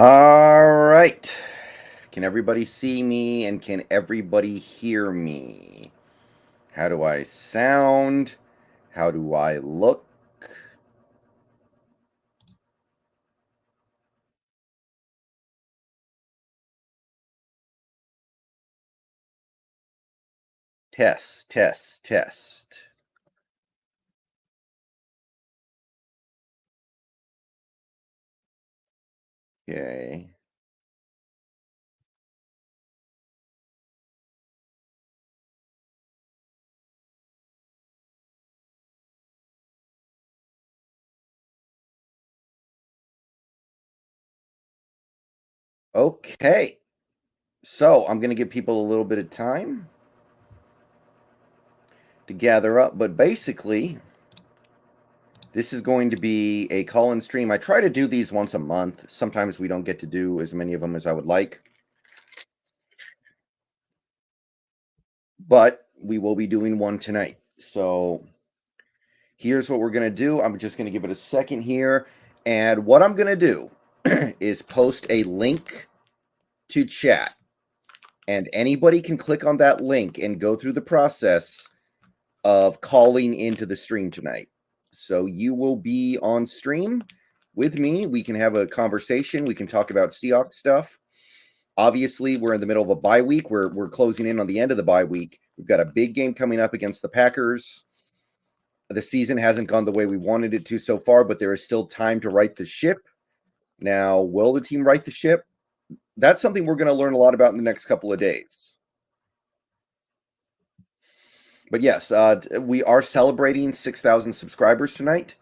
All right. Can everybody see me and can everybody hear me? How do I sound? How do I look? Test, test, test. Okay. Okay. So I'm going to give people a little bit of time to gather up, but basically, this is going to be a call-in stream. I try to do these once a month. Sometimes we don't get to do as many of them as I would like, but we will be doing one tonight. So here's what we're going to do. I'm just going to give it a second here. And what I'm going to do is post a link to chat. And anybody can click on that link and go through the process of calling into the stream tonight. So you will be on stream with me. We can have a conversation. We can talk about Seahawks stuff. Obviously, we're in the middle of a bye week. We're closing in on the end of the bye week. We've got a big game coming up against the Packers. The season hasn't gone the way we wanted it to so far, but there is still time to right the ship. Now, will the team right the ship? That's something we're going to learn a lot about in the next couple of days. But yes, we are celebrating 6,000 subscribers tonight.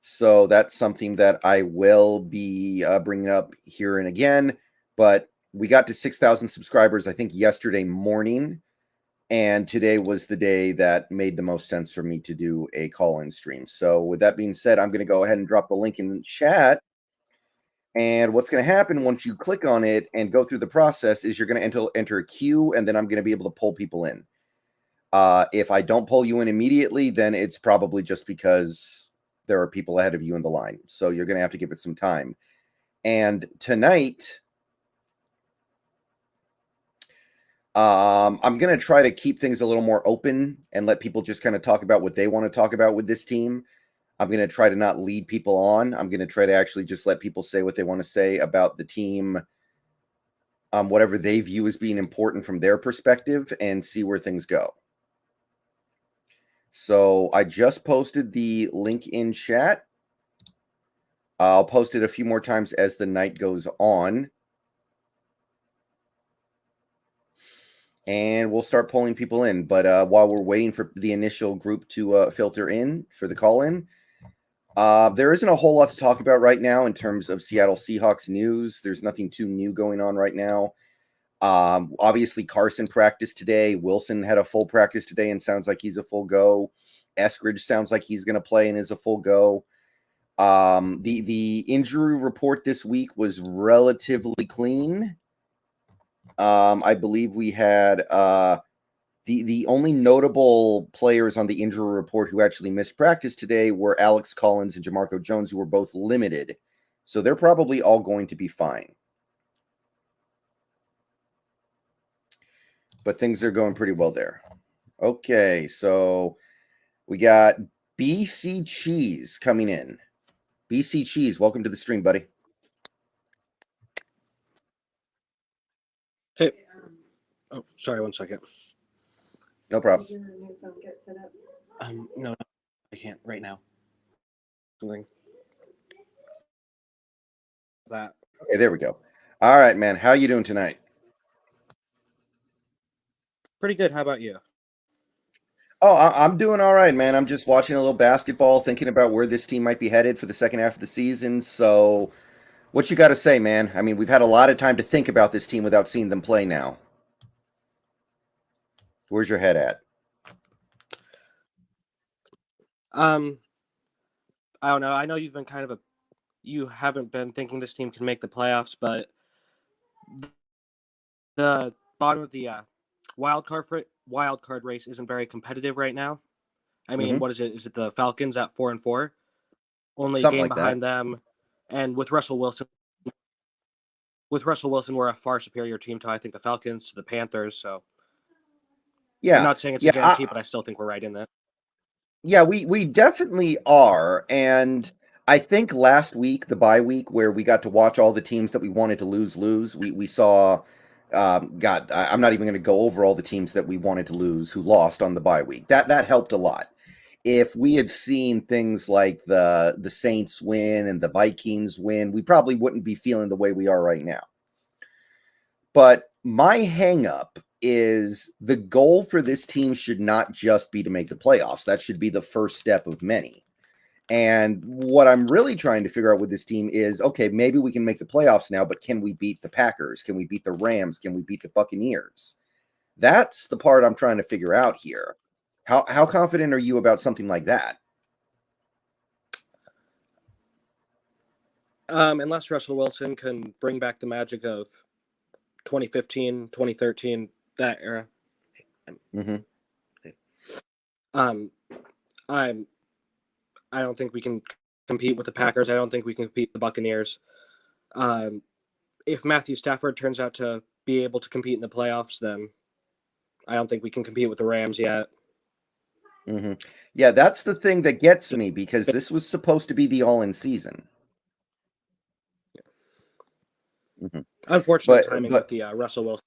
So that's something that I will be bringing up here and again. But we got to 6,000 subscribers, I think, yesterday morning. And today was the day that made the most sense for me to do a call-in stream. So with that being said, I'm going to go ahead and drop the link in the chat. And what's going to happen once you click on it and go through the process is you're going to enter a queue, and then I'm going to be able to pull people in. If I don't pull you in immediately, then it's probably just because there are people ahead of you in the line. So you're going to have to give it some time. And tonight, I'm going to try to keep things a little more open and let people just kind of talk about what they want to talk about with this team. I'm going to try to not lead people on. I'm going to try to actually just let people say what they want to say about the team, whatever they view as being important from their perspective, and see where things go. So I just posted the link in chat. I'll post it a few more times as the night goes on. And we'll start pulling people in. But while we're waiting for the initial group to filter in for the call-in, there isn't a whole lot to talk about right now in terms of Seattle Seahawks news. There's nothing too new going on right now. Obviously, Carson practiced today. Wilson had a full practice today and sounds like he's a full go. Eskridge sounds like he's going to play and is a full go. The injury report this week was relatively clean. I believe we had the only notable players on the injury report who actually missed practice today were Alex Collins and Jamarco Jones, who were both limited. So they're probably all going to be fine. But things are going pretty well there. Okay, so we got BC Cheese coming in. BC Cheese, welcome to the stream, buddy. Hey. Oh, sorry, 1 second. No problem. Did your new phone get set up? No, I can't right now. Something. That. Okay, there we go. All right, man. How you doing tonight? Pretty good. How about you? Oh, I'm doing all right, man. I'm just watching a little basketball, thinking about where this team might be headed for the second half of the season. So, what you got to say, man? I mean, we've had a lot of time to think about this team without seeing them play now. Where's your head at? I don't know. I know you've been you haven't been thinking this team can make the playoffs, but the bottom of the wild card race isn't very competitive right now. I mean, what is it? Is it the Falcons at 4-4? Only Something game like behind that. them, and with Russell Wilson with Russell Wilson, we're a far superior team to, I think, the Falcons, to the Panthers. So Yeah, I'm not saying it's a yeah, guarantee, but I still think we're right in that. yeah. We definitely are, and I think last week, the bye week, where we got to watch all the teams that we wanted to lose. We saw. I'm not even going to go over all the teams that we wanted to lose who lost on the bye week. That helped a lot. If we had seen things like the Saints win and the Vikings win, we probably wouldn't be feeling the way we are right now. But my hang up is the goal for this team should not just be to make the playoffs. That should be the first step of many. And what I'm really trying to figure out with this team is, okay, maybe we can make the playoffs now, but can we beat the Packers? Can we beat the Rams? Can we beat the Buccaneers? That's the part I'm trying to figure out here. How confident are you about something like that? Unless Russell Wilson can bring back the magic of 2015, 2013, that era. Mm-hmm. I don't think we can compete with the Packers. I don't think we can compete with the Buccaneers. If Matthew Stafford turns out to be able to compete in the playoffs, then I don't think we can compete with the Rams yet. Mm-hmm. Yeah, that's the thing that gets me, because this was supposed to be the all-in season. Mm-hmm. Unfortunate timing with the Russell Wilson.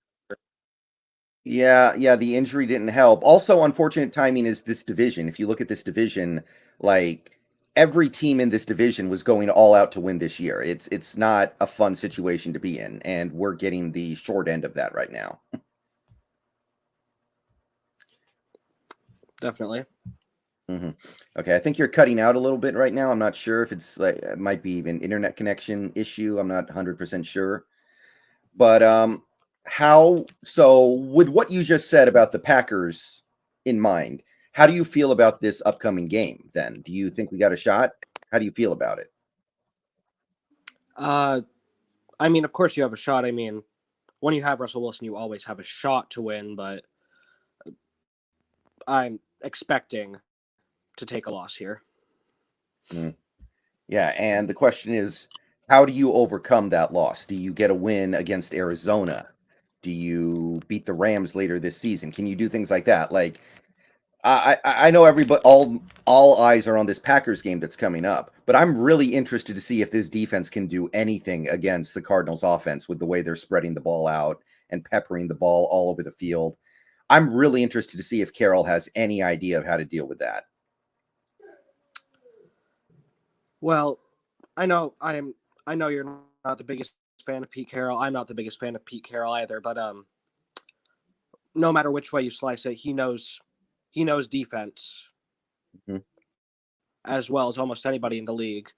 Yeah, the injury didn't help. Also, unfortunate timing is this division. If you look at this division, like every team in this division was going all out to win this year. It's not a fun situation to be in, and we're getting the short end of that right now. Definitely. Mm-hmm. Okay, I think you're cutting out a little bit right now. I'm not sure if it's like it might be an internet connection issue. I'm not 100% sure. But with what you just said about the Packers in mind, how do you feel about this upcoming game then? Do you think we got a shot? How do you feel about it? I mean, of course you have a shot. I mean, when you have Russell Wilson, you always have a shot to win, but I'm expecting to take a loss here. Mm. Yeah, and the question is, how do you overcome that loss? Do you get a win against Arizona? Do you beat the Rams later this season? Can you do things like that? Like, I know everybody, all eyes are on this Packers game that's coming up, but I'm really interested to see if this defense can do anything against the Cardinals offense with the way they're spreading the ball out and peppering the ball all over the field. I'm really interested to see if Carroll has any idea of how to deal with that. Well, I know you're not the biggest fan of Pete Carroll. I'm not the biggest fan of Pete Carroll either, but no matter which way you slice it, he knows defense as well as almost anybody in the league.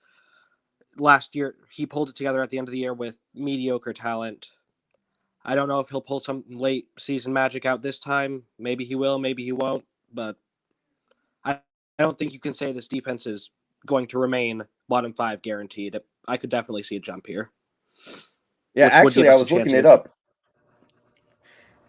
Last year, he pulled it together at the end of the year with mediocre talent. I don't know if he'll pull some late season magic out this time. Maybe he will, maybe he won't. But I don't think you can say this defense is going to remain bottom 5 guaranteed. I could definitely see a jump here. Yeah, actually, I was looking it up.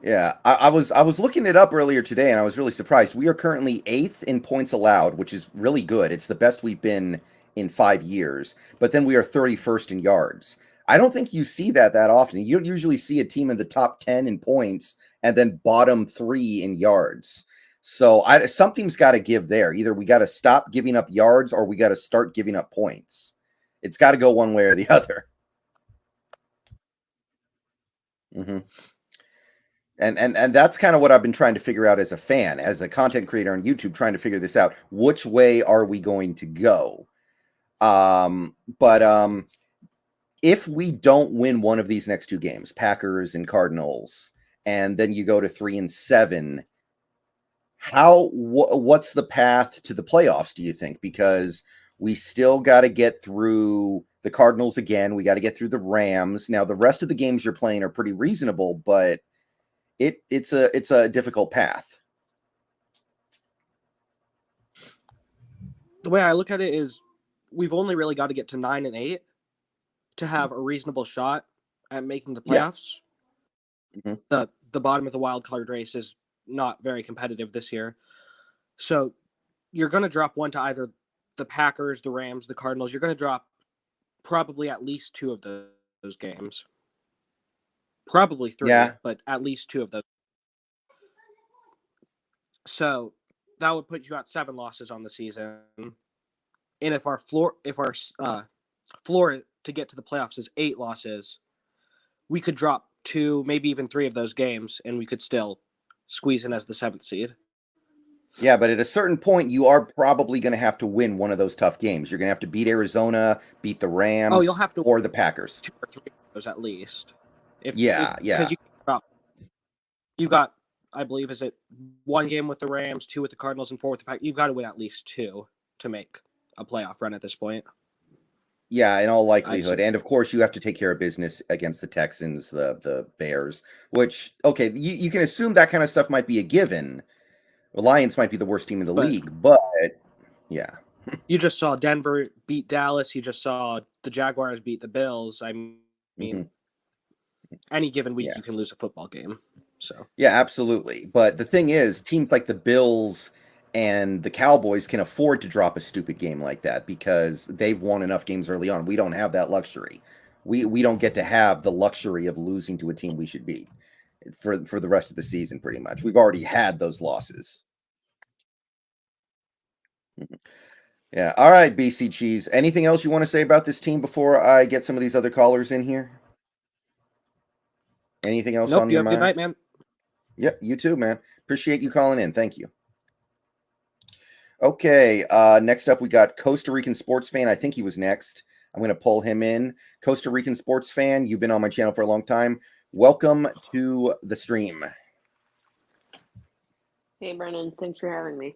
Yeah, I was looking it up earlier today, and I was really surprised. We are currently 8th in points allowed, which is really good. It's the best we've been in 5 years. But then we are 31st in yards. I don't think you see that often. You don't usually see a team in the top 10 in points and then bottom 3 in yards. So something's got to give there. Either we got to stop giving up yards or we got to start giving up points. It's got to go one way or the other. Mm-hmm. And that's kind of what I've been trying to figure out as a fan, as a content creator on YouTube, trying to figure this out. Which way are we going to go? But if we don't win one of these next 2 games, Packers and Cardinals, and then you go to 3-7, what's the path to the playoffs, do you think? Because we still got to get through the Cardinals again. We got to get through the Rams. Now, the rest of the games you're playing are pretty reasonable, but it's a difficult path. The way I look at it is we've only really got to get to 9 and 8 to have a reasonable shot at making the playoffs. Yeah. Mm-hmm. The bottom of the wild card race is not very competitive this year. So you're going to drop one to either the Packers, the Rams, the Cardinals. You're going to drop probably at least 2 of those games. Probably 3, Yeah. but at least 2 of those. So that would put you at 7 losses on the season. And if our floor to get to the playoffs is 8 losses, we could drop 2, maybe even 3 of those games, and we could still squeeze in as the 7th seed. Yeah, but at a certain point, you are probably going to have to win one of those tough games. You're going to have to beat Arizona, beat the Rams, you'll have to or the Packers. 2 or 3 of those at least. Yeah. Because you got, I believe, is it 1 game with the Rams, 2 with the Cardinals, and 4 with the Packers? You've got to win at least 2 to make a playoff run at this point. Yeah, in all likelihood. And of course, you have to take care of business against the Texans, the Bears, which, okay, you can assume that kind of stuff might be a given. The Lions might be the worst team in the league, but yeah. You just saw Denver beat Dallas. You just saw the Jaguars beat the Bills. I mean, any given week you can lose a football game. So yeah, absolutely. But the thing is, teams like the Bills and the Cowboys can afford to drop a stupid game like that because they've won enough games early on. We don't have that luxury. We don't get to have the luxury of losing to a team we should beat for the rest of the season, pretty much. We've already had those losses. Yeah. All right, BC Cheese. Anything else you want to say about this team before I get some of these other callers in here? Anything else on your mind? Good night, man. Yep, you too, man. Appreciate you calling in. Thank you. Okay, next up we got Costa Rican sports fan. I think he was next. I'm going to pull him in. Costa Rican sports fan, you've been on my channel for a long time. Welcome to the stream. Hey, Brendon. Thanks for having me.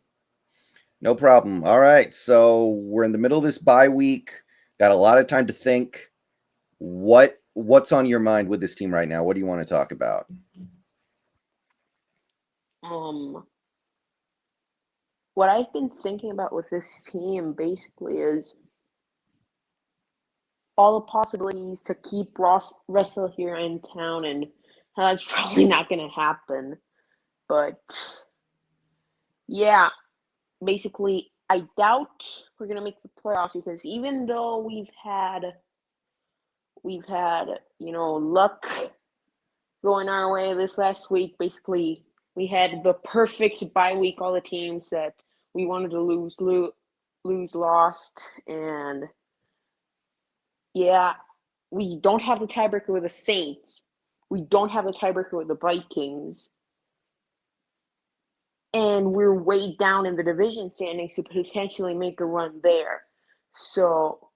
No problem. All right, so we're in the middle of this bye week. Got a lot of time to think. What's on your mind with this team right now? What do you want to talk about? What I've been thinking about with this team basically is all the possibilities to keep Russell here in town, and that's probably not going to happen. But yeah, basically, I doubt we're going to make the playoffs because even though we've had luck going our way this last week, basically we had the perfect bye week. All the teams that we wanted to lose lost, and yeah, we don't have the tiebreaker with the Saints. We don't have the tiebreaker with the Vikings. And we're way down in the division standings to potentially make a run there. So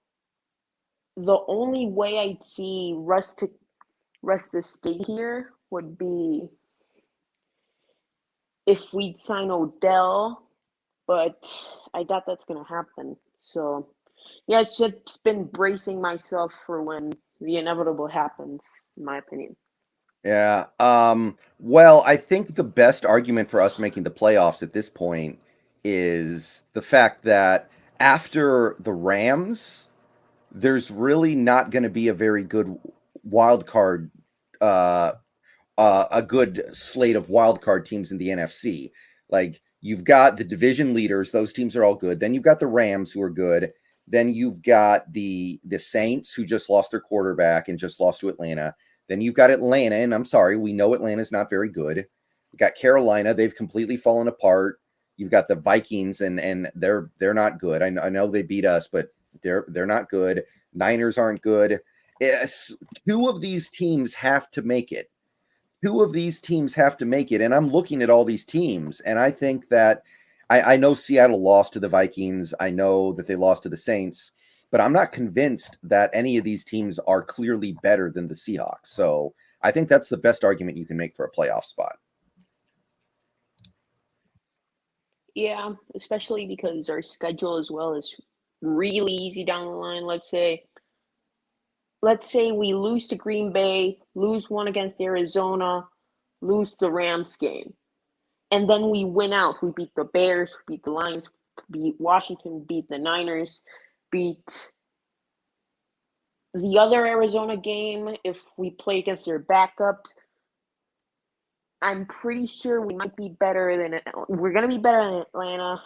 the only way I'd see Russ to stay here would be if we'd sign Odell, but I doubt that's going to happen. So yeah, it's just been bracing myself for when the inevitable happens, in my opinion. Yeah. Well, I think the best argument for us making the playoffs at this point is the fact that after the Rams, there's really not going to be a very good wild card, a good slate of wild card teams in the NFC. Like you've got the division leaders; those teams are all good. Then you've got the Rams, who are good. Then you've got the Saints, who just lost their quarterback and just lost to Atlanta. Then you've got Atlanta, and I'm sorry, we know Atlanta's not very good. We got Carolina; they've completely fallen apart. You've got the Vikings, and they're not good. I know they beat us, but they're not good. Niners aren't good. Yes, 2 of these teams have to make it. 2 of these teams have to make it, and I'm looking at all these teams, and I think that I know Seattle lost to the Vikings. I know that they lost to the Saints. But I'm not convinced that any of these teams are clearly better than the Seahawks. So I think that's the best argument you can make for a playoff spot. Yeah, especially because our schedule as well is really easy down the line. Let's say we lose to Green Bay, lose one against Arizona, lose the Rams game. And then we win out. We beat the Bears, beat the Lions, beat Washington, beat the Niners, beat the other Arizona game. If we play against their backups, I'm pretty sure we might be better than we're going to be better than Atlanta,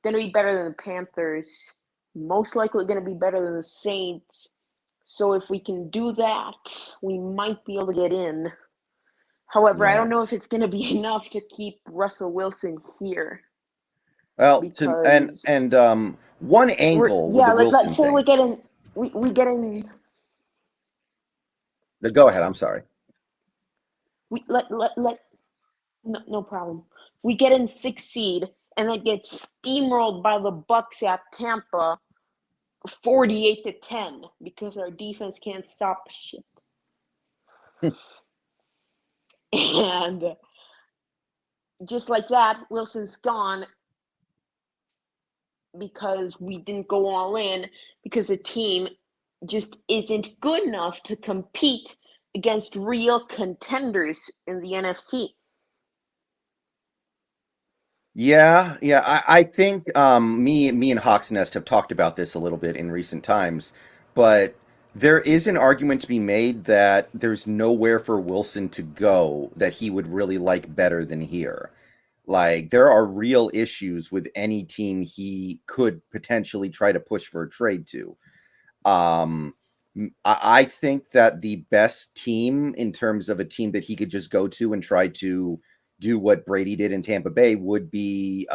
going to be better than the Panthers, most likely going to be better than the Saints. So if we can do that, we might be able to get in. However, I Yeah. don't know if it's going to be enough to keep Russell Wilson here. Well, Because one angle with the Wilson let's say thing. we get in. Go ahead. I'm sorry. We let no problem. We get in 6th seed and then get steamrolled by the Bucks at Tampa, 48-10, because our defense can't stop shit. And just like that, Wilson's gone because we didn't go all in, because the team just isn't good enough to compete against real contenders in the NFC. Yeah. I think me and Hawks Nest have talked about this a little bit in recent times, but there is an argument to be made that there's nowhere for Wilson to go that he would really like better than here. Like, there are real issues with any team he could potentially try to push for a trade to. I think that the best team in terms of a team that he could just go to and try to do what Brady did in Tampa Bay would be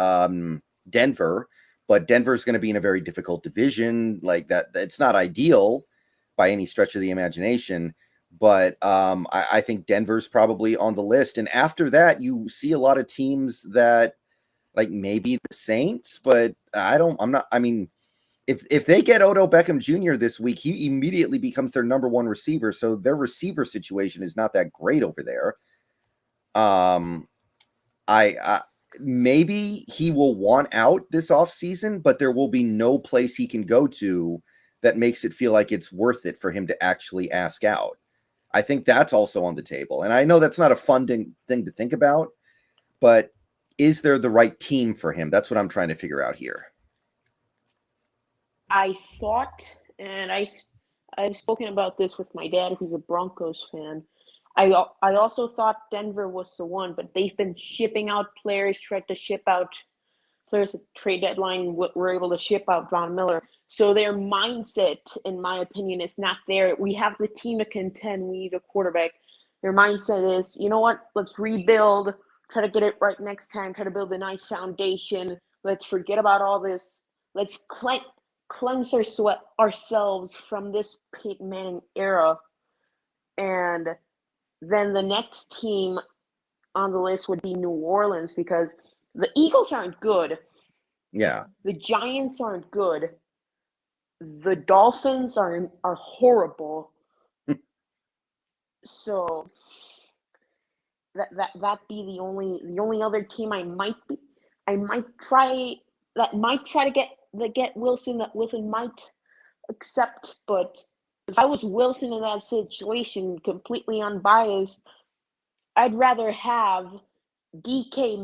Denver, but Denver's going to be in a very difficult division. Like that, it's not ideal by any stretch of the imagination. But I think Denver's probably on the list. And after that, you see a lot of teams that, like, maybe the Saints, but I mean, if they get Odell Beckham Jr. this week, he immediately becomes their number one receiver. So their receiver situation is not that great over there. I maybe he will want out this offseason, but there will be no place he can go to that makes it feel like it's worth it for him to actually ask out. I think that's also on the table. And I know that's not a fun thing to think about, but is there the right team for him? That's what I'm trying to figure out here. I thought, and I've spoken about this with my dad, who's a Broncos fan. I also thought Denver was the one, but they've been shipping out players, tried to ship out players at trade deadline, were able to ship out Von Miller. So their mindset, in my opinion, is not there. We have the team to contend. We need a quarterback. Their mindset is, you know what? Let's rebuild, try to get it right next time, try to build a nice foundation. Let's forget about all this. Let's cleanse ourselves from this Peyton Manning era. And then the next team on the list would be New Orleans, because the Eagles aren't good. Yeah. The Giants aren't good. The Dolphins are horrible. So that be the only other team I might try to get Wilson, that Wilson might accept. But if I was Wilson in that situation, completely unbiased, I'd rather have DK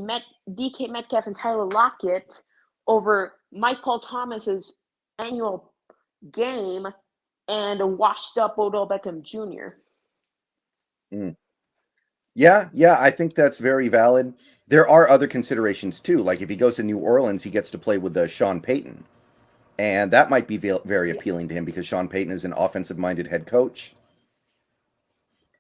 Metcalf and Tyler Lockett over Michael Thomas's annual game and a washed up Odell Beckham Jr. Yeah, I think that's very valid. There are other considerations too. Like if he goes to New Orleans, he gets to play with Sean Payton. And that might be very appealing to him because Sean Payton is an offensive-minded head coach.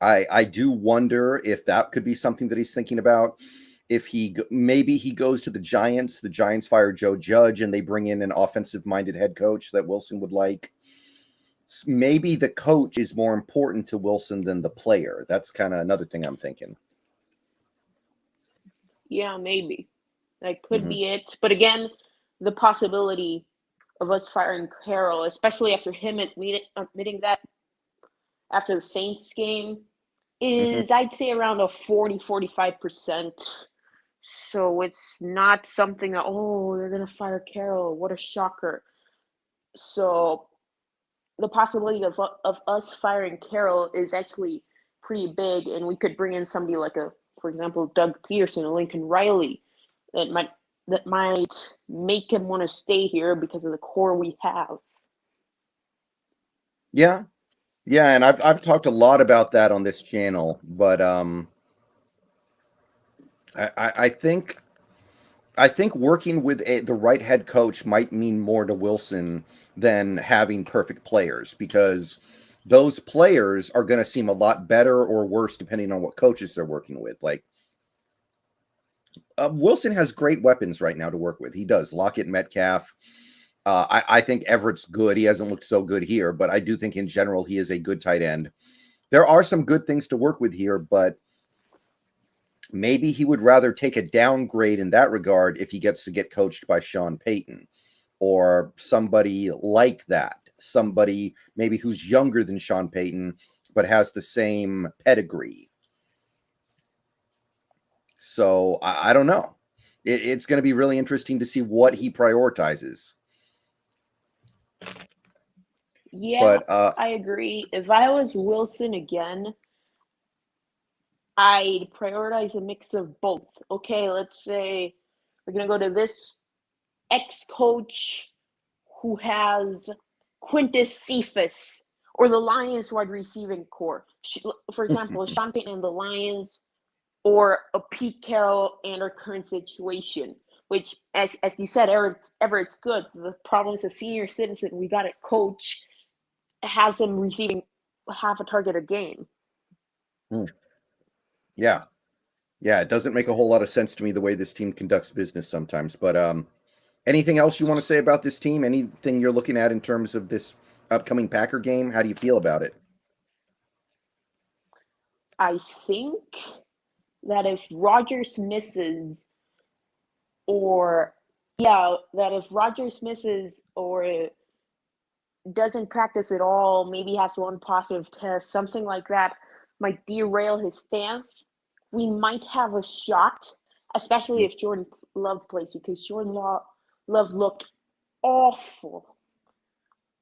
I do wonder if that could be something that he's thinking about. If maybe he goes to the Giants fire Joe Judge and they bring in an offensive-minded head coach that Wilson would like. Maybe the coach is more important to Wilson than the player. That's kind of another thing I'm thinking. Yeah, maybe. That could be it. But again, the possibility of us firing Carroll, especially after him admitting that after the Saints game, is I'd say around a 40-45%. So it's not something that, they're going to fire Carroll. What a shocker. So the possibility of us firing Carroll is actually pretty big, and we could bring in somebody like for example, Doug Peterson or Lincoln Riley that might make him want to stay here because of the core we have. Yeah, and I've talked a lot about that on this channel, but I think working with the right head coach might mean more to Wilson than having perfect players, because those players are going to seem a lot better or worse depending on what coaches they're working with. Like, Wilson has great weapons right now to work with. He does. Lockett, Metcalf. I think Everett's good. He hasn't looked so good here, but I do think in general he is a good tight end. There are some good things to work with here, but maybe he would rather take a downgrade in that regard if he gets to get coached by Sean Payton or somebody like that. Somebody maybe who's younger than Sean Payton, but has the same pedigree. So I don't know. It's going to be really interesting to see what he prioritizes. Yeah, But I agree. If I was Wilson again, I'd prioritize a mix of both. Okay, let's say we're going to go to this ex-coach who has Quintus Cephas or the Lions wide receiving core. For example, Sean Payton and the Lions, or a Pete Carroll and our current situation, which, as you said, Everett's good. The problem is a senior citizen. We got a coach has him receiving half a target a game. Yeah, it doesn't make a whole lot of sense to me the way this team conducts business sometimes. But anything else you want to say about this team? Anything you're looking at in terms of this upcoming Packer game? How do you feel about it? I think that if Rodgers misses, or doesn't practice at all, maybe has one positive test, something like that might derail his stance. We might have a shot, especially if Jordan Love plays, because Jordan Love looked awful.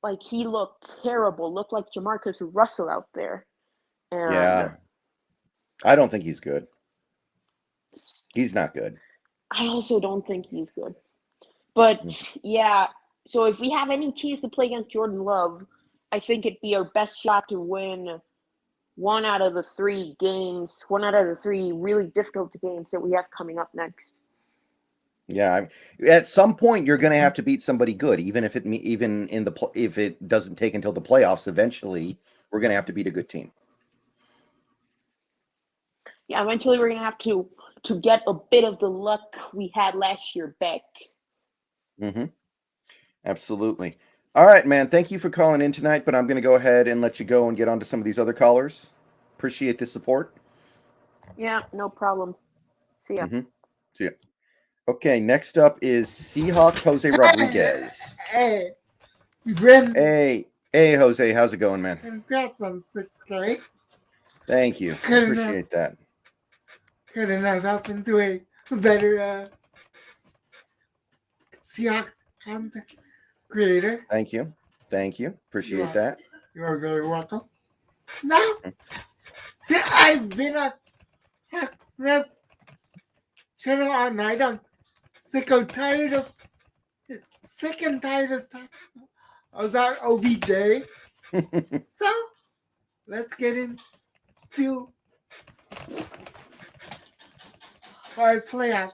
Like, he looked terrible, looked like Jamarcus Russell out there. And yeah, I don't think he's good. He's not good. I also don't think he's good. But yeah, so if we have any chance to play against Jordan Love, I think it'd be our best shot to win one out of the three really difficult games that we have coming up next. Yeah, at some point you're going to have to beat somebody good, even if it doesn't take until the playoffs. Eventually, we're going to have to beat a good team. Yeah, eventually we're going to have to get a bit of the luck we had last year back. Mm-hmm. Absolutely. All right, man. Thank you for calling in tonight, but I'm going to go ahead and let you go and get on to some of these other callers. Appreciate the support. Yeah, no problem. See ya. Mm-hmm. See ya. Okay, next up is Seahawks Jose Rodriguez. Hey, Brendon. Hey, Jose. How's it going, man? Congrats on 6K. Thank you. Appreciate that. Couldn't have happened to a better Seahawks content creator. Thank you. Appreciate that. You are very welcome. Now, see, I've been on Hackness channel all night. I'm sick and tired of talking about OBJ. So, let's get into our playoff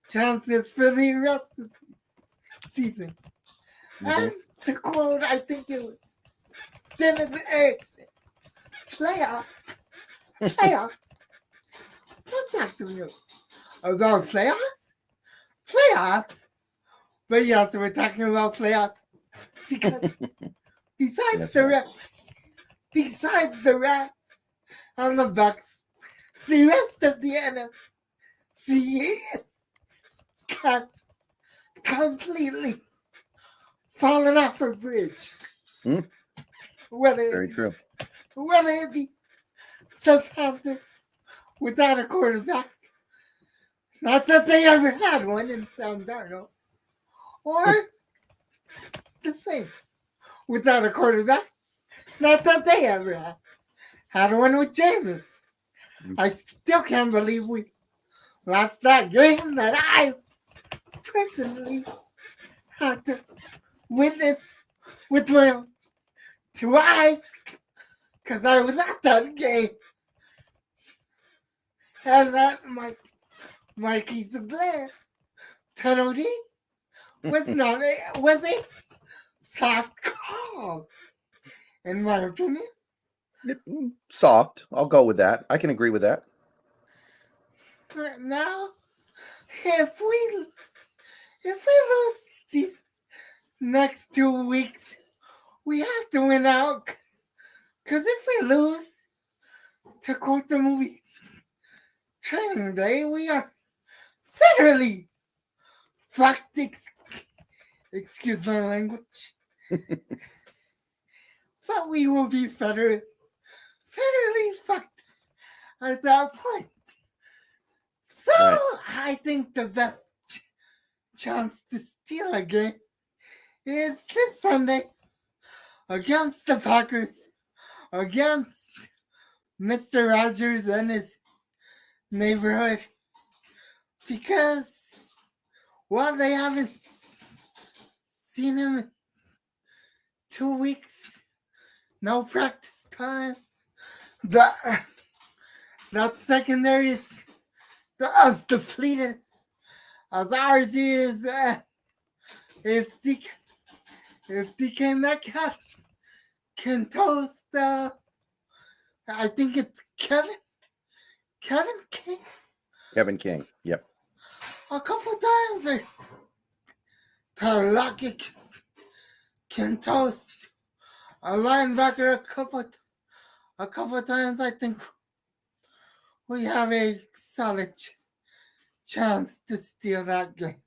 chances for the rest of the season. And to quote, I think it was Dennis Erickson, playoffs. Don't talk to me about playoffs. But yes, we're talking about playoffs because besides the Rats and the Bucks, the rest of the NFC has completely fallen off a bridge. Very true. Whether it be the Panthers without a quarterback, not that they ever had one in Sam Darnold, or the Saints without a quarterback, not that they ever had one with Jameis. I still can't believe we lost that game that I personally had to witness with my own 2 eyes, because I was at that game. And that Mikey Blair penalty was a soft call. in my opinion. Soft. I'll go with that. I can agree with that. But now, if we lose these next 2 weeks, we have to win out. Because if we lose, to quote the movie Training Day, we are federally fucked. Excuse my language. But we will be federally fucked at that point. So Right. I think the best chance to steal a game is this Sunday against the Packers, against Mr. Rogers and his neighborhood. Because while they haven't seen him in 2 weeks, no practice time, that secondary is as depleted as ours is. If DK Metcalf can toast, I think it's Kevin King Kevin King. Yep. a couple times, or Tarlockett can toast a linebacker a couple times. I think we have a solid chance to steal that game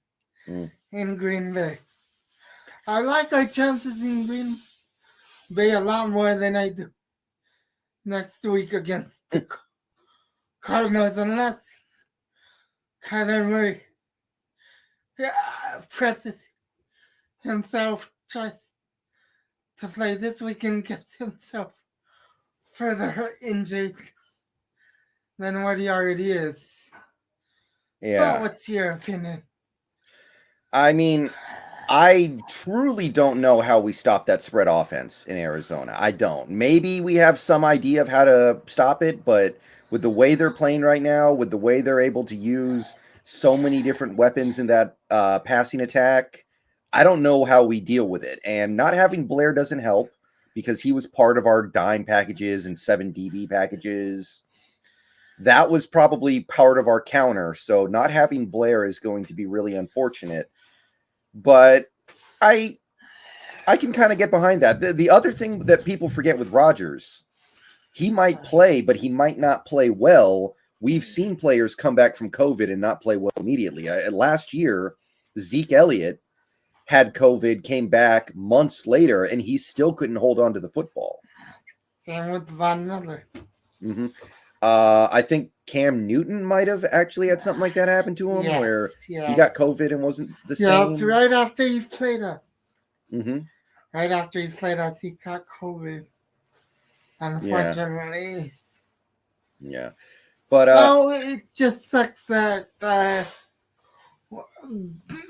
in Green Bay. I like our chances in Green Bay a lot more than I do next week against the Cardinals, unless Kyler Murray presses himself, tries to play this week and gets himself further injured than what he already is. Yeah. So what's your opinion? I mean, I truly don't know how we stop that spread offense in Arizona. I don't. Maybe we have some idea of how to stop it, but with the way they're playing right now, with the way they're able to use so many different weapons in that passing attack, I don't know how we deal with it. And not having Blair doesn't help because he was part of our dime packages and 7 DB packages. That was probably part of our counter. So not having Blair is going to be really unfortunate. But I can kind of get behind that. The other thing that people forget with Rodgers, he might play, but he might not play well. We've seen players come back from COVID and not play well immediately. Last year, Zeke Elliott had COVID, came back months later, and he still couldn't hold on to the football. Same with Von Miller. Mm-hmm. I think Cam Newton might have actually had something like that happen to him, where he got COVID and wasn't the same. Yeah, it's right after he played us. Mm-hmm. Right after he played us, he got COVID. Unfortunately. Yeah. But so it just sucks that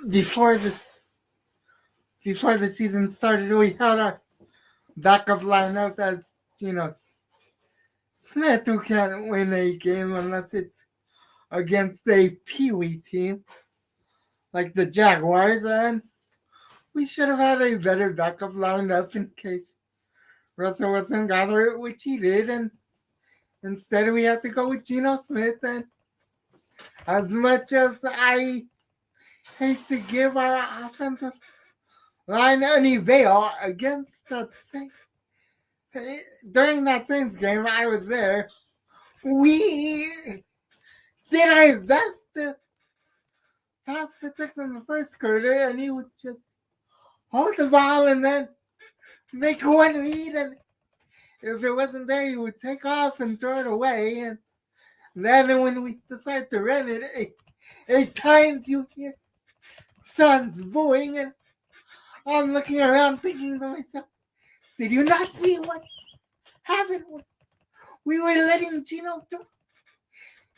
before the season started, we had our backup lineup as Smith, who can't win a game unless it's against a peewee team like the Jaguars, and we should have had a better backup lineup in case Russell wasn't got hurt, which he did, and instead we had to go with Geno Smith. And as much as I hate to give our offensive line any bail against that Saints, during that Saints game, I was there. We did our best to pass for 6 in the first quarter, and he would just hold the ball and then make one read, and if it wasn't there, he would take off and throw it away. And then when we decide to run it, 8 times you hear sons booing, and I'm looking around thinking to myself, did you not see what happened? We were letting Geno throw.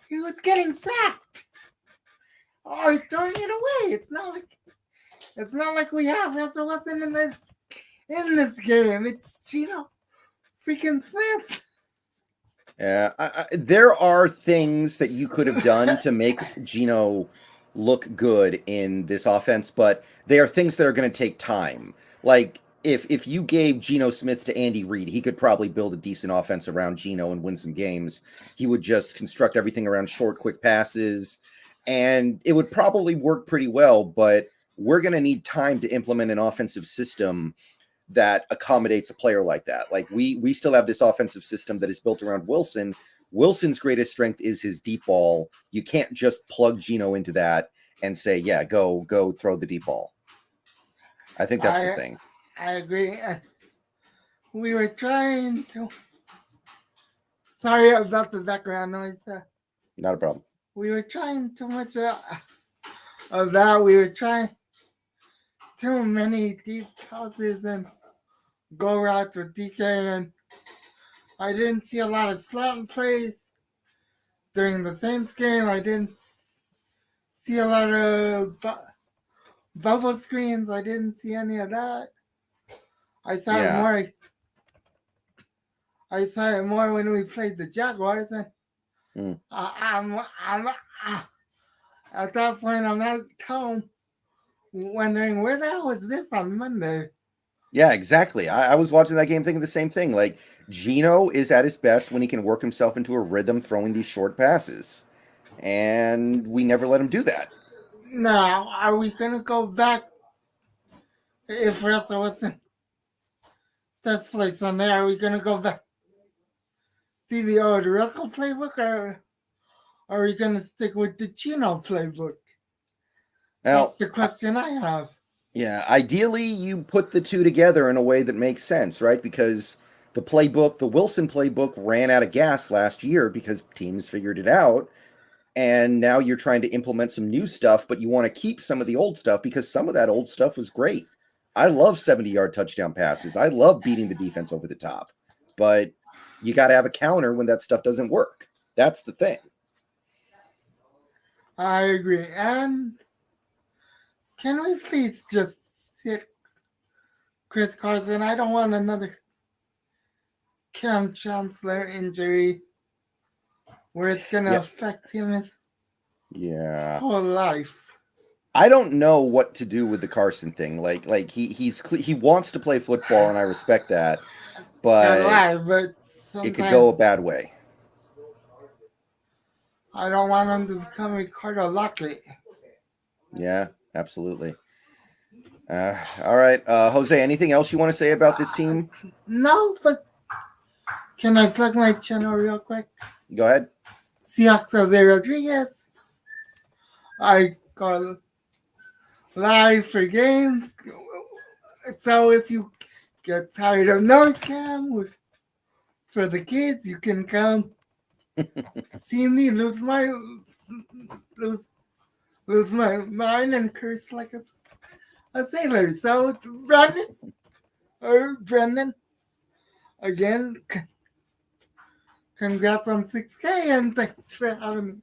He was getting sacked or throwing it away. It's not like we have Russell Wilson in this game. It's Geno freaking Smith. Yeah, there are things that you could have done to make Geno look good in this offense, but they are things that are going to take time. Like, if you gave Geno Smith to Andy Reid, he could probably build a decent offense around Geno and win some games. He would just construct everything around short, quick passes, and it would probably work pretty well. But we're going to need time to implement an offensive system that accommodates a player like that. Like we still have this offensive system that is built around Wilson. Wilson's greatest strength is his deep ball. You can't just plug Geno into that and say, yeah, go throw the deep ball. I think that's the thing. I agree. We were trying to. Sorry about the background noise. Not a problem. We were trying too much of that. We were trying too many deep tosses and go routes with DK, and I didn't see a lot of slant plays during the Saints game. I didn't see a lot of bubble screens. I didn't see any of that. I saw it more. I saw it more when we played the Jaguars, and I'm at that point I'm at home wondering where the hell was this on Monday. Yeah, exactly. I was watching that game thinking the same thing. Like Geno is at his best when he can work himself into a rhythm throwing these short passes, and we never let him do that. Now, are we gonna go back if Russell Wilson does play Sunday? Are we gonna go back to the old Russell playbook, or are we gonna stick with the Geno playbook? Now, that's the question I have. Yeah, ideally you put the two together in a way that makes sense, right? Because the Wilson playbook ran out of gas last year because teams figured it out. And now you're trying to implement some new stuff, but you want to keep some of the old stuff because some of that old stuff was great. I love 70-yard touchdown passes. I love beating the defense over the top. But you got to have a counter when that stuff doesn't work. That's the thing. I agree. And can we please just sit Chris Carson? I don't want another Cam Chancellor injury where it's going to affect him his whole life. I don't know what to do with the Carson thing. Like he wants to play football, and I respect that, but it could go a bad way. I don't want him to become Ricardo Lockley. Yeah, absolutely. All right, Jose, anything else you want to say about this team? No, but can I plug my channel real quick? Go ahead. Seahawks Jose Rodriguez. I call live for games. So if you get tired of North Cam for the kids, you can come see me lose my mind and curse like a sailor. So Brendon, again, congrats on 6K and thanks for having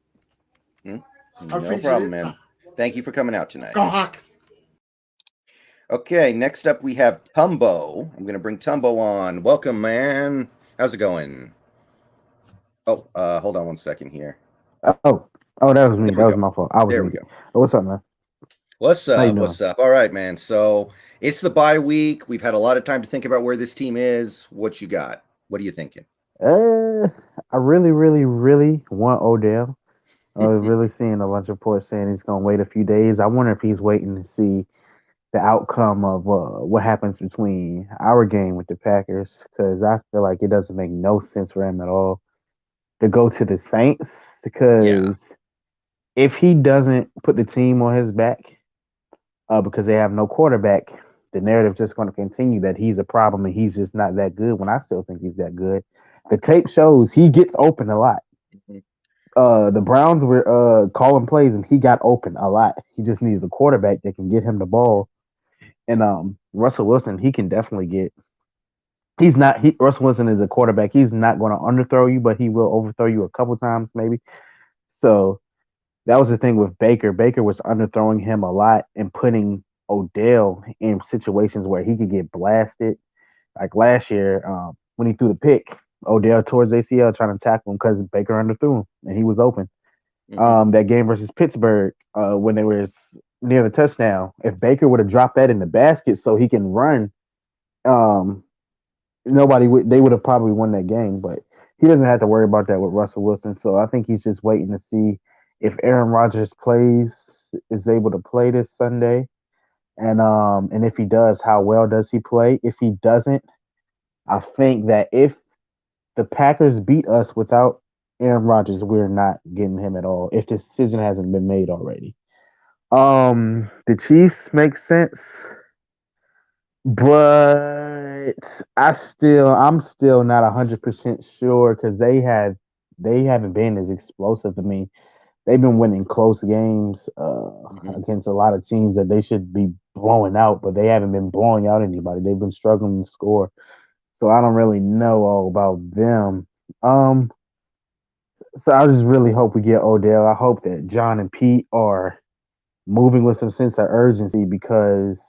me. No problem, man. Thank you for coming out tonight. Go Hawks. Okay, next up we have Tumbo. I'm going to bring Tumbo on. Welcome, man. How's it going? Oh, hold on one second here. Oh, that was me. That was my fault. There we go. Oh, what's up, man? What's up? What's up? All right, man. So it's the bye week. We've had a lot of time to think about where this team is. What you got? What are you thinking? I really, really, really want Odell. I was really seeing a bunch of reports saying he's going to wait a few days. I wonder if he's waiting to see the outcome of what happens between our game with the Packers, because I feel like it doesn't make no sense for him at all to go to the Saints, because if he doesn't put the team on his back because they have no quarterback, the narrative's just going to continue that he's a problem and he's just not that good, when I still think he's that good. The tape shows he gets open a lot. The Browns were calling plays and he got open a lot. He just needs a quarterback that can get him the ball. And Russell Wilson, he can definitely get. Russell Wilson is a quarterback. He's not going to underthrow you, but he will overthrow you a couple times maybe. So that was the thing with Baker. Baker was underthrowing him a lot and putting Odell in situations where he could get blasted. Like last year, when he threw the pick, Odell towards ACL trying to tackle him because Baker underthrew him and he was open. That game versus Pittsburgh, when they were near the touchdown, if Baker would have dropped that in the basket so he can run um, they would have probably won that game, but he doesn't have to worry about that with Russell Wilson. So I think he's just waiting to see if Aaron Rodgers is able to play this Sunday, and if he does, how well does he play? If he doesn't, I think that if the Packers beat us without Aaron Rodgers, we're not getting him at all. If the decision hasn't been made already, the Chiefs make sense. But I'm still not 100% sure because they haven't been as explosive to me. They've been winning close games against a lot of teams that they should be blowing out, but they haven't been blowing out anybody. They've been struggling to score, so I don't really know all about them. Um, so I just really hope we get Odell. I hope that John and Pete are moving with some sense of urgency because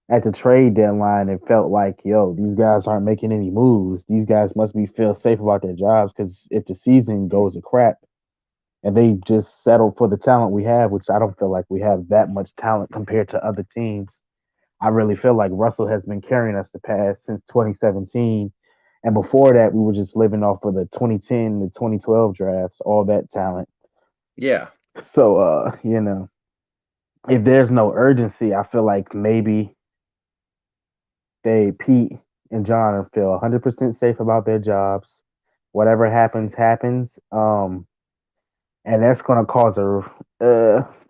at the trade deadline, it felt like, yo, these guys aren't making any moves. These guys must be feel safe about their jobs because if the season goes to crap and they just settle for the talent we have, which I don't feel like we have that much talent compared to other teams. I really feel like Russell has been carrying us the past since 2017. And before that, we were just living off of the 2010 to 2012 drafts, all that talent. Yeah. So, if there's no urgency, I feel like maybe Pete and John feel 100% safe about their jobs. Whatever happens, happens. And that's going to cause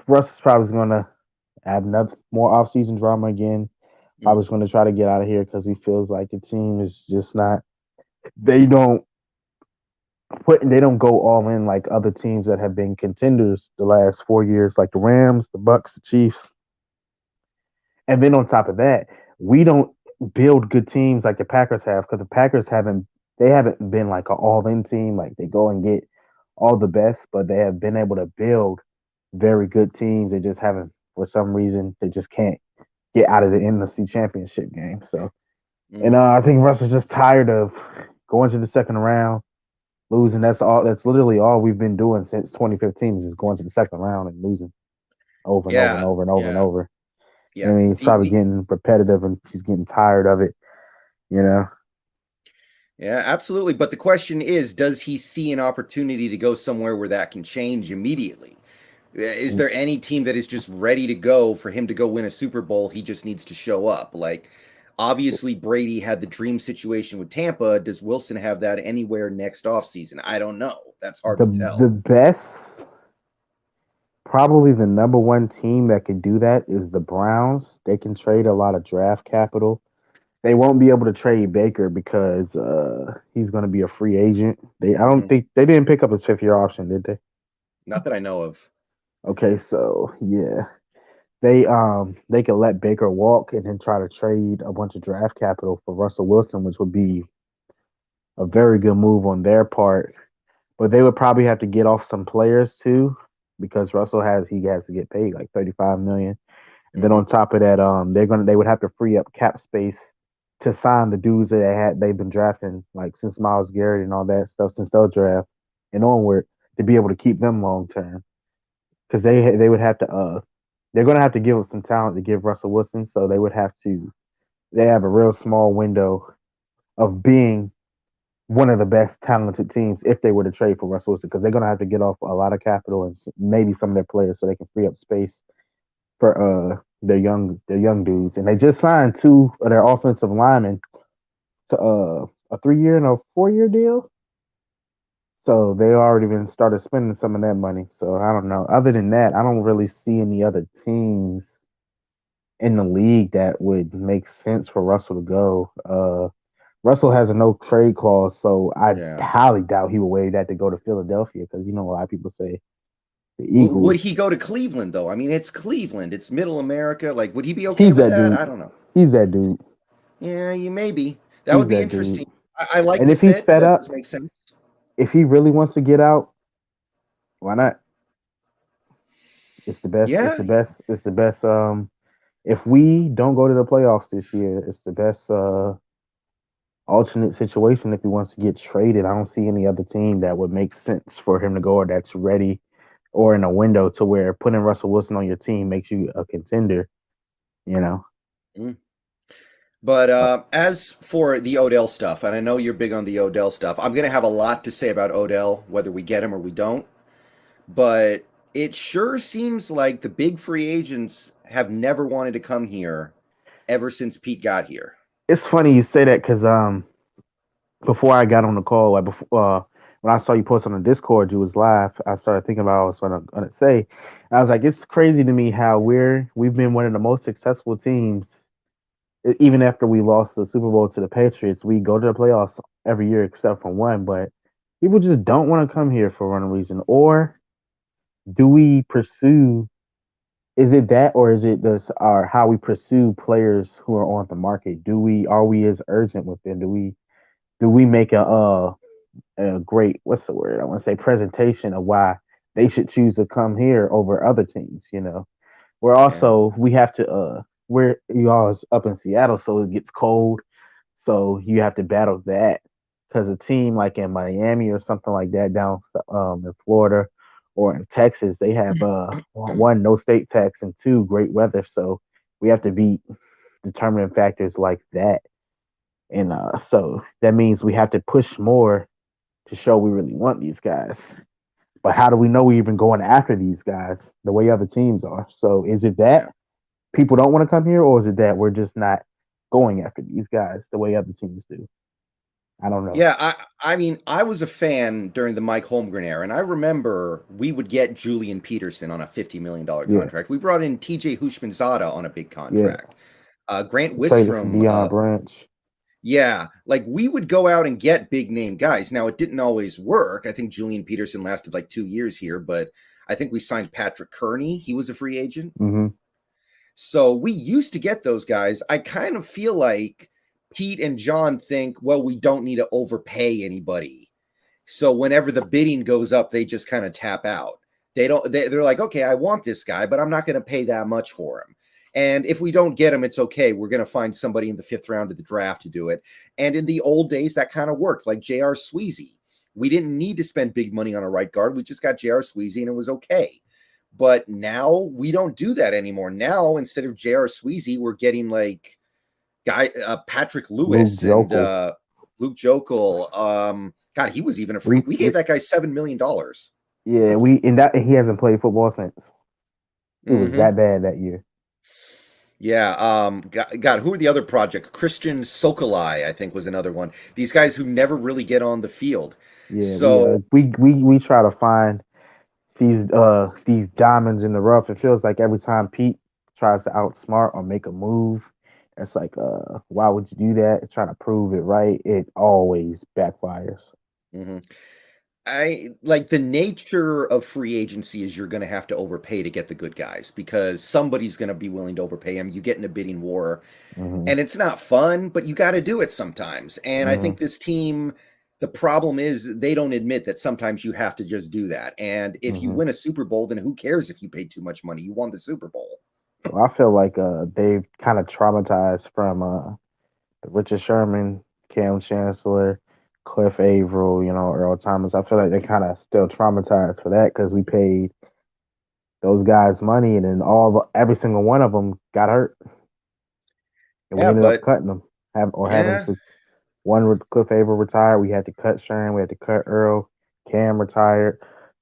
Russ is probably going to have more offseason drama again. Probably going to try to get out of here because he feels like the team is just not. They don't go all in like other teams that have been contenders the last 4 years, like the Rams, the Bucks, the Chiefs. And then on top of that, we don't build good teams like the Packers have because the Packers haven't been like an all-in team. Like they go and get all the best, but they have been able to build very good teams. They just haven't, for some reason, they just can't get out of the NFC Championship game. So, and I think Russ is just tired of going to the second round, losing. That's all. That's literally all we've been doing since 2015 is just going to the second round and losing over and over and over and over and over. Yeah. I mean, he's probably getting repetitive and he's getting tired of it, Yeah, absolutely. But the question is, does he see an opportunity to go somewhere where that can change immediately? Is there any team that is just ready to go for him to go win a Super Bowl? He just needs to show up. Like, obviously, Brady had the dream situation with Tampa. Does Wilson have that anywhere next offseason? I don't know. That's hard to tell. The best, probably the number one team that can do that is the Browns. They can trade a lot of draft capital. They won't be able to trade Baker because he's going to be a free agent. I don't think they didn't pick up his 5th-year option, did they? Not that I know of. Okay, so yeah, they could let Baker walk and then try to trade a bunch of draft capital for Russell Wilson, which would be a very good move on their part. But they would probably have to get off some players too, because Russell has to get paid like $35 million. And then on top of that, they would have to free up cap space to sign the dudes that they've been drafting, like since Myles Garrett and all that stuff, since they'll draft and onward, to be able to keep them long term. Because they would have to they're gonna have to give up some talent to give Russell Wilson, so they have a real small window of being one of the best talented teams if they were to trade for Russell Wilson, because they're gonna have to get off a lot of capital and maybe some of their players so they can free up space for their young dudes. And they just signed 2 of their offensive linemen to a 3-year and a 4-year deal. So they already been started spending some of that money. So I don't know. Other than that, I don't really see any other teams in the league that would make sense for Russell to go. Russell has a no trade clause, so I highly doubt he will waive that to go to Philadelphia, because a lot of people say the Eagles. Would he go to Cleveland though? I mean, it's Cleveland. It's Middle America. Like, would he be okay with that? Dude. I don't know. He's that dude. Yeah, maybe. That would be interesting. I like and the if he's fit. fed That up, does make sense. If he really wants to get out, why not? It's the best. Yeah. It's the best. If we don't go to the playoffs this year, it's the best alternate situation if he wants to get traded. I don't see any other team that would make sense for him to go, or that's ready, or in a window to where putting Russell Wilson on your team makes you a contender. But as for the Odell stuff, and I know you're big on the Odell stuff, I'm going to have a lot to say about Odell, whether we get him or we don't. But it sure seems like the big free agents have never wanted to come here ever since Pete got here. It's funny you say that because before I got on the call, like before when I saw you post on the Discord, you was live. I started thinking about what I was gonna say. I was like, it's crazy to me how we've been one of the most successful teams. Even after we lost the Super Bowl to the Patriots, we go to the playoffs every year except for one. But people just don't want to come here for one reason. Or do we pursue? Is it that, or is it this? Or how we pursue players who are on the market? Are we as urgent with them? Do we make a great, what's the word I want to say, presentation of why they should choose to come here over other teams? We're Yeah. also we have to we're y'all is up in Seattle, so it gets cold, so you have to battle that because a team like in Miami or something like that down in Florida or in Texas, they have one, no state tax, and two, great weather. So we have to beat determining factors like that, and so that means we have to push more to show we really want these guys. But how do we know we're even going after these guys the way other teams are? So is it that Yeah. people don't want to come here, or is it that we're just not going after these guys the way other teams do? I don't know. Yeah, I mean, I was a fan during the Mike Holmgren era, and I remember we would get Julian Peterson on a $50 million Yeah, contract. We brought in TJ Hushmanzada on a big yeah. contract. Grant Traded for Wistrom, Dion Branch. yeah, like we would go out and get big name guys. Now, it didn't always work. I think Julian Peterson lasted like 2 years here, but I think we signed Patrick Kearney. He was a free agent. Mm-hmm. So we used to get those guys. I kind of feel like Pete and John think, well, we don't need to overpay anybody. So whenever the bidding goes up, they just kind of tap out. They're like, okay, I want this guy, but I'm not going to pay that much for him. And if we don't get him, it's okay. We're going to find somebody in the 5th round of the draft to do it. And in the old days, that kind of worked, like J.R. Sweezy. We didn't need to spend big money on a right guard. We just got J.R. Sweezy and it was okay. But now we don't do that anymore. Now, instead of J.R. Sweezy, we're getting like Patrick Lewis Luke and Jokel. Luke Jokel. God, he was even a free. We gave that guy $7 million. Yeah, he hasn't played football since. It was that bad that year. Yeah. God, who are the other projects? Christian Sokolai, I think, was another one. These guys who never really get on the field. Yeah, So we try to find these diamonds in the rough. It feels like every time Pete tries to outsmart or make a move, it's like why would you do that? Trying to prove it right, it always backfires. mhm. I like the nature of free agency is you're going to have to overpay to get the good guys because somebody's going to be willing to overpay them. You get in a bidding war, Mm-hmm. and it's not fun, but you got to do it sometimes. And I Mm-hmm. think this team, the problem is they don't admit that sometimes you have to just do that. And if you Mm-hmm. win a Super Bowl, then who cares if you paid too much money? You won the Super Bowl. Well, I feel like they've kind of traumatized from Richard Sherman, Cam Chancellor, Cliff Averill, Earl Thomas. I feel like they're kind of still traumatized for that because we paid those guys money, and then every single one of them got hurt, and we Yeah, ended up but cutting them, having yeah, to. One with Cliff Averill retired, we had to cut Sherman, we had to cut Earl, Cam retired.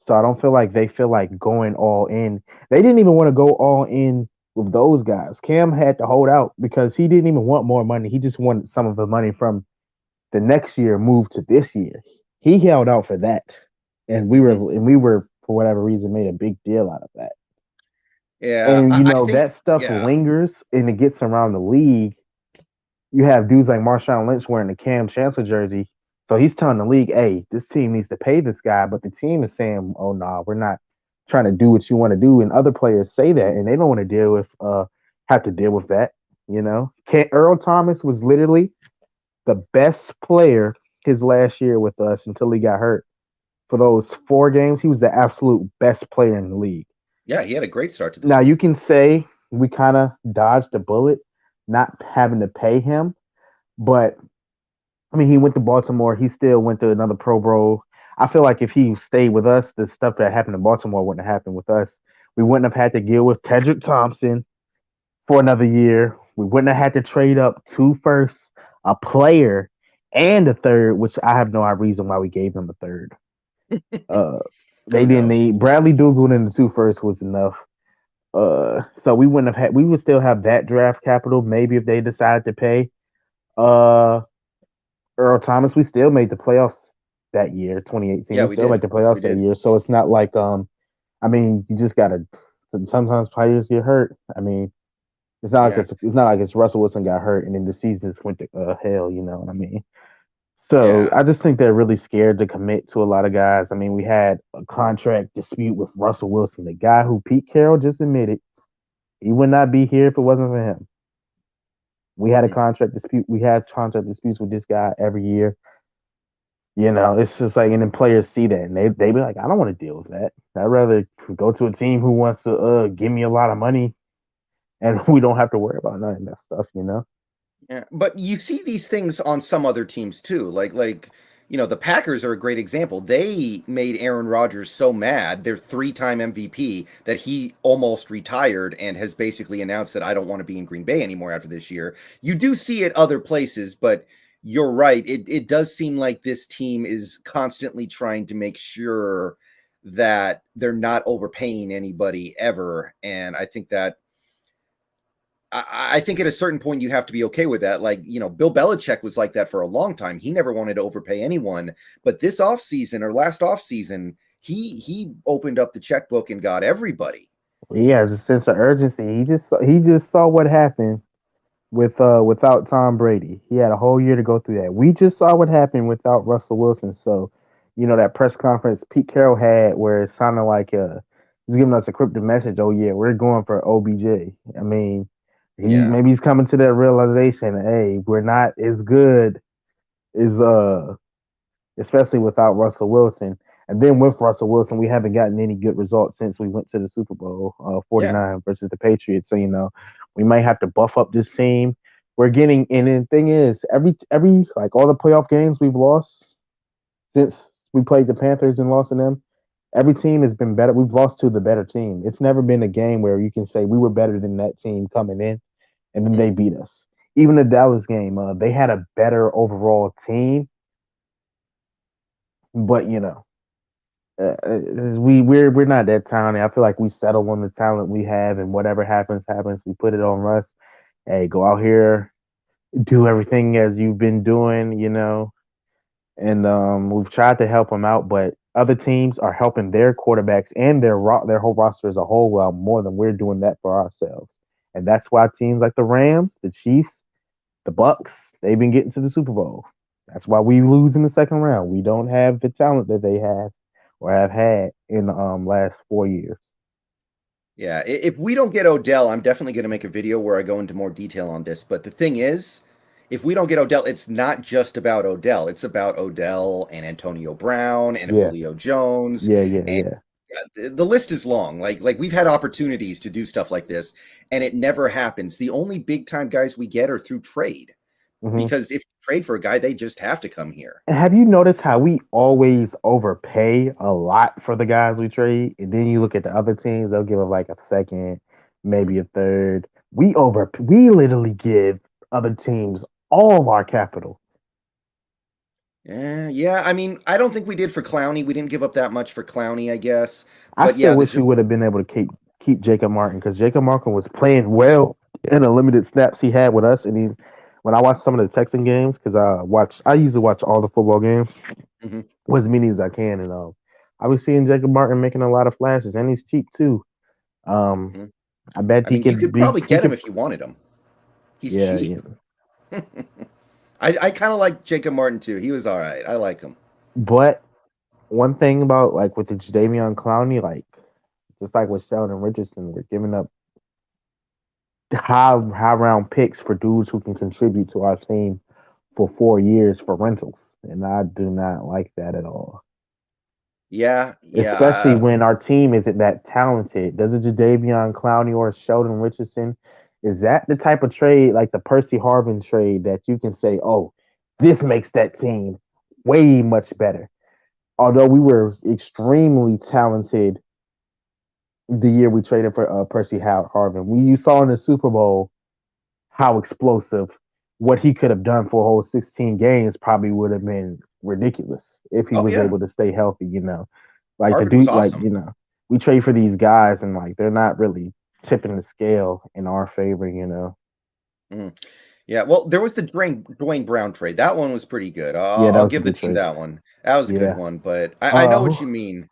So I don't feel like they feel like going all in. They didn't even want to go all in with those guys. Cam had to hold out because he didn't even want more money. He just wanted some of the money from the next year moved to this year. He held out for that, and mhm. we were for whatever reason made a big deal out of that. Yeah, And I think that stuff yeah. lingers and it gets around the league. You have dudes like Marshawn Lynch wearing the Cam Chancellor jersey, so he's telling the league, "Hey, this team needs to pay this guy," but the team is saying, "Oh no, nah, we're not trying to do what you want to do." And other players say that, and they don't want to have to deal with that. Earl Thomas was literally the best player his last year with us until he got hurt. For those 4 games, he was the absolute best player in the league. Yeah, he had a great start to the Now you season. can say we kind of dodged a bullet not having to pay him, but I mean he went to Baltimore. He still went to another Pro Bowl. I feel like if he stayed with us, the stuff that happened in Baltimore wouldn't have happened with us. We wouldn't have had to deal with Tedrick Thompson for another year. We wouldn't have had to trade up 2 firsts, a player, and a third, which I have no reason why we gave them a third. Uh, they Who didn't knows? need Bradley Dougal and the 2 firsts was enough. So we wouldn't have had. We would still have that draft capital. Maybe if they decided to pay. Uh, Earl Thomas, we still made the playoffs that year, 2018. Yeah, We we still made did. the playoffs We that did. year. So it's not like I mean, you just gotta. Sometimes players get hurt. I mean, it's not like Yeah. it's not like it's Russell Wilson got hurt and then the season just went to hell. You know what I mean? So Yeah. I just think they're really scared to commit to a lot of guys. I mean, we had a contract dispute with Russell Wilson, the guy who Pete Carroll just admitted he would not be here if it wasn't for him. We had a Mhm. contract dispute. We had contract disputes with this guy every year. You know, it's just like, and then players see that and they be like, I don't want to deal with that. I'd rather go to a team who wants to give me a lot of money and we don't have to worry about none of that stuff, you know? Yeah, but you see these things on some other teams too. The Packers are a great example. They made Aaron Rodgers so mad, their 3-time MVP, that he almost retired and has basically announced that I don't want to be in Green Bay anymore after this year. You do see it other places, but you're right. It does seem like this team is constantly trying to make sure that they're not overpaying anybody ever. And I think that I think at a certain point you have to be okay with that. Bill Belichick was like that for a long time. He never wanted to overpay anyone. But this offseason or last offseason, he opened up the checkbook and got everybody. He has a sense of urgency. He just saw what happened with without Tom Brady. He had a whole year to go through that. We just saw what happened without Russell Wilson. So, that press conference Pete Carroll had where it sounded like he's giving us a cryptic message. Oh yeah, we're going for OBJ. I mean, Yeah. maybe he's coming to that realization. Hey, we're not as good as especially without Russell Wilson. And then with Russell Wilson, we haven't gotten any good results since we went to the Super Bowl, Yeah. 49 versus the Patriots. So, we might have to buff up this team. We're getting, and the thing is, every like all the playoff games we've lost since we played the Panthers and lost to them, every team has been better. We've lost to the better team. It's never been a game where you can say we were better than that team coming in, and then they beat us. Even the Dallas game, they had a better overall team, but we're not that talented. I feel like we settle on the talent we have, and whatever happens, happens. We put it on Russ. Hey, go out here, do everything as you've been doing, And we've tried to help them out, but other teams are helping their quarterbacks and their whole roster as a whole well more than we're doing that for ourselves. And that's why teams like the Rams, the Chiefs, the Bucks, they've been getting to the Super Bowl. That's why we lose in the second round. We don't have the talent that they have or have had in the last 4 years. Yeah. If we don't get Odell, I'm definitely going to make a video where I go into more detail on this. But the thing is, if we don't get Odell, it's not just about Odell. It's about Odell and Antonio Brown and Yeah, Julio Jones. yeah. The list is long. Like we've had opportunities to do stuff like this, and it never happens. The only big time guys we get are through trade, hmm because if you trade for a guy, they just have to come here. And have you noticed how we always overpay a lot for the guys we trade, and then you look at the other teams, they'll give them like a second, maybe a third. We literally give other teams all of our capital. Yeah. I mean, I don't think we did for Clowney. We didn't give up that much for Clowney, I guess. I But still yeah, wish we would have been able to keep Jacob Martin because Jacob Martin was playing well in the limited snaps he had with us, and when I watched some of the Texan games, because I usually watch all the football games Mhm. as many as I can, and I was seeing Jacob Martin making a lot of flashes, and he's cheap too. Mhm. I bet I he mean, you could could be. probably He get him could, if you wanted him. He's yeah, cheap. I kind of like Jacob Martin too. He was all right. I like him. But one thing about like with the Jadeveon Clowney, like just like with Sheldon Richardson, we're giving up high round picks for dudes who can contribute to our team for 4 years for rentals, and I do not like that at all. Yeah. Especially when our team isn't that talented. Does a Jadeveon Clowney or a Sheldon Richardson, is that the type of trade like the Percy Harvin trade that you can say, oh, this makes that team way much better? Although we were extremely talented the year we traded for Percy Harvin, you saw in the Super Bowl how explosive what he could have done for a whole 16 games probably would have been ridiculous if he Oh was yeah, able to stay healthy, Like the Harvard was dude, like, awesome. we trade for these guys and like they're not really tipping the scale in our favor. Mm. Yeah, well, there was the Dwayne Brown trade. That one was pretty good. Yeah, that I'll was a give the good team trade. that one. That was a good Yeah. one, but I know what Who you mean.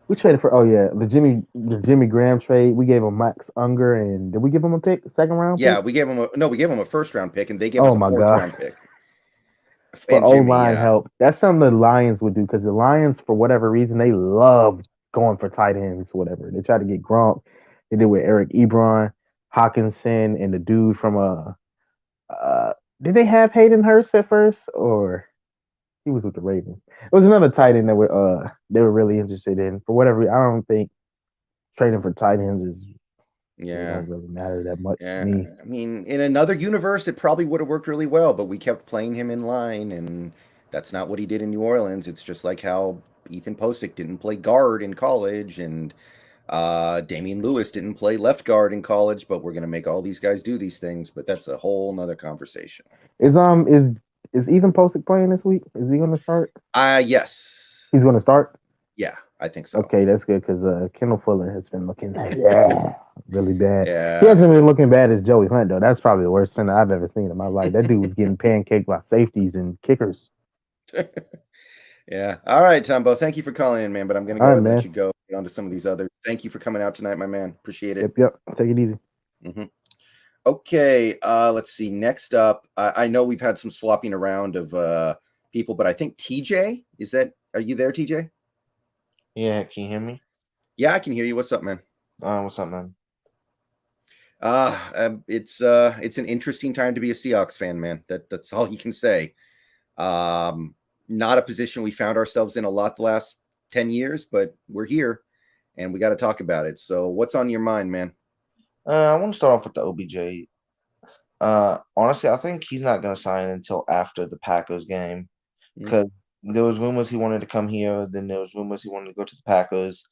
we traded for? Oh yeah, the Jimmy Graham trade. We gave him Max Unger, and did we give him a pick, second round Yeah, pick? we gave him a first round pick, and they gave us Oh a my fourth god. round pick. For And O Jimmy, line yeah, help. That's something the Lions would do because the Lions, for whatever reason, they love going for tight ends, whatever. They try to get Gronk. They did with Eric Ebron, Hawkinson, and the dude from did they have Hayden Hurst at first, or he was with the Ravens? It was another tight end that they were really interested in. For whatever reason, I don't think trading for tight ends it yeah. don't really matter that much to Yeah, me. I mean, in another universe, it probably would have worked really well, but we kept playing him in line, and that's not what he did in New Orleans. It's just like how Ethan Posick didn't play guard in college, and Damian Lewis didn't play left guard in college, but we're going to make all these guys do these things, but that's a whole nother conversation. Is Ethan Posick playing this week? Is he going to start? Yes. He's going to start. Yeah, I think so. Okay, that's good because Kendall Fuller has been looking really bad. He Yeah. hasn't been looking bad as Joey Hunt though. That's probably the worst center I've ever seen in my life. That dude was getting pancaked by safeties and kickers. Yeah. All right, Tombo. Thank you for calling in, man, but I'm going to go All ahead right, and let man. you go. Get on to some of these others. Thank you for coming out tonight, my man. Appreciate it. Yep. Take it easy. Mm-hmm. Okay, let's see. Next up, I know we've had some swapping around of people, but I think TJ, are you there, TJ? Yeah, can you hear me? Yeah, I can hear you. What's up, man? What's up, man? It's an interesting time to be a Seahawks fan, man. That's all you can say. Not a position we found ourselves in a lot the last 10 years, but we're here and we got to talk about it. So what's on your mind, man? I want to start off with the OBJ. Honestly, I think he's not going to sign until after the Packers game because there was rumors he wanted to come here. Then there was rumors he wanted to go to the Packers.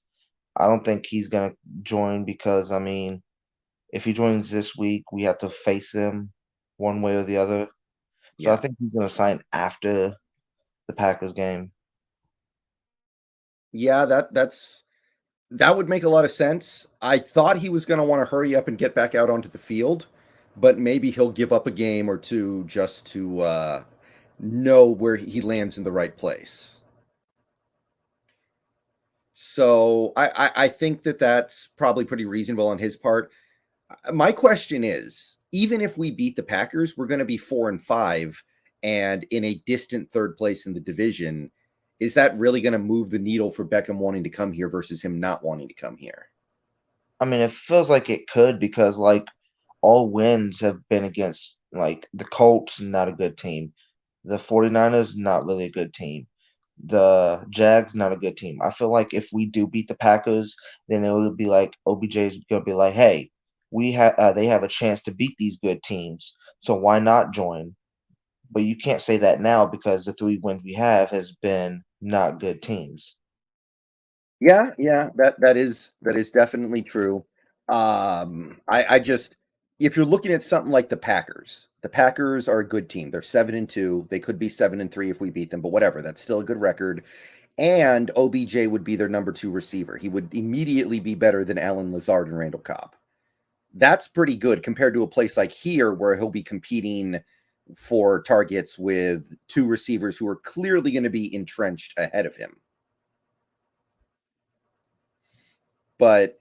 I don't think he's going to join because, I mean, if he joins this week, we have to face him one way or the other. So I think he's going to sign after the Packers game. Yeah, that would make a lot of sense. I thought he was going to want to hurry up and get back out onto the field, but maybe he'll give up a game or two just to know where he lands in the right place. So I think that's probably pretty reasonable on his part. My question is, even if we beat the Packers, we're going to be 4-5 and in a distant third place in the division. Is that really going to move the needle for Beckham wanting to come here versus him not wanting to come here? I mean, it feels like it could because, like, all wins have been against, like, the Colts, not a good team. The 49ers, not really a good team. The Jags, not a good team. I feel like if we do beat the Packers, then it would be like OBJ's going to be like, hey, they have a chance to beat these good teams, so why not join? But you can't say that now because the 3 wins we have has been not good teams. Yeah, that is definitely true. I just, if you're looking at something like the Packers are a good team. They're 7-2. They could be 7-3 if we beat them, but whatever. That's still a good record. And OBJ would be their number 2 receiver. He would immediately be better than Allen Lazard and Randall Cobb. That's pretty good compared to a place like here where he'll be competing for targets with 2 receivers who are clearly going to be entrenched ahead of him. But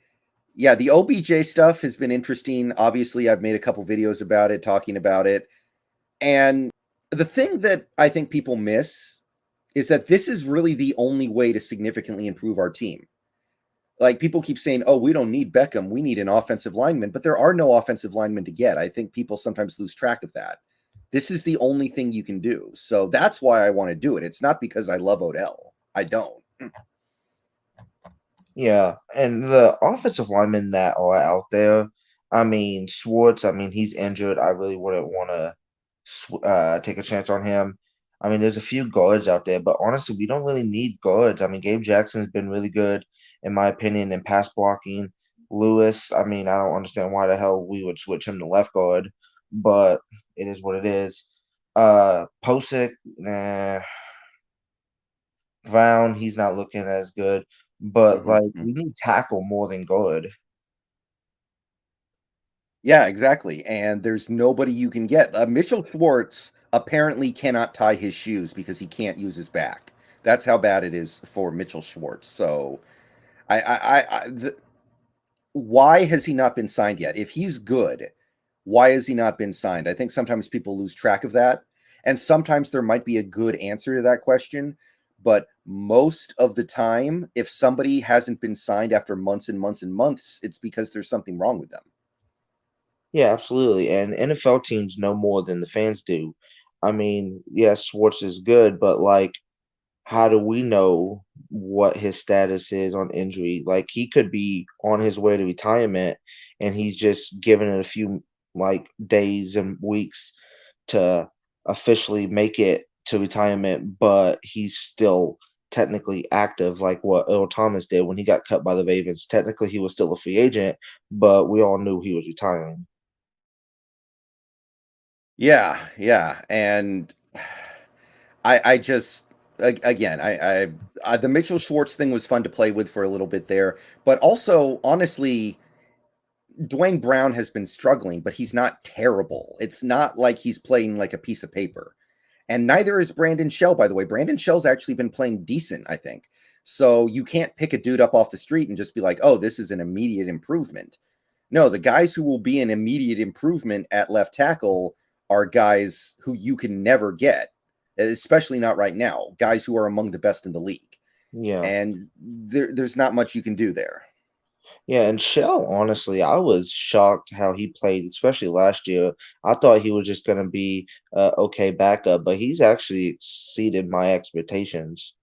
yeah, the OBJ stuff has been interesting. Obviously, I've made a couple videos about it, talking about it. And the thing that I think people miss is that this is really the only way to significantly improve our team. Like, people keep saying, oh, we don't need Beckham. We need an offensive lineman. But there are no offensive linemen to get. I think people sometimes lose track of that. This is the only thing you can do. So that's why I want to do it. It's not because I love Odell. I don't. Yeah, and the offensive linemen that are out there, I mean, Schwartz, I mean, he's injured. I really wouldn't want to take a chance on him. I mean, there's a few guards out there, but honestly, we don't really need guards. I mean, Gabe Jackson's been really good, in my opinion, in pass blocking. Lewis, I mean, I don't understand why the hell we would switch him to left guard. but it is what it is. Posick, Brown, he's not looking as good, but like Mhm. we need tackle more than good. Yeah, exactly. And there's nobody you can get. Mitchell Schwartz apparently cannot tie his shoes because he can't use his back. That's how bad it is for Mitchell Schwartz. So, why has he not been signed yet? If he's good, why has he not been signed? I think sometimes people lose track of that. And sometimes there might be a good answer to that question. But most of the time, if somebody hasn't been signed after months and months and months, it's because there's something wrong with them. Yeah, absolutely. And NFL teams know more than the fans do. I mean, yes, Schwartz is good, but like, how do we know what his status is on injury? Like, he could be on his way to retirement, and he's just given it a few like days and weeks to officially make it to retirement, but he's still technically active, like what Earl Thomas did when he got cut by the Ravens. Technically, he was still a free agent, but we all knew he was retiring. Yeah, yeah, and I just again the Mitchell Schwartz thing was fun to play with for a little bit there, but also honestly, Dwayne Brown has been struggling, but he's not terrible. It's not like he's playing like a piece of paper, and neither is Brandon Shell. By the way, Brandon Shell's actually been playing decent, I think. So you can't pick a dude up off the street and just be like, "Oh, this is an immediate improvement." No, the guys who will be an immediate improvement at left tackle are guys who you can never get, especially not right now. Guys who are among the best in the league, Yeah. and there's not much you can do there. Yeah, and Shell, honestly, I was shocked how he played, especially last year. I thought he was just going to be okay backup, but he's actually exceeded my expectations.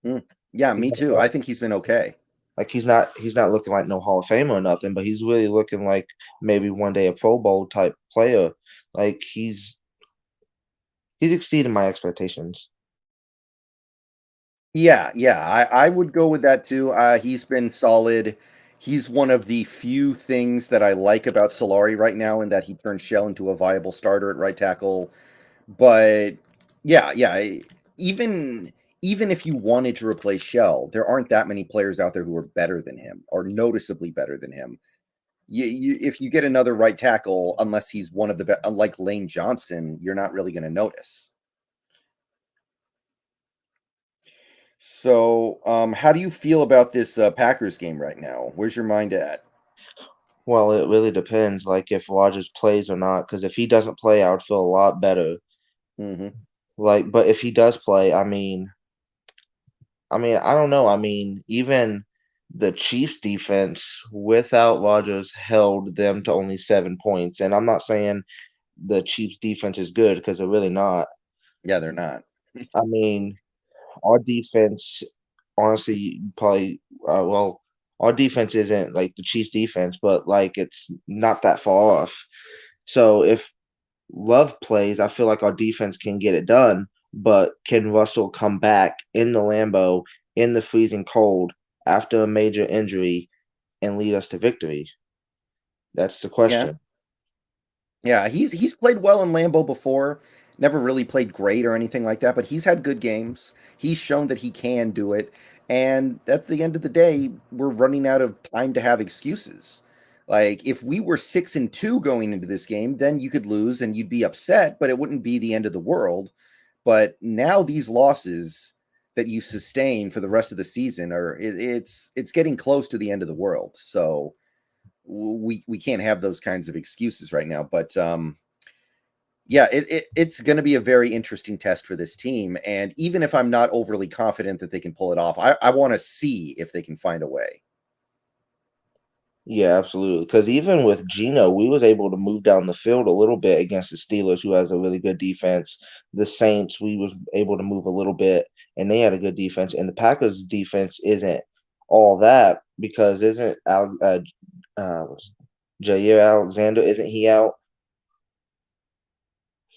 Mm. Yeah, He's me not too. like, I think he's been okay. like he's not looking like no Hall of Famer or nothing, but he's really looking like maybe one day a Pro Bowl type player. Like he's exceeded my expectations. Yeah, yeah, I would go with that too. He's been solid. He's one of the few things that I like about Solari right now, in that he turned Shell into a viable starter at right tackle. But yeah, yeah, even even if you wanted to replace Shell, there aren't that many players out there who are better than him or noticeably better than him. If you get another right tackle, unless he's one of the best, like Lane Johnson, you're not really going to notice. So, how do you feel about this Packers game right now? Where's your mind at? Well, it really depends, like if Rodgers plays or not. Because if he doesn't play, I would feel a lot better. Hmm. Like, but if he does play, I mean, I don't know. I mean, even the Chiefs defense without Rodgers held them to only 7 points. And I'm not saying the Chiefs defense is good because they're really not. Yeah, they're not. I mean, our defense, honestly, probably, well, our defense isn't like the Chiefs defense, but like it's not that far off. So if Love plays, I feel like our defense can get it done, but can Russell come back in the Lambeau in the freezing cold after a major injury and lead us to victory? That's the Yeah, question. yeah, he's played well in Lambeau before. Never really played great or anything like that, but he's had good games. He's shown that he can do it. And at the end of the day, we're running out of time to have excuses. Like if we were 6-2 going into this game, then you could lose and you'd be upset, but it wouldn't be the end of the world. But now these losses that you sustain for the rest of the season it's getting close to the end of the world. So we can't have those kinds of excuses right now. But yeah, it's going to be a very interesting test for this team. And even if I'm not overly confident that they can pull it off, I want to see if they can find a way. Yeah, absolutely. Because even with Gino, we was able to move down the field a little bit against the Steelers, who has a really good defense. The Saints, we was able to move a little bit, and they had a good defense. And the Packers' defense isn't all that because isn't what's- Jair Alexander, isn't he out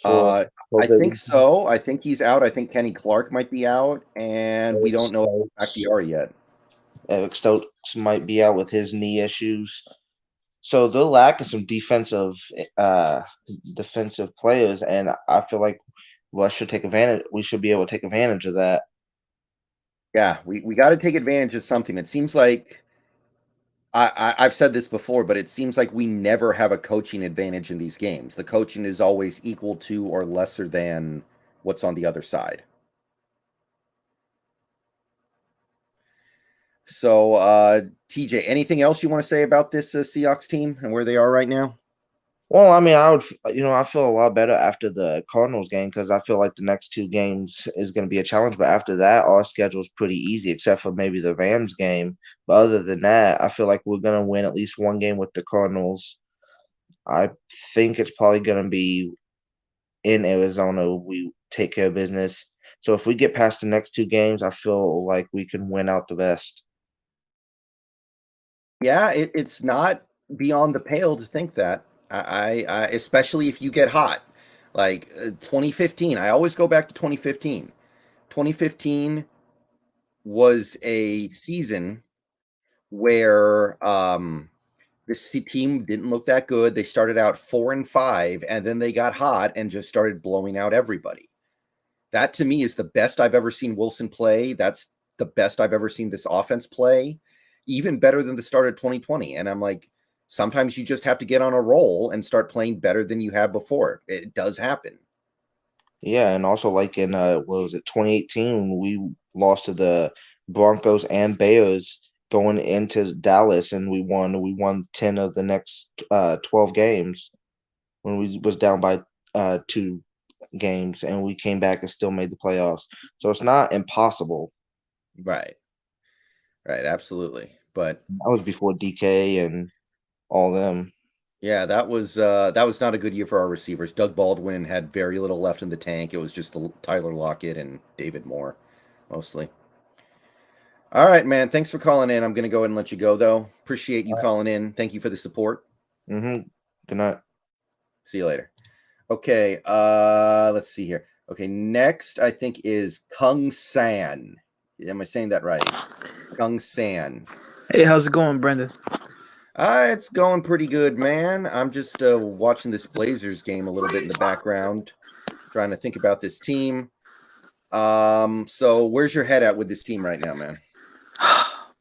for Uh, I think COVID? so. I think he's out. I think Kenny Clark might be out, and we Eric don't know if Stokes, Bakhtiari yet. Eric Stokes might be out with his knee issues. So they're lacking some defensive players, and I feel like Russ should take advantage. We should be able to take advantage of that. Yeah, we got to take advantage of something. It seems like I've said this before, but it seems like we never have a coaching advantage in these games. The coaching is always equal to or lesser than what's on the other side. So, TJ, anything else you want to say about this Seahawks team and where they are right now? Well, I mean, I feel a lot better after the Cardinals game because I feel like the next two games is going to be a challenge. But after that, our schedule is pretty easy, except for maybe the Rams game. But other than that, I feel like we're going to win at least one game with the Cardinals. I think it's probably going to be in Arizona. We take care of business. So if we get past the next two games, I feel like we can win out the rest. Yeah, it's not beyond the pale to think that. I especially if you get hot, like 2015. I always go back to 2015. 2015 was a season where this team didn't look that good. They started out 4-5, and then they got hot and just started blowing out everybody. That to me is the best I've ever seen Wilson play. That's the best I've ever seen this offense play, even better than the start of 2020. And I'm like, sometimes you just have to get on a roll and start playing better than you have before. It does happen. Yeah, and also like in what was it, 2018 when we lost to the Broncos and Bears going into Dallas and we won 10 of the next 12 games when we was down by 2 games and we came back and still made the playoffs. So it's not impossible. Right. Right, absolutely. But that was before DK and all them. Yeah, that was not a good year for our receivers. Doug Baldwin had very little left in the tank. It was just Tyler Lockett and David Moore, mostly. All right, man. Thanks for calling in. I'm going to go ahead and let you go, though. Appreciate you calling in. Thank you for the support. Mm-hmm. Good night. See you later. Okay, let's see here. Okay, next I think is Kung San. Am I saying that right? Kung San. Hey, how's it going, Brendon? It's going pretty good, man. I'm just watching this Blazers game a little bit in the background, trying to think about this team. So where's your head at with this team right now, man?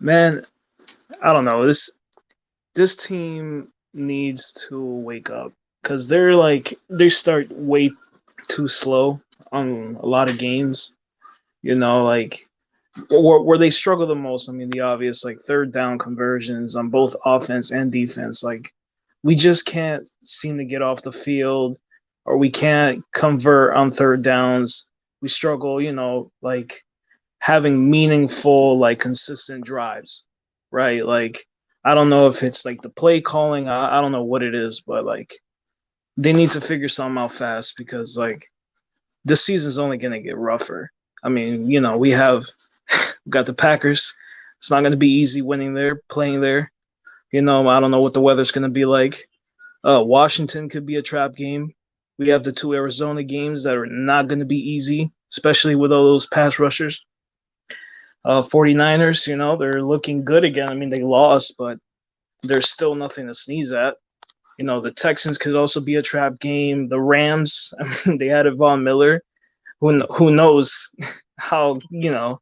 Man, I don't know. This team needs to wake up because they start way too slow on a lot of games. You know, like where they struggle the most. I mean, the obvious like third down conversions on both offense and defense. Like we just can't seem to get off the field, or we can't convert on third downs. We struggle, you know, like having meaningful, like consistent drives, right? Like I don't know if it's like the play calling. I don't know what it is, but like they need to figure something out fast because like this season's only gonna get rougher. I mean, you know, we got the Packers. It's not going to be easy winning there, playing there. You know, I don't know what the weather's going to be like. Washington could be a trap game. We have the 2 Arizona games that are not going to be easy, especially with all those pass rushers. 49ers, you know, they're looking good again. I mean, they lost, but there's still nothing to sneeze at. You know, the Texans could also be a trap game. The Rams, I mean, they added Von Miller. Who knows how, you know,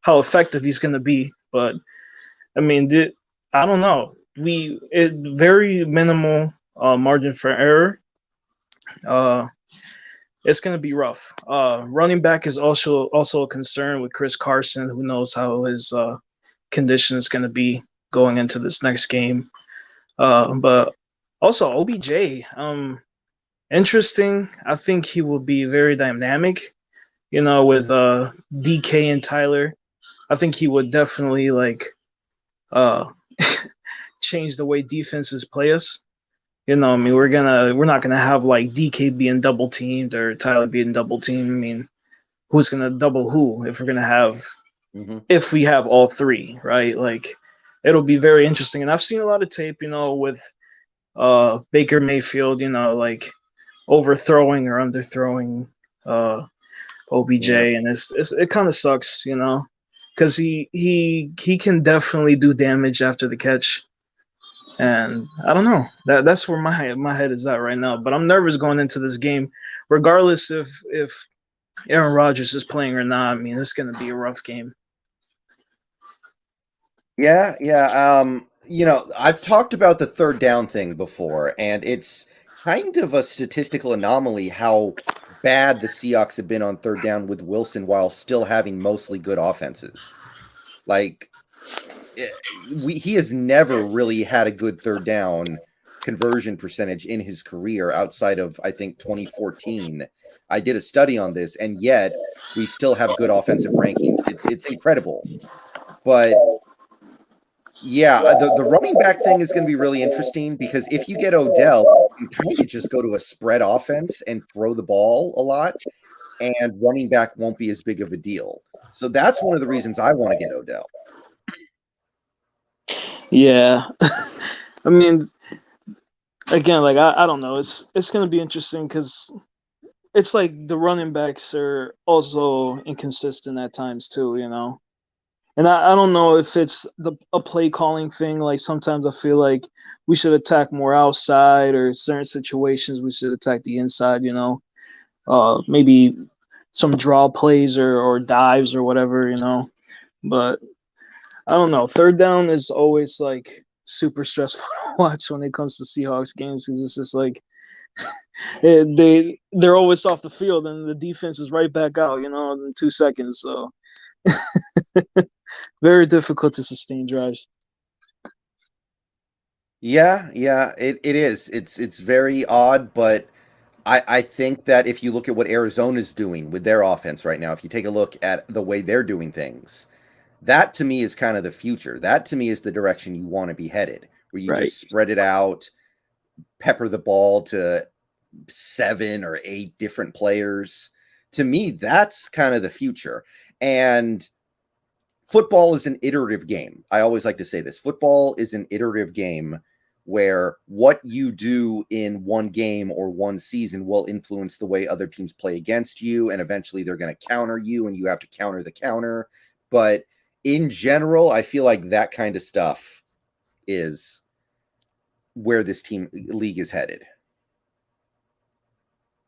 how effective he's going to be. But, I mean, I don't know. Very minimal margin for error. It's going to be rough. Running back is also a concern with Chris Carson. Who knows how his condition is going to be going into this next game. But also OBJ, interesting. I think he will be very dynamic, you know, with DK and Tyler. I think he would definitely like change the way defenses play us. You know, I mean, we're not gonna have like DK being double teamed or Tyler being double teamed. I mean, who's gonna double who if we're gonna have if we have all three, right? Like, it'll be very interesting. And I've seen a lot of tape, you know, with Baker Mayfield, you know, like overthrowing or underthrowing OBJ, and it kind of sucks, you know, because he can definitely do damage after the catch. And I don't know. That's where my head is at right now. But I'm nervous going into this game, regardless if Aaron Rodgers is playing or not. I mean, it's going to be a rough game. Yeah, I've talked about the third down thing before, and it's kind of a statistical anomaly how bad the Seahawks have been on third down with Wilson while still having mostly good offenses. Like, he has never really had a good third down conversion percentage in his career outside of, I think, 2014. I did a study on this, and yet we still have good offensive rankings. It's incredible. But yeah, the running back thing is going to be really interesting because if you get Odell, you kind of just go to a spread offense and throw the ball a lot, and running back won't be as big of a deal. So that's one of the reasons I want to get Odell. Yeah. I mean, again, like I don't know. It's going to be interesting because it's like the running backs are also inconsistent at times too, you know. And I don't know if it's a play calling thing. Like sometimes I feel like we should attack more outside, or certain situations we should attack the inside. You know, maybe some draw plays or dives or whatever. You know, but I don't know. Third down is always like super stressful to watch when it comes to Seahawks games because it's just like they're always off the field and the defense is right back out. You know, in 2 seconds. So. Very difficult to sustain drives. Yeah, it is. It's very odd, but I think that if you look at what Arizona's doing with their offense right now, if you take a look at the way they're doing things, that to me is kind of the future. That to me is the direction you want to be headed, where you just spread it out, pepper the ball to 7 or 8 different players. To me, that's kind of the future. And football is an iterative game. I always like to say this. Football is an iterative game where what you do in one game or one season will influence the way other teams play against you, and eventually they're going to counter you, and you have to counter the counter. But in general, I feel like that kind of stuff is where this league is headed.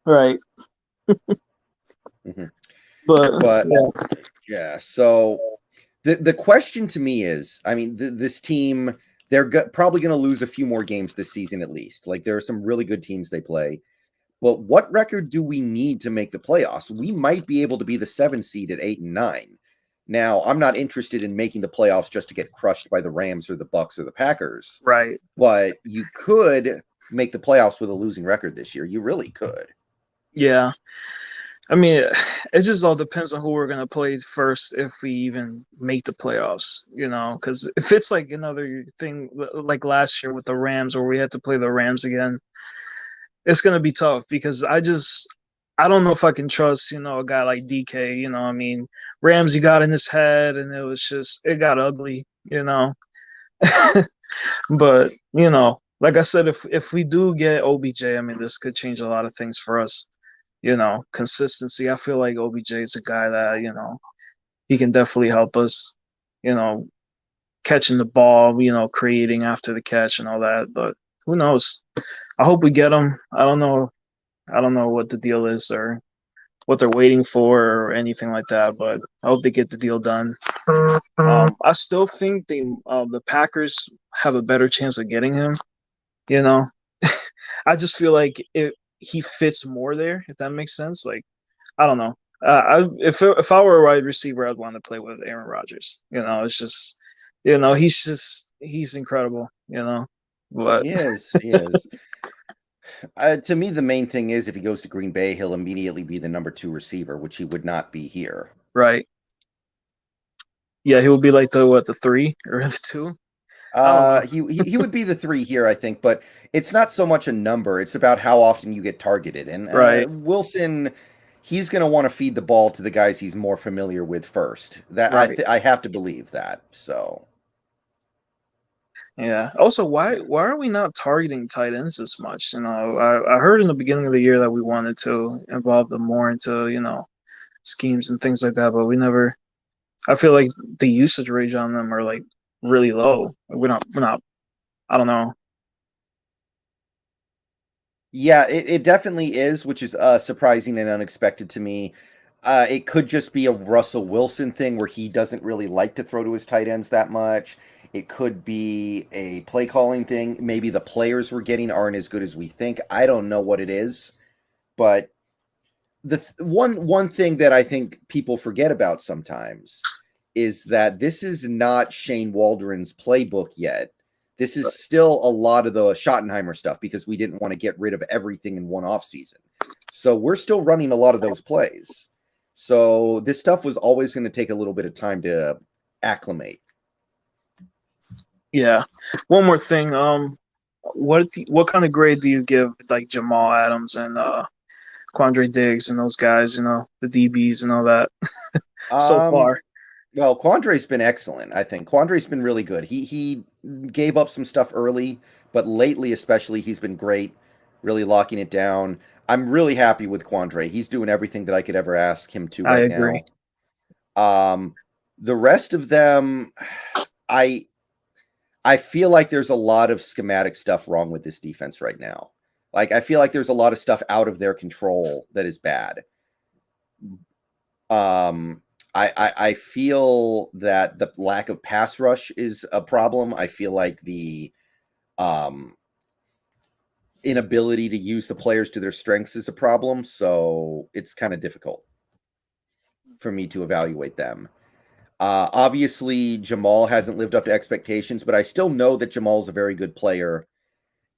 Right. Mm-hmm. But yeah. So the question to me is, I mean, this team, they're probably going to lose a few more games this season at least. Like, there are some really good teams they play. But what record do we need to make the playoffs? We might be able to be the 7 seed at 8 and 9. Now, I'm not interested in making the playoffs just to get crushed by the Rams or the Bucks or the Packers. Right. But you could make the playoffs with a losing record this year. You really could. Yeah. I mean, it just all depends on who we're going to play first if we even make the playoffs, you know, because if it's like another thing like last year with the Rams where we had to play the Rams again, it's going to be tough because I don't know if I can trust, you know, a guy like DK, you know, I mean, Ramsey got in his head and it got ugly, you know. But, you know, like I said, if we do get OBJ, I mean, this could change a lot of things for us. You know, consistency. I feel like OBJ is a guy that, you know, he can definitely help us, you know, catching the ball, you know, creating after the catch and all that. But who knows? I hope we get him. I don't know what the deal is or what they're waiting for or anything like that, but I hope they get the deal done. I still think the Packers have a better chance of getting him, you know. I just feel like he fits more there, if that makes sense. Like, I don't know. If I were a wide receiver, I'd want to play with Aaron Rodgers. You know, it's just, you know, he's incredible. You know, but He is. To me, the main thing is if he goes to Green Bay, he'll immediately be the number 2 receiver, which he would not be here. Right. Yeah, he will be like the 3 or the 2. He would be the 3 here, I think, but it's not so much a number. It's about how often you get targeted. And right. Wilson, he's going to want to feed the ball to the guys he's more familiar with first. That right. I have to believe that. So. Yeah. Also, why are we not targeting tight ends as much? You know, I heard in the beginning of the year that we wanted to involve them more into, you know, schemes and things like that, but we never. I feel like the usage rate on them are like really low. We're not. I don't know. Yeah, it definitely is, which is surprising and unexpected to me. It could just be a Russell Wilson thing where he doesn't really like to throw to his tight ends that much. It could be a play calling thing. Maybe the players we're getting aren't as good as we think. I don't know what it is, but one thing that I think people forget about sometimes is that this is not Shane Waldron's playbook yet. This is still a lot of the Schottenheimer stuff because we didn't want to get rid of everything in one offseason. So we're still running a lot of those plays. So this stuff was always going to take a little bit of time to acclimate. Yeah. One more thing. What kind of grade do you give like Jamal Adams and Quandre Diggs and those guys? The DBs and all that so far. Well, Quandre's been excellent, I think. Quandre's been really good. He gave up some stuff early, but lately especially he's been great, really locking it down. I'm really happy with Quandre. He's doing everything that I could ever ask him to right agree. now. The rest of them, I feel like there's a lot of schematic stuff wrong with this defense right now. Like, I feel like there's a lot of stuff out of their control that is bad. I feel that the lack of pass rush is a problem. I feel like the inability to use the players to their strengths is a problem. So it's kind of difficult for me to evaluate them. Obviously, Jamal hasn't lived up to expectations, but I still know that Jamal's a very good player.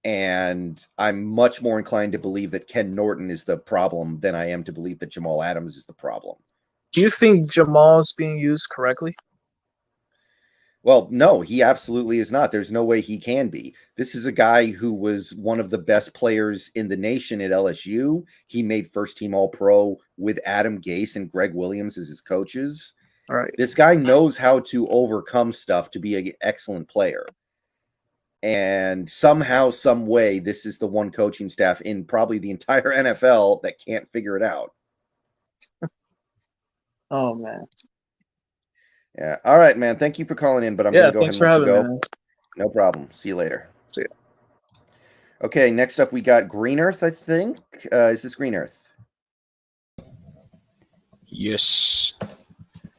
And I'm much more inclined to believe that Ken Norton is the problem than I am to believe that Jamal Adams is the problem. Do you think Jamal is being used correctly? Well, no, he absolutely is not. There's no way he can be. This is a guy who was one of the best players in the nation at LSU. He made first team All-Pro with Adam Gase and Greg Williams as his coaches. All right. This guy knows how to overcome stuff to be an excellent player. And somehow, some way, this is the one coaching staff in probably the entire NFL that can't figure it out. Oh, man. Yeah. All right, man. Thank you for calling in, but I'm going to go ahead and let you go. Me, no problem. See you later. See ya. Okay, next up we got Green Earth, I think. Is this Green Earth? Yes.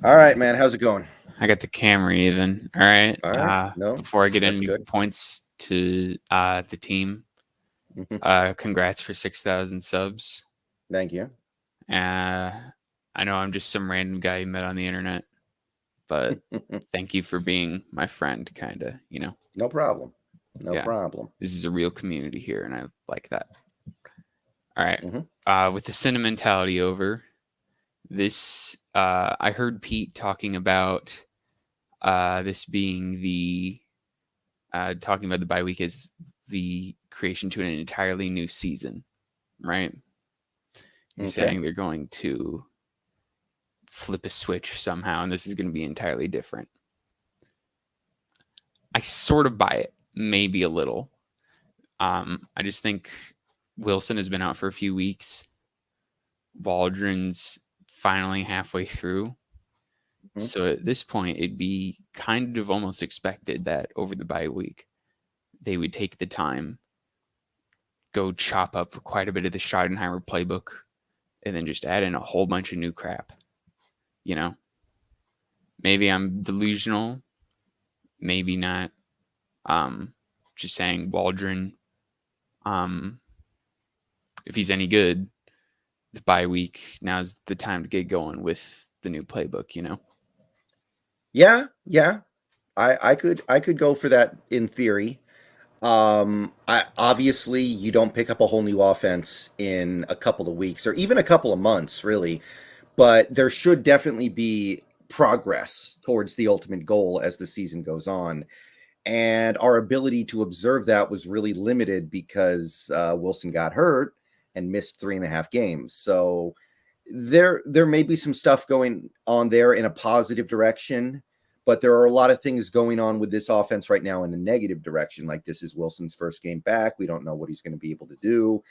All right, man. How's it going? I got the camera even. All right. All right. No, before I get that's any good. points to the team, congrats for 6,000 subs. Thank you. I know I'm just some random guy you met on the internet, but thank you for being my friend, kind of, No problem. No problem. This is a real community here, and I like that. All right. With the sentimentality over, this, I heard Pete talking about this being talking about the bye week as the creation to an entirely new season, right? He's saying they're going to flip a switch somehow, and this is going to be entirely different. I sort of buy it, maybe a little. I just think Wilson has been out for a few weeks. Waldron's finally halfway through. So at this point, it'd be kind of almost expected that over the bye week, they would take the time, go chop up quite a bit of the Schottenheimer playbook, and then just add in a whole bunch of new crap. Maybe I'm delusional, maybe not. Just saying Waldron, if he's any good, the bye week, now's the time to get going with the new playbook, Yeah. I could go for that in theory. Obviously you don't pick up a whole new offense in a couple of weeks or even a couple of months, really, but there should definitely be progress towards the ultimate goal as the season goes on. And our ability to observe that was really limited because Wilson got hurt and missed 3.5 games. So there may be some stuff going on there in a positive direction, but there are a lot of things going on with this offense right now in a negative direction. Like, this is Wilson's first game back. We don't know what he's going to be able to do.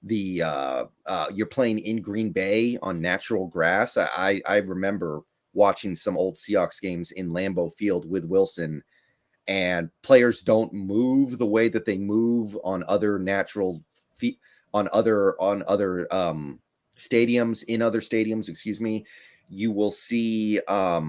You're playing in Green Bay on natural grass. I remember watching some old Seahawks games in Lambeau Field with Wilson, and players don't move the way that they move on other natural feet on other stadiums, in other stadiums, excuse me. You will see I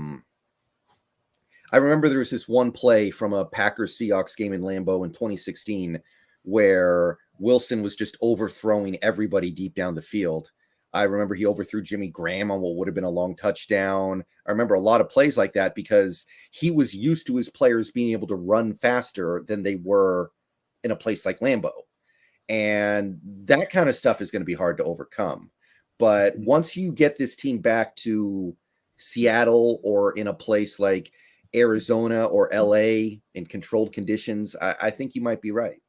remember there was this one play from a Packers Seahawks game in Lambeau in 2016 where Wilson was just overthrowing everybody deep down the field. I remember he overthrew Jimmy Graham on what would have been a long touchdown. I remember a lot of plays like that because he was used to his players being able to run faster than they were in a place like Lambeau. And that kind of stuff is going to be hard to overcome. But once you get this team back to Seattle or in a place like Arizona or LA in controlled conditions, I think you might be right.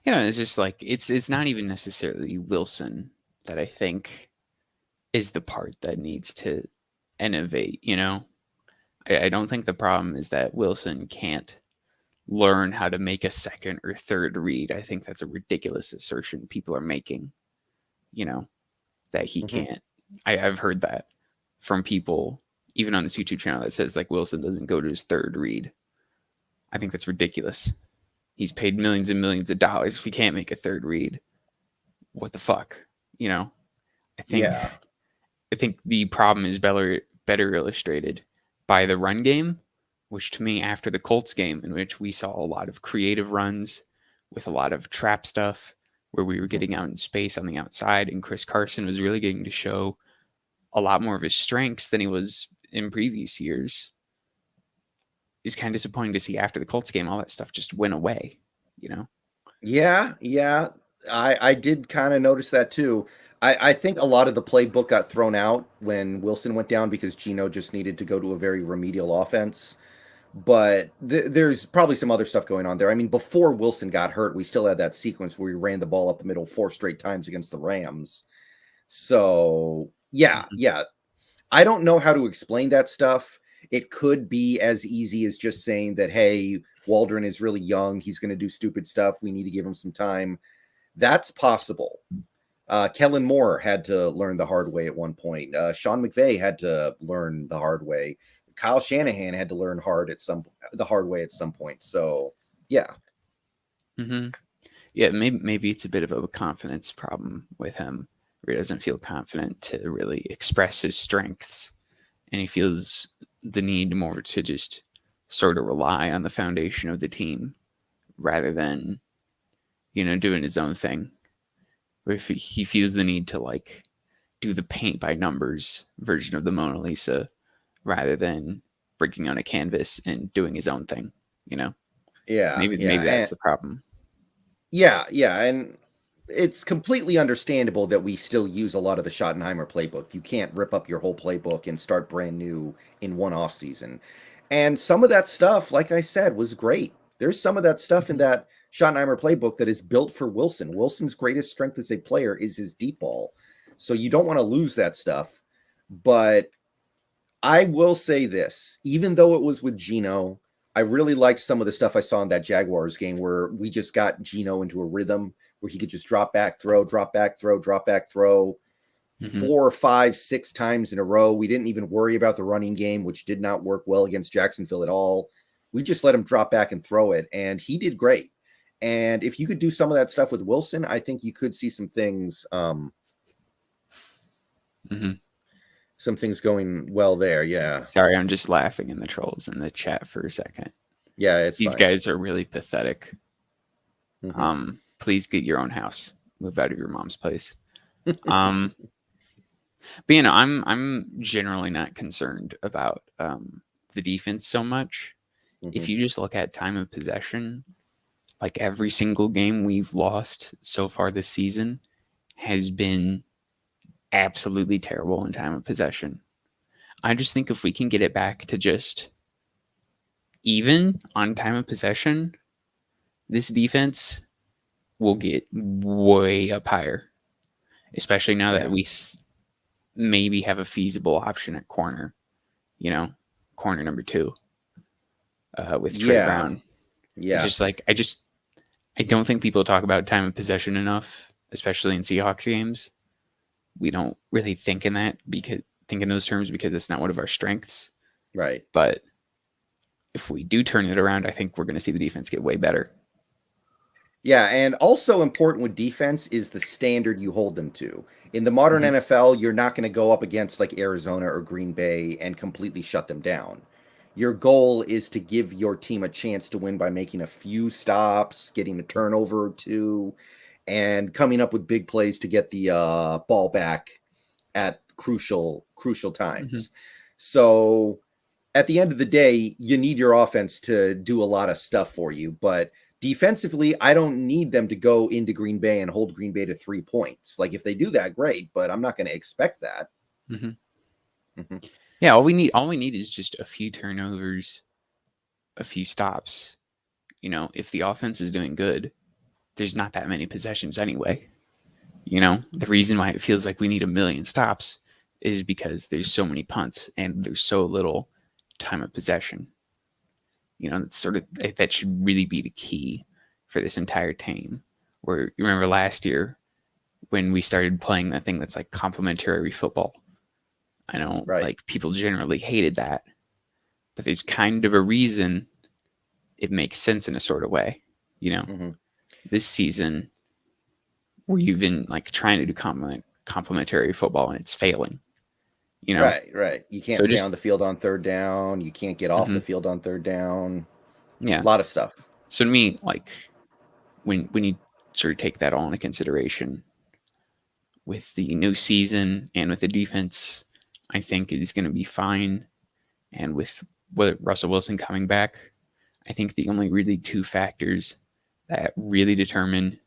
It's just like it's not even necessarily Wilson that I think is the part that needs to innovate. I don't think the problem is that Wilson can't learn how to make a second or third read. I think that's a ridiculous assertion people are making. That he can't. I've heard that from people, even on this YouTube channel, that says like Wilson doesn't go to his third read. I think that's ridiculous. He's paid millions and millions of dollars. If he can't make a third read, what the fuck? I think the problem is better illustrated by the run game, which to me, after the Colts game, in which we saw a lot of creative runs with a lot of trap stuff, where we were getting out in space on the outside, and Chris Carson was really getting to show a lot more of his strengths than he was in previous years. It's kind of disappointing to see after the Colts game, all that stuff just went away, Yeah. I did kind of notice that too. I think a lot of the playbook got thrown out when Wilson went down because Geno just needed to go to a very remedial offense. But there's probably some other stuff going on there. I mean, before Wilson got hurt, we still had that sequence where we ran the ball up the middle 4 straight times against the Rams. So, yeah. I don't know how to explain that stuff. It could be as easy as just saying that, hey, Waldron is really young. He's going to do stupid stuff. We need to give him some time. That's possible. Kellen Moore had to learn the hard way at one point. Sean McVay had to learn the hard way. Kyle Shanahan had to learn the hard way at some point. So, yeah. Yeah, maybe it's a bit of a confidence problem with him, where he doesn't feel confident to really express his strengths, and he feels the need more to just sort of rely on the foundation of the team rather than, doing his own thing. Or if he feels the need to like do the paint by numbers version of the Mona Lisa rather than breaking on a canvas and doing his own thing, Yeah. Maybe that's the problem. Yeah. And it's completely understandable that we still use a lot of the Schottenheimer playbook. You can't rip up your whole playbook and start brand new in one off season. And some of that stuff, like I said, was great. There's some of that stuff in that Schottenheimer playbook that is built for Wilson. Wilson's greatest strength as a player is his deep ball. So you don't want to lose that stuff. But I will say this, even though it was with Geno, I really liked some of the stuff I saw in that Jaguars game where we just got Geno into a rhythm where he could just drop back, throw, 4, 5, 6 times in a row. We didn't even worry about the running game, which did not work well against Jacksonville at all. We just let him drop back and throw it, and he did great. And if you could do some of that stuff with Wilson, I think you could see some things some things going well there. Yeah. Sorry, I'm just laughing in the trolls in the chat for a second. Yeah, these fine. Guys are really pathetic. Please get your own house. Move out of your mom's place. But I'm generally not concerned about the defense so much. If you just look at time of possession, like every single game we've lost so far this season has been absolutely terrible in time of possession. I just think if we can get it back to just even on time of possession, this defense will get way up higher, especially now that we maybe have a feasible option at corner, corner number 2 with Trey Brown. Yeah. It's just like, I don't think people talk about time of possession enough, especially in Seahawks games. We don't really think in those terms because it's not one of our strengths. Right. But if we do turn it around, I think we're going to see the defense get way better. Yeah, and also important with defense is the standard you hold them to. In the modern NFL, you're not going to go up against like Arizona or Green Bay and completely shut them down. Your goal is to give your team a chance to win by making a few stops, getting a turnover or two, and coming up with big plays to get the ball back at crucial times. So at the end of the day, you need your offense to do a lot of stuff for you, but defensively, I don't need them to go into Green Bay and hold Green Bay to 3 points. Like if they do that, great, but I'm not going to expect that. Yeah, all we need is just a few turnovers, a few stops. You know, if the offense is doing good, there's not that many possessions anyway. You know, the reason why it feels like we need 1 million stops is because there's so many punts and there's so little time of possession. You know, that's that should really be the key for this entire team. Where you remember last year when we started playing that thing that's like complementary football. I know like people generally hated that, but there's kind of a reason it makes sense in a sort of way. You know, this season we're even like trying to do complementary football and it's failing. You know, right. You can't stay on the field on third down. You can't get off the field on third down. Yeah, a lot of stuff. So to me, like when you sort of take that all into consideration with the new season and with the defense, I think is going to be fine. And with Russell Wilson coming back, I think the only really two factors that really determine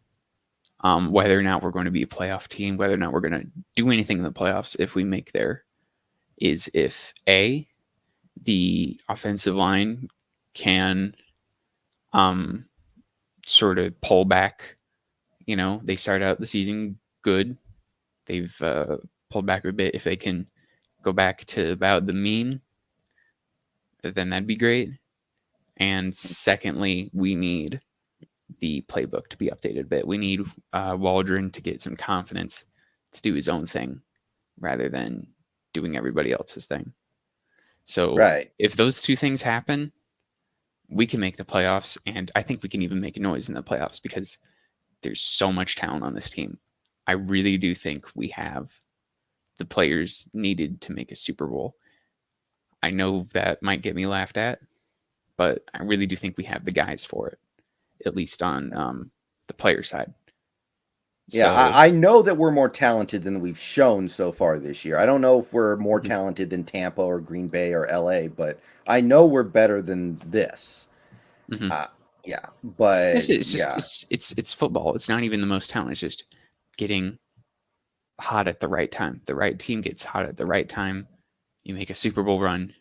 whether or not we're going to be a playoff team, whether or not we're going to do anything in the playoffs if we make there, is if A, the offensive line can sort of pull back. You know, they start out the season good. They've pulled back a bit. If they can go back to about the mean, then that'd be great. And secondly, we need the playbook to be updated a bit. We need Waldron to get some confidence to do his own thing rather than doing everybody else's thing. So if those two things happen, we can make the playoffs, and I think we can even make a noise in the playoffs because there's so much talent on this team. I really do think we have the players needed to make a Super Bowl. I know that might get me laughed at, but I really do think we have the guys for it, at least on the player side. Yeah, So, I know that we're more talented than we've shown so far this year. I don't know if we're more talented than Tampa or Green Bay or LA, but I know we're better than this. Yeah, but it's football. It's not even the most talent. It's just getting hot at the right time. The right team gets hot at the right time. You make a Super Bowl run.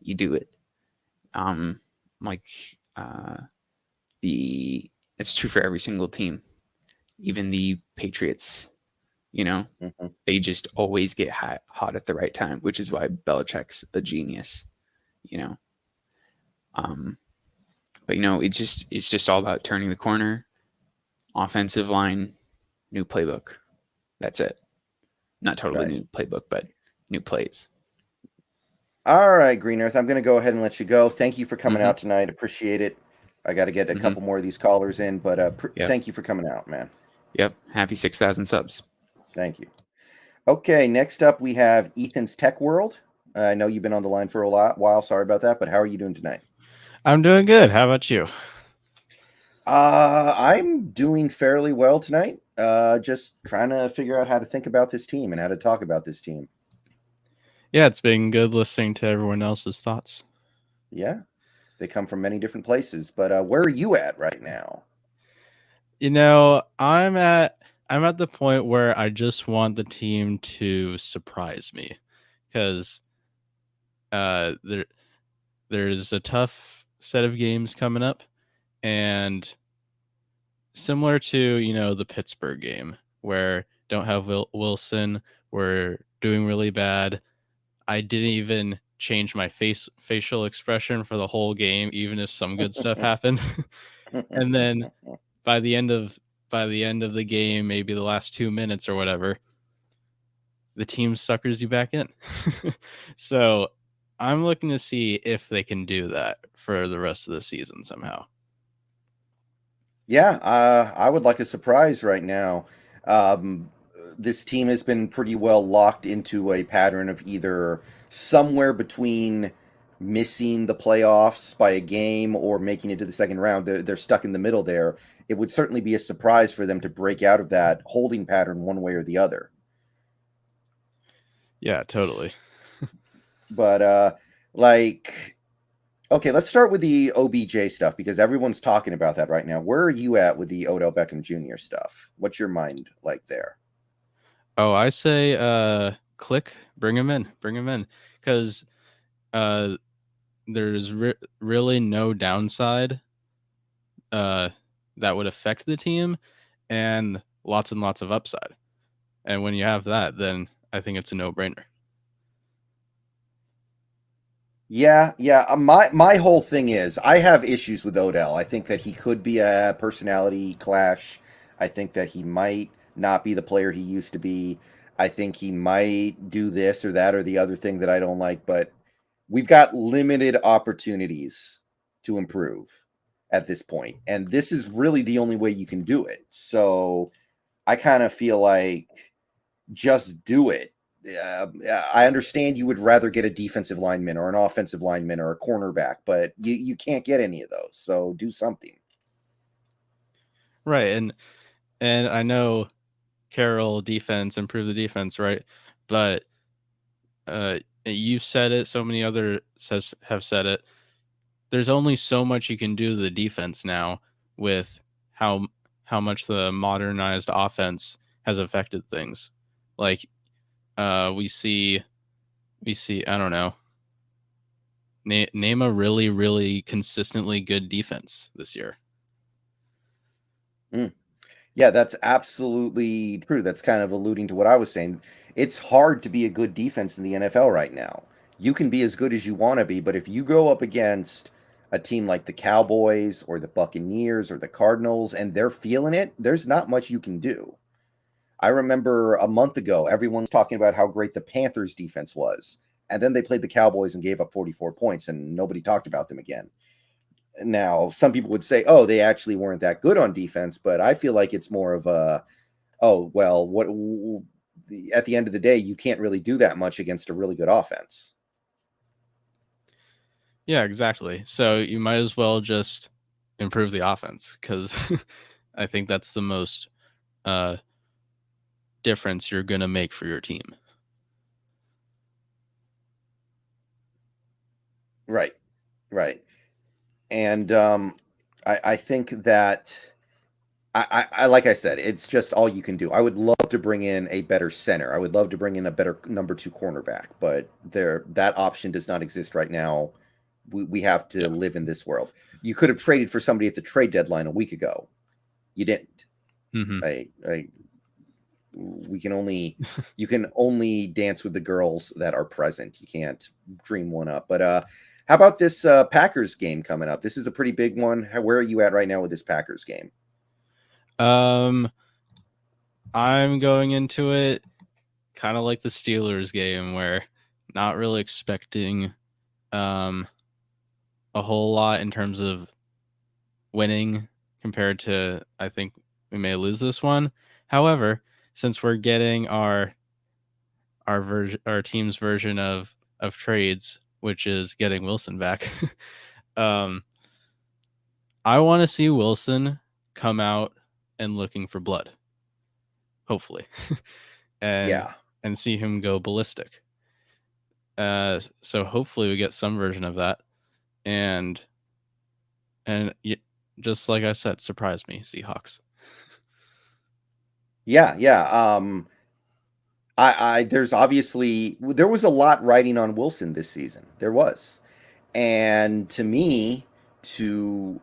You do it. It's true for every single team. Even the Patriots, you know, they just always get hot at the right time, which is why Belichick's a genius, you know. But you know, it's just all about turning the corner, offensive line, new playbook. That's it. Not totally new playbook, but new plays. All right, Green Earth, I'm going to go ahead and let you go. Thank you for coming out tonight. Appreciate it. I got to get a couple more of these callers in, but thank you for coming out, man. Yep. Happy 6,000 subs. Thank you. Okay, next up we have Ethan's Tech World. I know you've been on the line for a while. Sorry about that, but how are you doing tonight? I'm doing good. How about you? I'm doing fairly well tonight. Just trying to figure out how to think about this team and how to talk about this team. Yeah, it's been good listening to everyone else's thoughts. Yeah, they come from many different places, but where are you at right now? You know, I'm at the point where I just want the team to surprise me, because there's a tough set of games coming up, and similar to, you know, the Pittsburgh game where don't have Wilson, we're doing really bad. I didn't even change my facial expression for the whole game, even if some good stuff happened. And then by the end of the game, maybe the last 2 minutes or whatever, the team suckers you back in. So I'm looking to see if they can do that for the rest of the season somehow. Yeah, I would like a surprise right now. This team has been pretty well locked into a pattern of either somewhere between missing the playoffs by a game or making it to the second round. They're stuck in the middle there. It would certainly be a surprise for them to break out of that holding pattern one way or the other. Yeah, totally. But okay, let's start with the OBJ stuff because everyone's talking about that right now. Where are you at with the Odell Beckham Jr. stuff? What's your mind like there? Oh, I say click, bring him in, because there's really no downside that would affect the team, and lots of upside. And when you have that, then I think it's a no-brainer. Yeah. My whole thing is I have issues with Odell. I think that he could be a personality clash. I think that he might not be the player he used to be. I think he might do this or that or the other thing that I don't like, but we've got limited opportunities to improve at this point. And this is really the only way you can do it. So I kind of feel like just do it. I understand you would rather get a defensive lineman or an offensive lineman or a cornerback, but you can't get any of those. So do something. Right, and I know Carroll defense, improve the defense, right? But you've said it, so many others have said it. There's only so much you can do to the defense now with how much the modernized offense has affected things. Like we see I don't know, name a really consistently good defense this year. Yeah, that's absolutely true. That's kind of alluding to what I was saying. It's hard to be a good defense in the NFL right now. You can be as good as you want to be, but if you go up against a team like the Cowboys or the Buccaneers or the Cardinals and they're feeling it, there's not much you can do. I remember a month ago, everyone was talking about how great the Panthers defense was. And then they played the Cowboys and gave up 44 points, and nobody talked about them again. Now, some people would say, oh, they actually weren't that good on defense, but I feel like it's more of a, oh, well, at the end of the day, you can't really do that much against a really good offense. Yeah, exactly. So you might as well just improve the offense because I think that's the most difference you're going to make for your team. Right. And I think that I like I said, it's just all you can do. I would love to bring in a better center. I would love to bring in a better number 2 cornerback, but that option does not exist right now. We have to live in this world. You could have traded for somebody at the trade deadline a week ago. You didn't. Mm-hmm. You can only dance with the girls that are present. You can't dream one up. But how about this Packers game coming up? This is a pretty big one. Where are you at right now with this Packers game? I'm going into it kind of like the Steelers game where not really expecting a whole lot in terms of winning compared to I think we may lose this one. However, since we're getting our team's version of trades, which is getting Wilson back, I want to see Wilson come out and looking for blood, hopefully, and see him go ballistic. So hopefully we get some version of that, and just like I said, surprise me, Seahawks. Yeah. There was a lot riding on Wilson this season. There was, and to me, he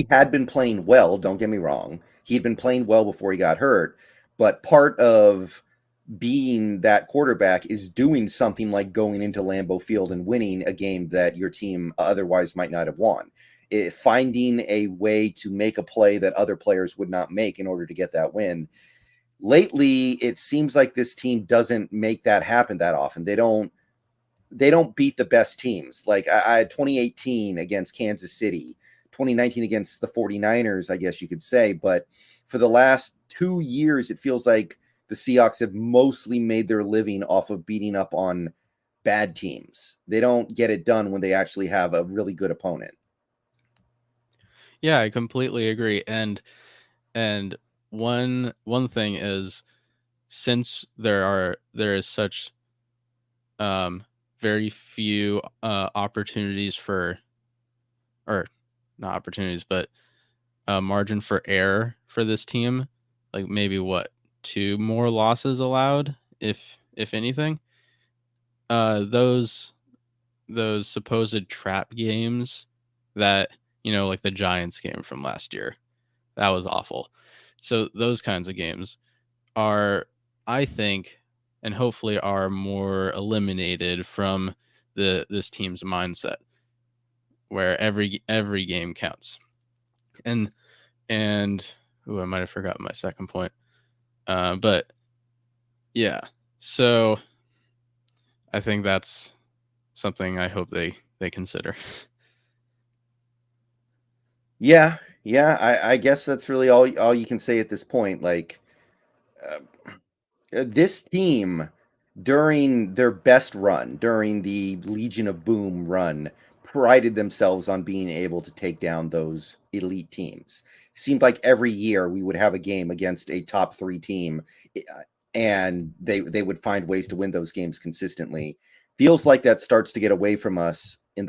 had been playing well. Don't get me wrong. He had been playing well before he got hurt, but part of being that quarterback is doing something like going into Lambeau Field and winning a game that your team otherwise might not have won. Finding a way to make a play that other players would not make in order to get that win. Lately, it seems like this team doesn't make that happen that often. They don't they don't beat the best teams. Like I had 2018 against Kansas City, 2019 against the 49ers, I guess you could say. But for the last 2 years, it feels like the Seahawks have mostly made their living off of beating up on bad teams. They don't get it done when they actually have a really good opponent. Yeah, I completely agree. And one thing is, since there is such very few opportunities for, or not opportunities, but margin for error for this team, like maybe 2 more losses allowed, if anything. Those supposed trap games that, like the Giants game from last year, that was awful. So those kinds of games are, I think, and hopefully are more eliminated from this team's mindset, where every game counts. And I might have forgotten my second point. But yeah, so I think that's something I hope they consider. Yeah, I guess that's really all you can say at this point. Like this team during their best run, during the Legion of Boom run, prided themselves on being able to take down those elite teams. Seemed like every year we would have a game against a top 3 team, and they would find ways to win those games consistently. Feels like that starts to get away from us in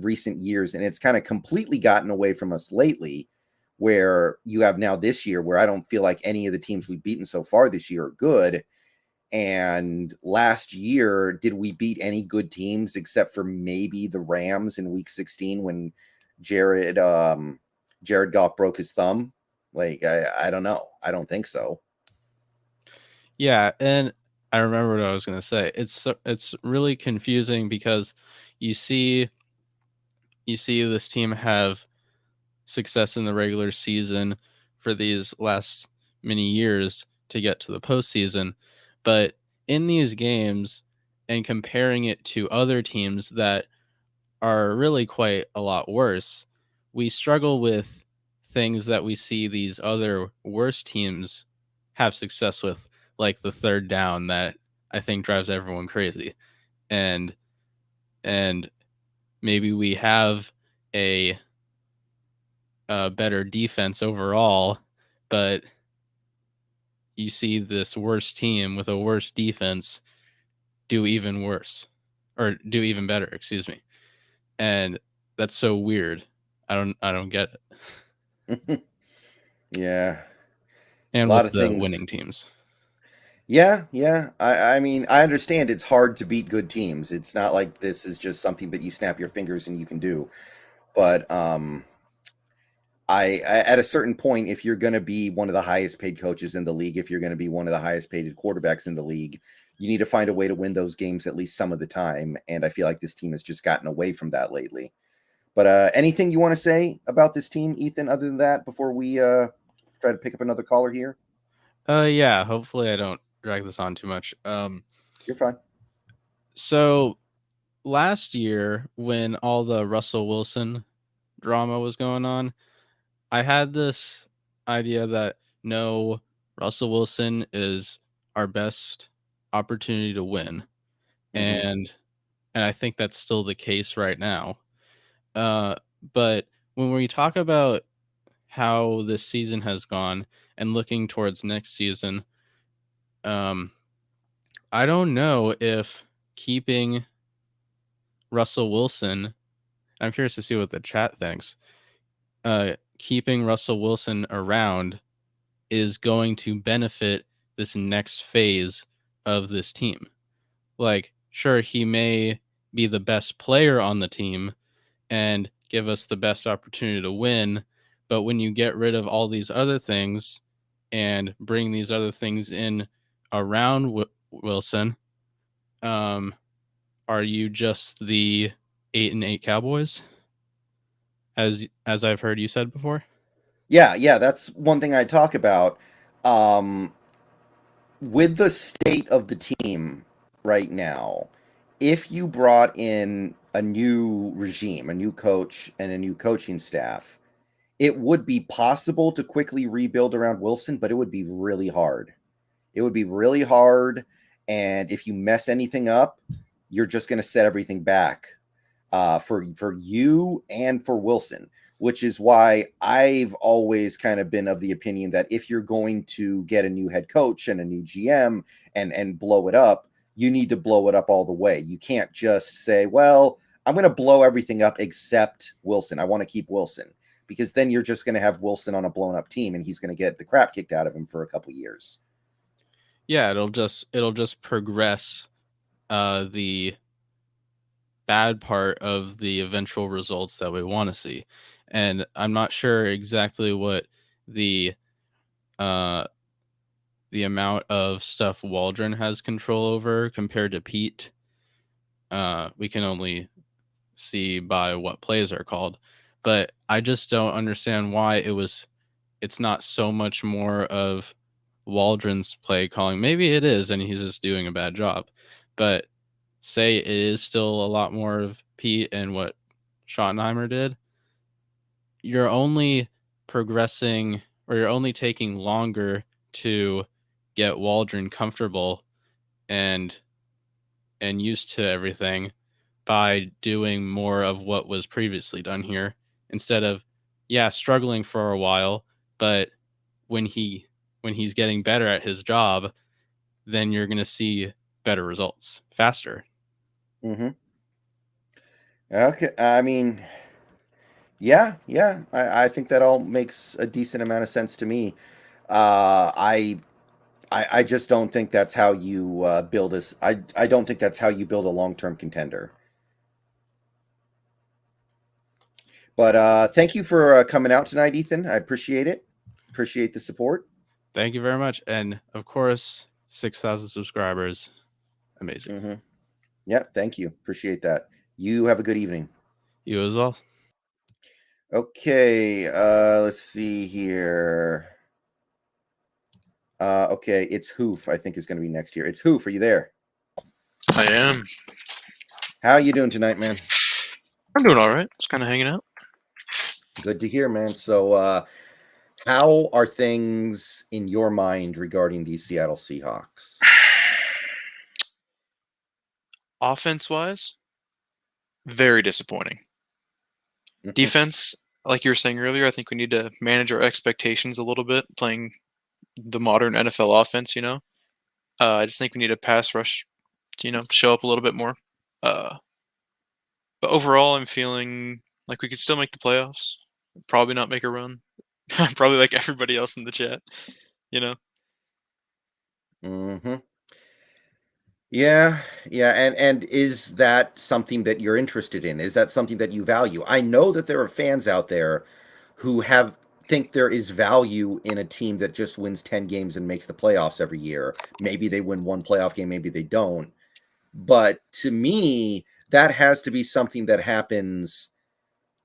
recent years, and it's kind of completely gotten away from us lately, where you have now this year where I don't feel like any of the teams we've beaten so far this year are good. And last year, did we beat any good teams except for maybe the Rams in week 16 when Jared Goff broke his thumb? Like, I don't know. I don't think so. Yeah, and I remember what I was going to say. It's really confusing because you see this team have success in the regular season for these last many years to get to the postseason, but in these games and comparing it to other teams that are really quite a lot worse, we struggle with things that we see these other worse teams have success with, like the third down that I think drives everyone crazy. And maybe we have a better defense overall, but you see this worse team with a worse defense do even worse, or do even better, excuse me. And that's so weird. I don't get it. Yeah. And a lot with of the things. winning teams. Yeah. I mean, I understand it's hard to beat good teams. It's not like this is just something that you snap your fingers and you can do. But I at a certain point, if you're going to be one of the highest paid coaches in the league, if you're going to be one of the highest paid quarterbacks in the league, you need to find a way to win those games at least some of the time. And I feel like this team has just gotten away from that lately. But anything you want to say about this team, Ethan, other than that, before we try to pick up another caller here? Yeah, hopefully I don't drag this on too much. You're fine. So last year, when all the Russell Wilson drama was going on, I had this idea that no, Russell Wilson is our best opportunity to win. And I think that's still the case right now. But when we talk about how this season has gone and looking towards next season, I don't know if keeping Russell Wilson, I'm curious to see what the chat thinks, keeping Russell Wilson around is going to benefit this next phase of this team. Like, sure, he may be the best player on the team and give us the best opportunity to win, but when you get rid of all these other things and bring these other things in around Wilson, are you just the 8-8 Cowboys, as I've heard you said before? Yeah, that's one thing I talk about. With the state of the team right now, if you brought in a new regime, a new coach, and a new coaching staff, it would be possible to quickly rebuild around Wilson, but it would be really hard. It would be really hard, and if you mess anything up, you're just going to set everything back for you and for Wilson, which is why I've always kind of been of the opinion that if you're going to get a new head coach and a new GM and blow it up, you need to blow it up all the way. You can't just say, well, I'm going to blow everything up except Wilson. I want to keep Wilson, because then you're just going to have Wilson on a blown up team and he's going to get the crap kicked out of him for a couple years. Yeah, it'll just progress the bad part of the eventual results that we want to see. And I'm not sure exactly what the amount of stuff Waldron has control over compared to Pete. We can only see by what plays are called, but I just don't understand why it's not so much more of Waldron's play calling. Maybe it is, and he's just doing a bad job, but say it is still a lot more of Pete and what Schottenheimer did. You're only progressing, or you're only taking longer to get Waldron comfortable and used to everything by doing more of what was previously done here, instead of struggling for a while, but when he's getting better at his job, then you're going to see better results faster. Mm-hmm. Okay. I mean, yeah. I think that all makes a decent amount of sense to me. I just don't think that's how you build this. I don't think that's how you build a long-term contender. But thank you for coming out tonight, Ethan. I appreciate it. Appreciate the support. Thank you very much. And of course, 6,000 subscribers. Amazing. Mm-hmm. Yeah, thank you. Appreciate that. You have a good evening. You as well. Okay, let's see here. Okay, it's Hoof, I think, is going to be next here. It's Hoof, are you there? I am. How are you doing tonight, man? I'm doing all right. Just kind of hanging out. Good to hear, man. So, how are things in your mind regarding the Seattle Seahawks? Offense-wise, very disappointing. Defense, like you were saying earlier, I think we need to manage our expectations a little bit, playing the modern NFL offense, I just think we need a pass rush, show up a little bit more. But overall, I'm feeling like we could still make the playoffs. Probably not make a run. Probably like everybody else in the chat, Mm-hmm. Yeah. And is that something that you're interested in? Is that something that you value? I know that there are fans out there who think there is value in a team that just wins 10 games and makes the playoffs every year. Maybe they win one playoff game, maybe they don't. But to me, that has to be something that happens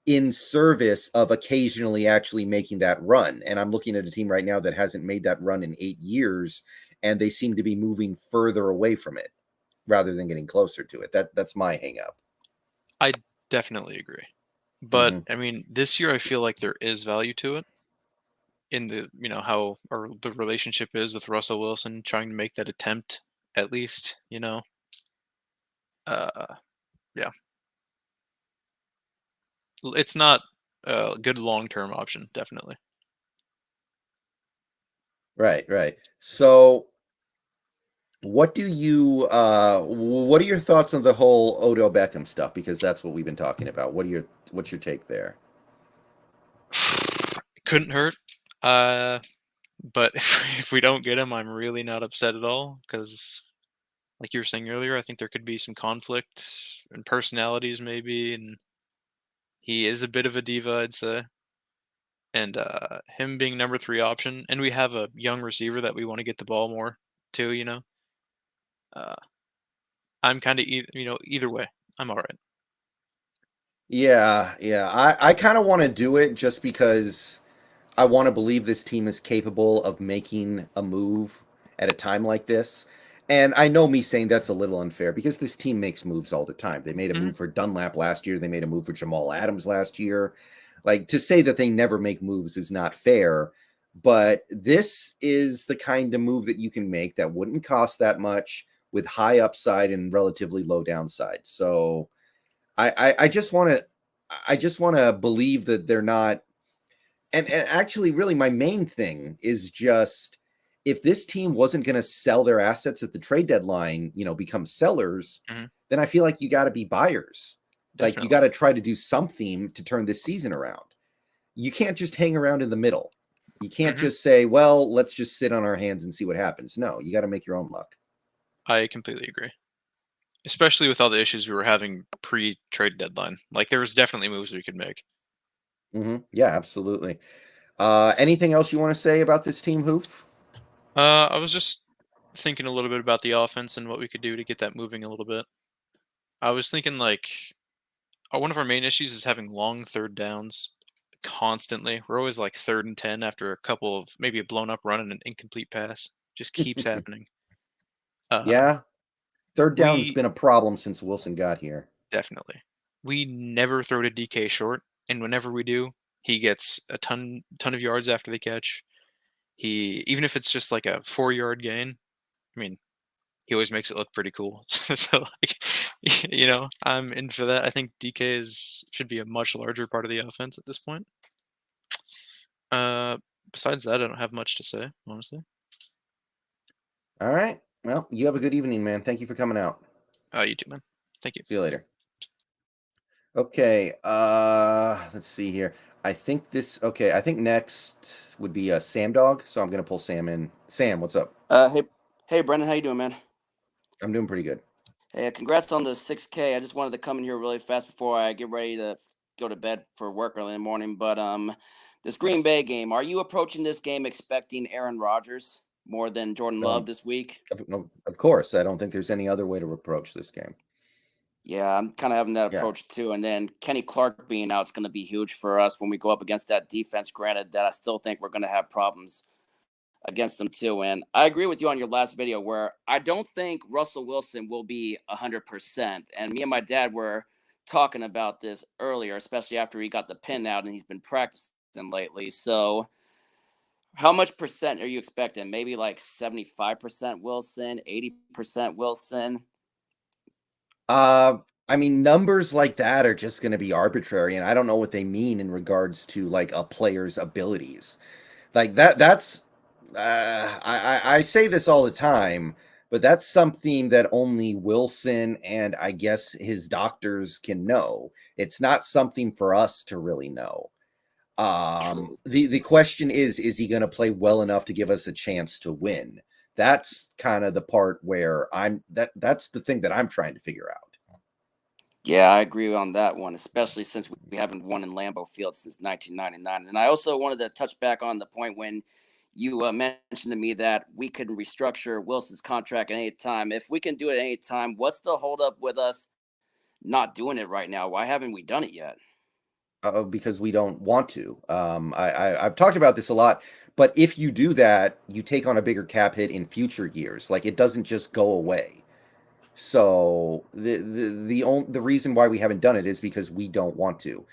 in service of occasionally actually making that run. And I'm looking at a team right now that hasn't made that run in 8 years, and they seem to be moving further away from it rather than getting closer to it. That's my hang up. I definitely agree. But I mean, this year I feel like there is value to it in the, how the relationship is with Russell Wilson, trying to make that attempt at least, yeah. It's not a good long-term option, definitely. Right. So what are your thoughts on the whole Odell Beckham stuff? Because that's what we've been talking about. What's your take there? Couldn't hurt. But if we don't get him, I'm really not upset at all, because like you were saying earlier, I think there could be some conflict in personalities maybe, and he is a bit of a diva, I'd say. And him being number 3 option, and we have a young receiver that we want to get the ball more too, I'm kind of either way, I'm all right. Yeah. I kind of want to do it just because I want to believe this team is capable of making a move at a time like this. And I know me saying that's a little unfair because this team makes moves all the time. They made a move for Dunlap last year. They made a move for Jamal Adams last year. Like, to say that they never make moves is not fair. But this is the kind of move that you can make that wouldn't cost that much with high upside and relatively low downside. So I just want to believe that they're not. And actually, really, my main thing is just, if this team wasn't going to sell their assets at the trade deadline, become sellers, then I feel like you got to be buyers. Definitely. Like, you got to try to do something to turn this season around. You can't just hang around in the middle. You can't just say, well, let's just sit on our hands and see what happens. No, you got to make your own luck. I completely agree. Especially with all the issues we were having pre-trade deadline. Like, there was definitely moves we could make. Yeah, absolutely. Anything else you want to say about this team, Hoof? I was just thinking a little bit about the offense and what we could do to get that moving a little bit. I was thinking, like, one of our main issues is having long third downs constantly. We're always like 3rd and 10 after a couple of maybe a blown up run and an incomplete pass. Just keeps happening. Yeah. Third down's we- been a problem since Wilson got here. Definitely. We never throw to DK short, and whenever we do, he gets a ton of yards after the catch. Even if it's just like a 4-yard gain, I mean, he always makes it look pretty cool. So, like, I'm in for that. I think DK should be a much larger part of the offense at this point. Besides that, I don't have much to say, honestly. All right. Well, you have a good evening, man. Thank you for coming out. You too, man. Thank you. See you later. Okay. Let's see here. I think next would be Sam Dog. So I'm gonna pull Sam in. Sam, what's up? Hey, Brendon, how you doing, man? I'm doing pretty good. Hey, congrats on the 6K. I just wanted to come in here really fast before I get ready to go to bed for work early in the morning. But this Green Bay game, are you approaching this game expecting Aaron Rodgers more than Jordan Love this week? Of course. I don't think there's any other way to approach this game. Yeah, I'm kind of having that approach too. And then Kenny Clark being out is going to be huge for us when we go up against that defense. Granted that I still think we're going to have problems against them too. And I agree with you on your last video where I don't think Russell Wilson will be 100%. And me and my dad were talking about this earlier, especially after he got the pin out and he's been practicing lately. So how much percent are you expecting? Maybe like 75% Wilson, 80% Wilson? I mean, numbers like that are just going to be arbitrary, and I don't know what they mean in regards to like a player's abilities. Like that's I say this all the time, but that's something that only Wilson and I guess his doctors can know. It's not something for us to really know. The question is he going to play well enough to give us a chance to win? That's kind of the part where that's the thing that I'm trying to figure out. Yeah, I agree on that one, especially since we haven't won in Lambeau Field since 1999. And I also wanted to touch back on the point when you mentioned to me that we could restructure Wilson's contract at any time. If we can do it at any time, what's the holdup with us not doing it right now? Why haven't we done it yet? Because we don't want to. I've talked about this a lot, but if you do that, you take on a bigger cap hit in future years. Like, it doesn't just go away. So the reason why we haven't done it is because we don't want to.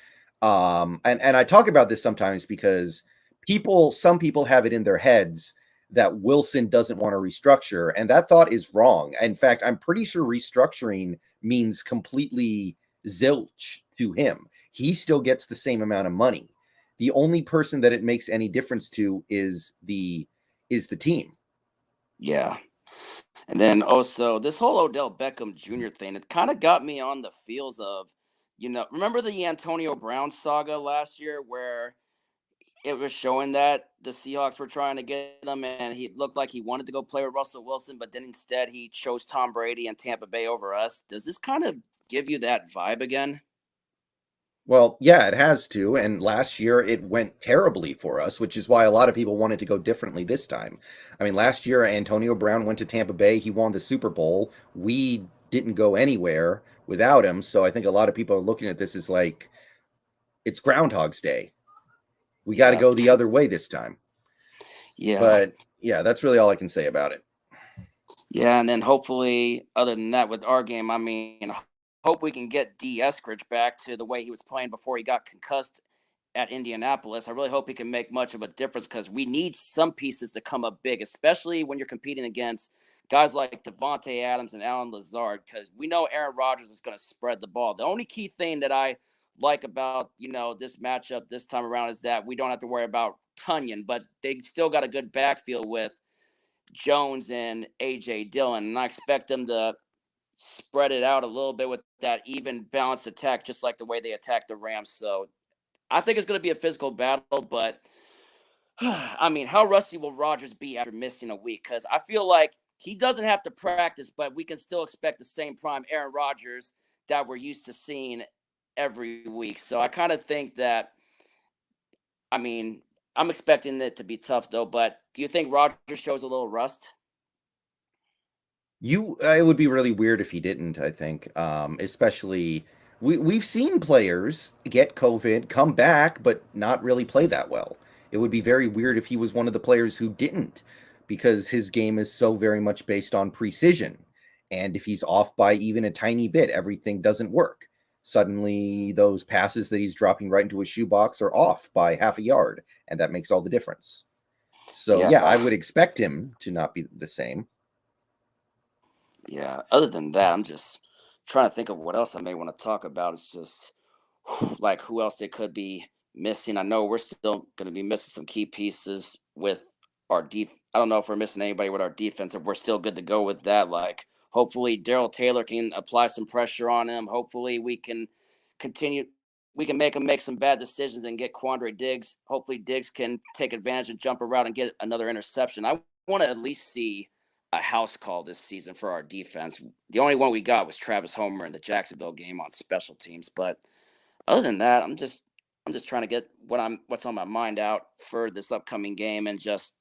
And I talk about this sometimes because some people have it in their heads that Wilson doesn't want to restructure, and that thought is wrong. In fact, I'm pretty sure restructuring means completely zilch to him. He still gets the same amount of money. The only person that it makes any difference to is the team. Yeah. And then also this whole Odell Beckham Jr. thing, it kind of got me on the feels of, remember the Antonio Brown saga last year where it was showing that the Seahawks were trying to get him and he looked like he wanted to go play with Russell Wilson, but then instead he chose Tom Brady and Tampa Bay over us. Does this kind of give you that vibe again? Well, yeah, it has to. And last year it went terribly for us, which is why a lot of people wanted to go differently this time. I mean, last year Antonio Brown went to Tampa Bay. He won the Super Bowl. We didn't go anywhere without him. So I think a lot of people are looking at this as like, it's Groundhog's Day. We got to go the other way this time. Yeah. But yeah, that's really all I can say about it. Yeah, and then hopefully, other than that, with our game, I mean, hope we can get D. Eskridge back to the way he was playing before he got concussed at Indianapolis. I really hope he can make much of a difference because we need some pieces to come up big, especially when you're competing against guys like Devontae Adams and Alan Lazard, because we know Aaron Rodgers is going to spread the ball. The only key thing that I like about, this matchup this time around is that we don't have to worry about Tunyon, but they still got a good backfield with Jones and A.J. Dillon, and I expect them to spread it out a little bit with that even balanced attack, just like the way they attacked the Rams. So I think it's going to be a physical battle, but I mean, how rusty will Rodgers be after missing a week? Because I feel like he doesn't have to practice, but we can still expect the same prime Aaron Rodgers that we're used to seeing every week. So I kind of think that, I mean, I'm expecting it to be tough, though, but do you think Rodgers shows a little rust? It would be really weird if he didn't, I think. Especially we've seen players get COVID, come back, but not really play that well. It would be very weird if he was one of the players who didn't, because his game is so very much based on precision. And if he's off by even a tiny bit, everything doesn't work. Suddenly those passes that he's dropping right into his shoebox are off by half a yard, and that makes all the difference. So yeah, I would expect him to not be the same. Yeah, other than that, I'm just trying to think of what else I may want to talk about. It's just like who else they could be missing. I know we're still going to be missing some key pieces with our I don't know if we're missing anybody with our defense, if we're still good to go with that. Like, hopefully, Daryl Taylor can apply some pressure on him. Hopefully, we can continue. We can make him make some bad decisions and get Quandre Diggs. Hopefully, Diggs can take advantage and jump around and get another interception. I want to at least see a house call this season for our defense. The only one we got was Travis Homer in the Jacksonville game on special teams. But other than that, I'm just trying to get what's on my mind out for this upcoming game and just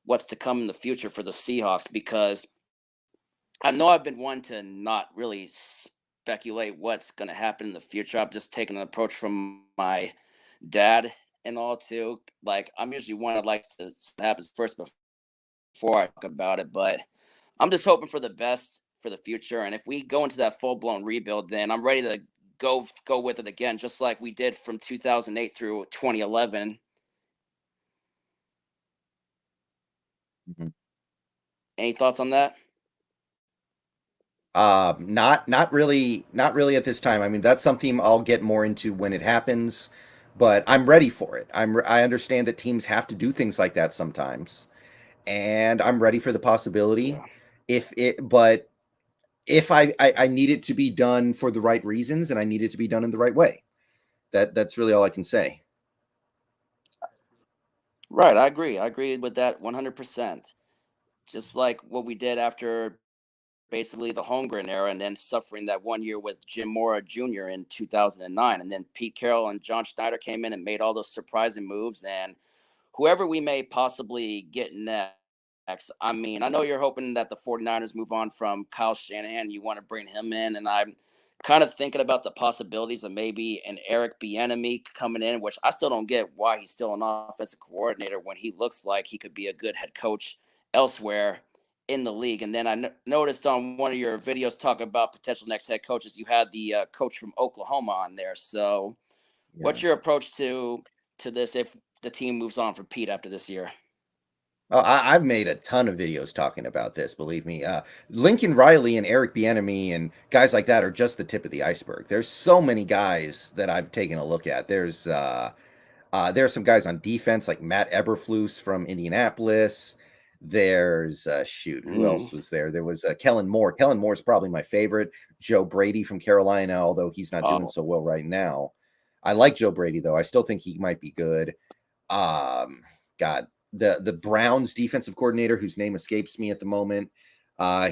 what's to come in the future for the Seahawks, because I know I've been one to not really speculate what's going to happen in the future. I'm just taking an approach from my dad and all too. Like, I'm usually one that likes to see what happens first before I talk about it, but I'm just hoping for the best for the future. And if we go into that full blown rebuild, then I'm ready to go with it again, just like we did from 2008 through 2011. Mm-hmm. Any thoughts on that? Not really at this time. I mean, that's something I'll get more into when it happens, but I'm ready for it. I understand that teams have to do things like that sometimes, and I'm ready for the possibility. Yeah. But if I need it to be done for the right reasons, and I need it to be done in the right way. That's really all I can say. Right, I agree. I agree with that 100%. Just like what we did after basically the Holmgren era, and then suffering that 1 year with Jim Mora Jr. in 2009. And then Pete Carroll and John Schneider came in and made all those surprising moves. And whoever we may possibly get next, I mean, I know you're hoping that the 49ers move on from Kyle Shanahan. You want to bring him in. And I'm kind of thinking about the possibilities of maybe an Eric Bieniemy coming in, which I still don't get why he's still an offensive coordinator when he looks like he could be a good head coach elsewhere in the league. And then I noticed on one of your videos talking about potential next head coaches, you had the coach from Oklahoma on there. So what's your approach to this if the team moves on from Pete after this year? I've made a ton of videos talking about this, believe me. Lincoln Riley and Eric Bieniemy and guys like that are just the tip of the iceberg. There's so many guys that I've taken a look at. There are some guys on defense like Matt Eberflus from Indianapolis. There's who else was there? There was Kellen Moore. Kellen Moore is probably my favorite. Joe Brady from Carolina, although he's not doing so well right now. I like Joe Brady though. I still think he might be good. God, the Browns defensive coordinator, whose name escapes me at the moment.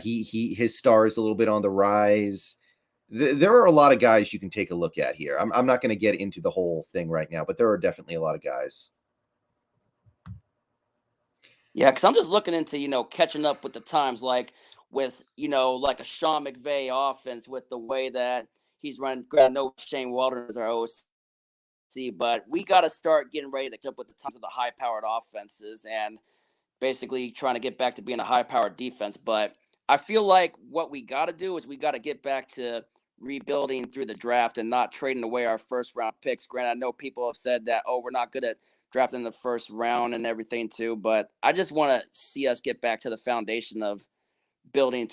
His star is a little bit on the rise. There are a lot of guys you can take a look at here. I'm not going to get into the whole thing right now, but there are definitely a lot of guys. Yeah, because I'm just looking into, catching up with the times, like with, like a Sean McVay offense with the way that he's running. I know Shane Waldron is our OC, but we got to start getting ready to catch up with the times of the high-powered offenses and basically trying to get back to being a high-powered defense. But I feel like what we got to do is we got to get back to rebuilding through the draft and not trading away our first round picks. Granted, I know people have said that, oh, we're not good at drafting the first round and everything too, but I just want to see us get back to the foundation of building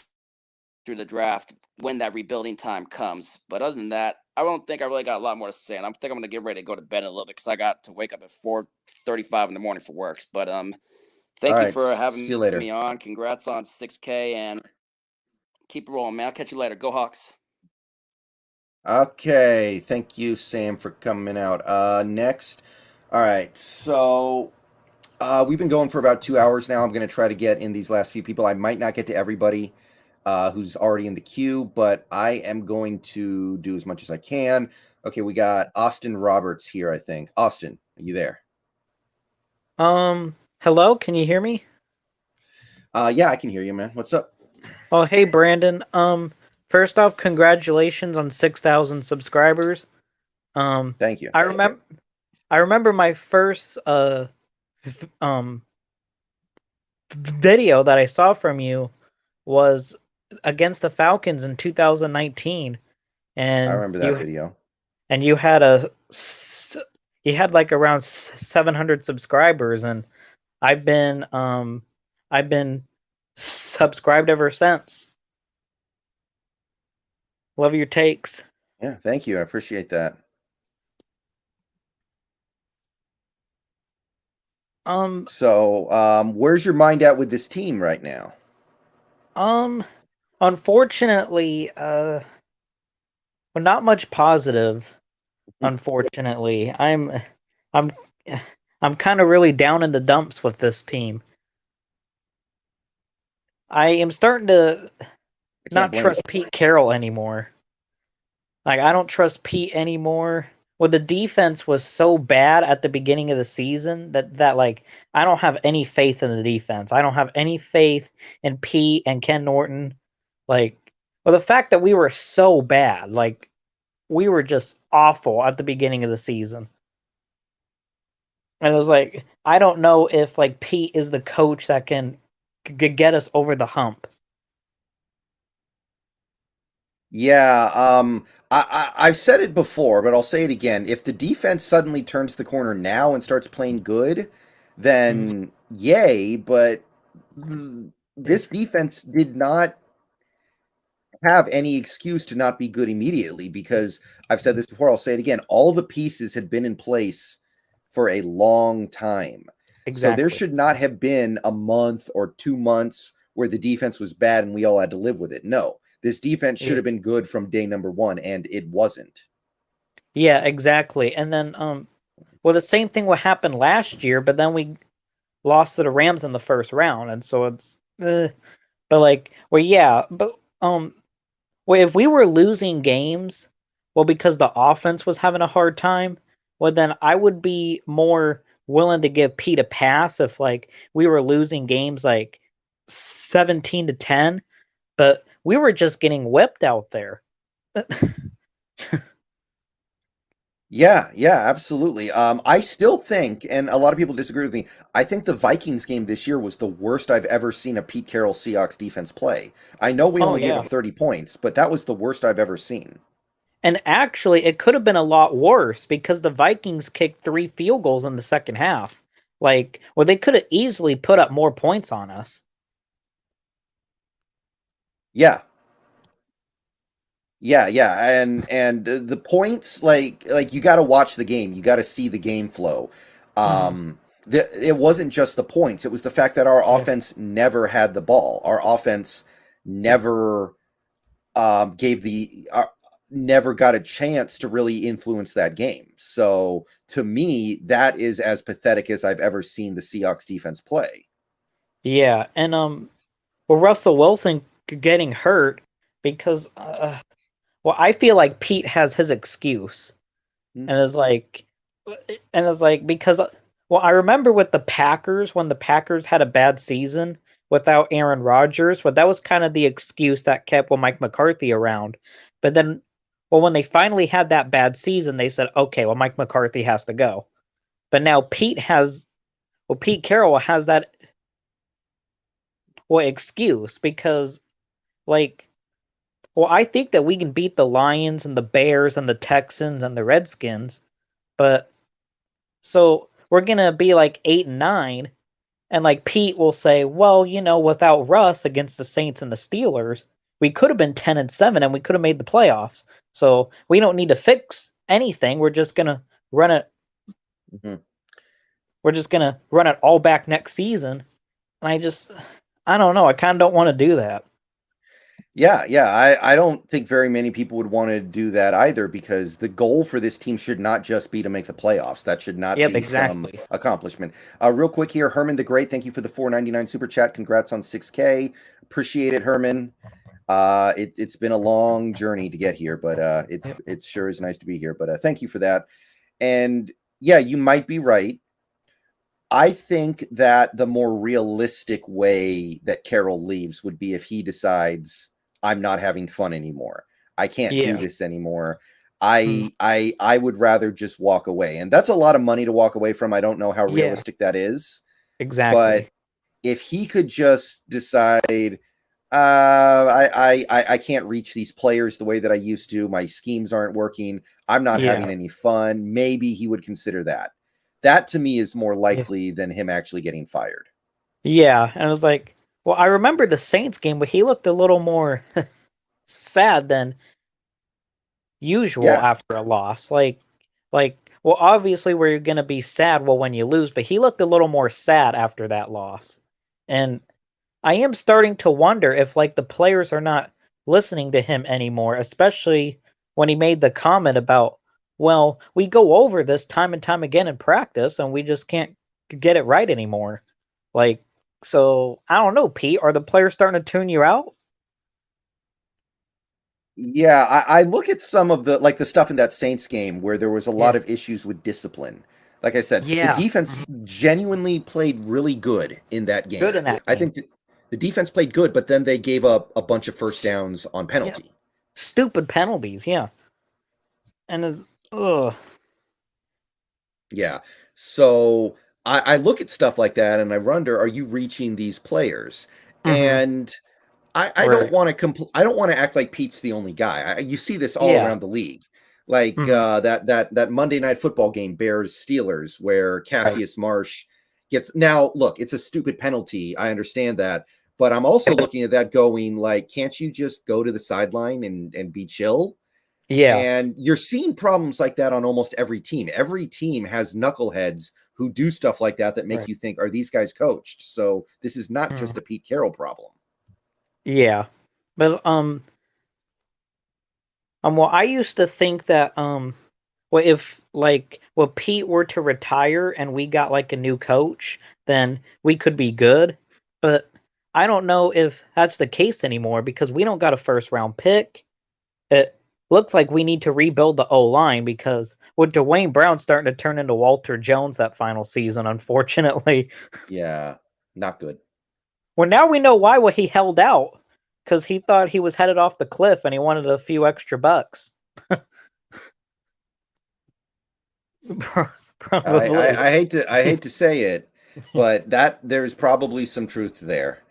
through the draft when that rebuilding time comes. But other than that, I don't think I really got a lot more to say, and I think I'm going to get ready to go to bed in a little bit because I got to wake up at 4:35 in the morning for work. But thank you for having see you later. me on. Congrats on 6K, and keep it rolling, man. I'll catch you later. Go Hawks. Okay, thank you, Sam, for coming out. Next, all right, so we've been going for about 2 hours now. I'm going to try to get in these last few people. I might not get to everybody who's already in the queue, but I am going to do as much as I can. Okay, we got Austin Roberts here, I think. Austin, are you there? Hello, can you hear me? Yeah, I can hear you, man. What's up? Oh, hey, Brandon. First off, congratulations on 6,000 subscribers. Thank you. I remember my first video that I saw from you was against the Falcons in 2019, and I remember that video. And you had like around 700 subscribers, and I've been subscribed ever since. Love your takes. Yeah, thank you. I appreciate that. So, where's your mind at with this team right now? Unfortunately, well, not much positive. Unfortunately, I'm kind of really down in the dumps with this team. I am starting to not trust Pete Carroll anymore. Like, I don't trust Pete anymore. Well, the defense was so bad at the beginning of the season that like I don't have any faith in the defense. I don't have any faith in Pete and Ken Norton. Like, well, the fact that we were so bad, like we were just awful at the beginning of the season. And it was like, I don't know if like Pete is the coach that can get us over the hump. Yeah, I've said it before, but I'll say it again. If the defense suddenly turns the corner now and starts playing good, then yay, but this defense did not have any excuse to not be good immediately, because I've said this before, I'll say it again. All the pieces had been in place for a long time. Exactly. So there should not have been a month or 2 months where the defense was bad and we all had to live with it. No. This defense should have been good from day number one, and it wasn't. Yeah, exactly. And then, well, the same thing would happen last year, but then we lost to the Rams in the first round, and so it's, but like, well, yeah, but well, if we were losing games, well, because the offense was having a hard time, well, then I would be more willing to give Pete a pass if like we were losing games like 17-10, but we were just getting whipped out there. Yeah, absolutely. I still think, and a lot of people disagree with me, I think the Vikings game this year was the worst I've ever seen a Pete Carroll Seahawks defense play. I know we only gave up 30 points, but that was the worst I've ever seen. And actually, it could have been a lot worse because the Vikings kicked 3 field goals in the second half. Like, well, they could have easily put up more points on us. Yeah, and the points, like you got to watch the game, you got to see the game flow. It wasn't just the points; it was the fact that our offense never had the ball. Our offense never never got a chance to really influence that game. So to me, that is as pathetic as I've ever seen the Seahawks defense play. Yeah, and well, Russell Wilson getting hurt because well, I feel like Pete has his excuse, and it's like because well, I remember with the Packers when the Packers had a bad season without Aaron Rodgers, but that was kind of the excuse that kept Mike McCarthy around. But then, well, when they finally had that bad season, they said, okay, well, Mike McCarthy has to go. But now Pete Carroll has that excuse because like, well, I think that we can beat the Lions and the Bears and the Texans and the Redskins, but so we're gonna be like 8-9, and like Pete will say, well, without Russ against the Saints and the Steelers, we could have been 10-7 and we could have made the playoffs. So we don't need to fix anything. We're just gonna run it. Mm-hmm. We're just gonna run it all back next season. And I don't know. I kind of don't want to do that. Yeah. I don't think very many people would want to do that either, because the goal for this team should not just be to make the playoffs. That should not be some accomplishment. Real quick here, Herman the Great, thank you for the $4.99 super chat. Congrats on 6K. Appreciate it, Herman. It's been a long journey to get here, but it sure is nice to be here. But thank you for that. And yeah, you might be right. I think that the more realistic way that Carroll leaves would be if he decides, I'm not having fun anymore. I can't do this anymore. I would rather just walk away. And that's a lot of money to walk away from. I don't know how realistic that is. Exactly. But if he could just decide, I can't reach these players the way that I used to. My schemes aren't working. I'm not having any fun. Maybe he would consider that. That to me is more likely than him actually getting fired. Yeah, and I was like, well, I remember the Saints game, but he looked a little more sad than usual after a loss. Like, well, obviously we're gonna be sad when you lose, but he looked a little more sad after that loss. And I am starting to wonder if the players are not listening to him anymore, especially when he made the comment about, well, we go over this time and time again in practice and we just can't get it right anymore. So I don't know, Pete, are the players starting to tune you out? Yeah, I look at some of the the stuff in that Saints game where there was a lot of issues with discipline. Like I said, the defense genuinely played really good in that game. Good in that game. I think the defense played good, but then they gave up a bunch of first downs on penalty. Yeah. Stupid penalties, yeah. And Yeah. So I look at stuff like that and I wonder, are you reaching these players? And I don't want to I don't want to act like Pete's the only guy. You see this all around the league. That Monday Night Football game, Bears Steelers, where Cassius Marsh gets, now look, it's a stupid penalty. I understand that, but I'm also looking at that going can't you just go to the sideline and be chill? Yeah. And you're seeing problems like that on almost every team. Every team has knuckleheads who do stuff like that make you think, are these guys coached? So this is not just a Pete Carroll problem. Yeah. But well, I used to think that well, if Pete were to retire and we got a new coach, then we could be good. But I don't know if that's the case anymore, because we don't got a first round pick. It looks like we need to rebuild the O-line, because with Dwayne Brown starting to turn into Walter Jones that final season, unfortunately. Yeah, not good. Well, now we know why he held out, because he thought he was headed off the cliff and he wanted a few extra bucks. I hate to say it, but there's probably some truth there.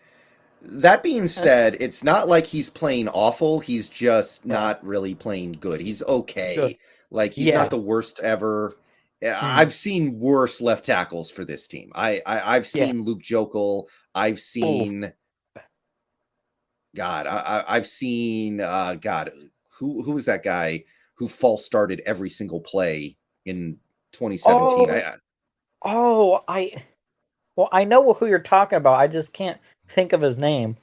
That being said, it's not like he's playing awful. He's just not really playing good. He's okay. He's not the worst ever. I've seen worse left tackles for this team. I've seen Luke Jokel. I've seen I've seen who was that guy who false started every single play in 2017? I know who you're talking about. I just can't think of his name.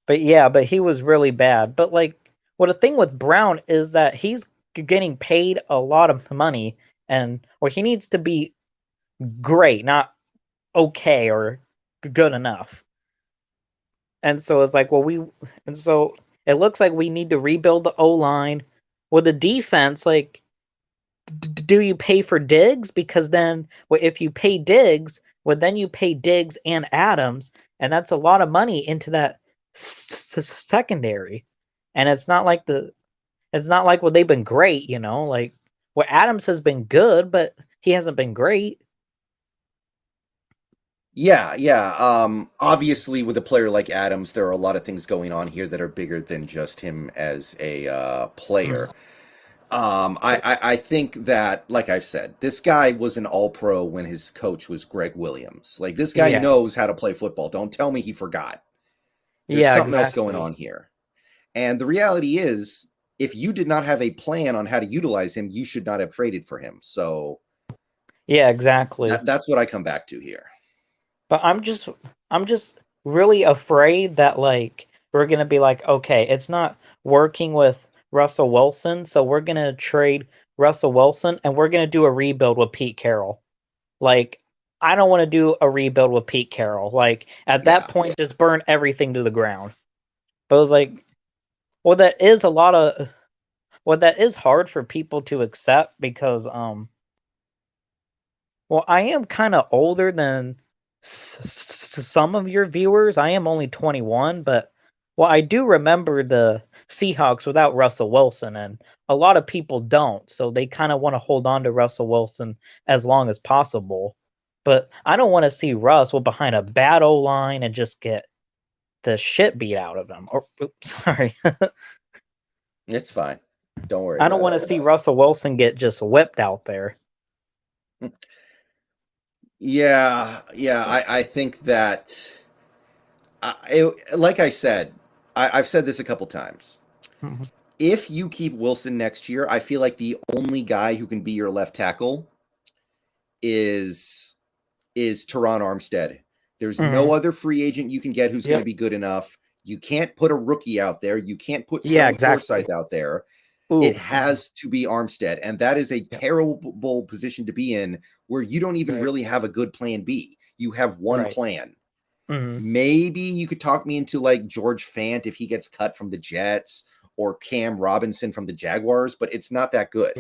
But yeah, but he was really bad. But the thing with Brown is that he's getting paid a lot of money, and he needs to be great, not okay or good enough. And so it's so it looks like we need to rebuild the O-line. With the defense, do you pay for Diggs? Because then if you pay Diggs, then you pay Diggs and Adams, and that's a lot of money into that secondary. And it's not like they've been great, Adams has been good, but he hasn't been great. Yeah. Obviously, with a player like Adams, there are a lot of things going on here that are bigger than just him as a player. I think that, like I've said, this guy was an all-pro when his coach was Greg Williams. Like, this guy knows how to play football. Don't tell me he forgot. There's something else going on here. And the reality is, if you did not have a plan on how to utilize him, you should not have traded for him. So, yeah, exactly. That's what I come back to here. But I'm just really afraid that like we're gonna be like, okay, it's not working with Russell Wilson, so we're gonna trade Russell Wilson and we're gonna do a rebuild with Pete Carroll. Like, I don't want to do a rebuild with Pete Carroll. Like, at that point, just burn everything to the ground. But it was like, well, that is that is hard for people to accept because, well, I am kind of older than some of your viewers. I am only 21, but, well, I do remember the Seahawks without Russell Wilson, and a lot of people don't, so they kind of want to hold on to Russell Wilson as long as possible. But I don't want to see Russ behind a bad O-line and just get the shit beat out of him. Or, oops, sorry. It's fine. Don't worry. I don't want to see Russell Wilson get just whipped out there. Yeah. I think that, like I said, I've said this a couple times. Mm-hmm. If you keep Wilson next year, I feel like the only guy who can be your left tackle is Teron Armstead. There's no other free agent you can get who's going to be good enough. You can't put a rookie out there. You can't put Stone Forsythe out there. Ooh. It has to be Armstead, and that is a terrible position to be in where you don't even really have a good plan B. You have one plan. Mm-hmm. Maybe you could talk me into like George Fant if he gets cut from the Jets or Cam Robinson from the Jaguars, but it's not that good.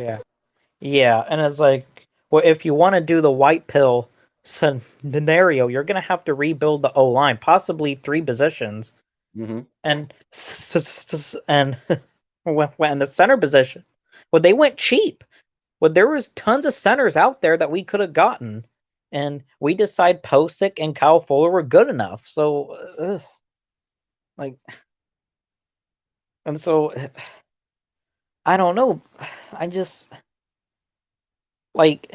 Yeah, and it's like, well, if you want to do the white pill scenario, you're going to have to rebuild the O-line, possibly 3 positions. Mm-hmm. And when the center position, well, they went cheap. Well, there was tons of centers out there that we could have gotten, and we decide Posick and Kyle Fuller were good enough. So, and so, I don't know. I just, like,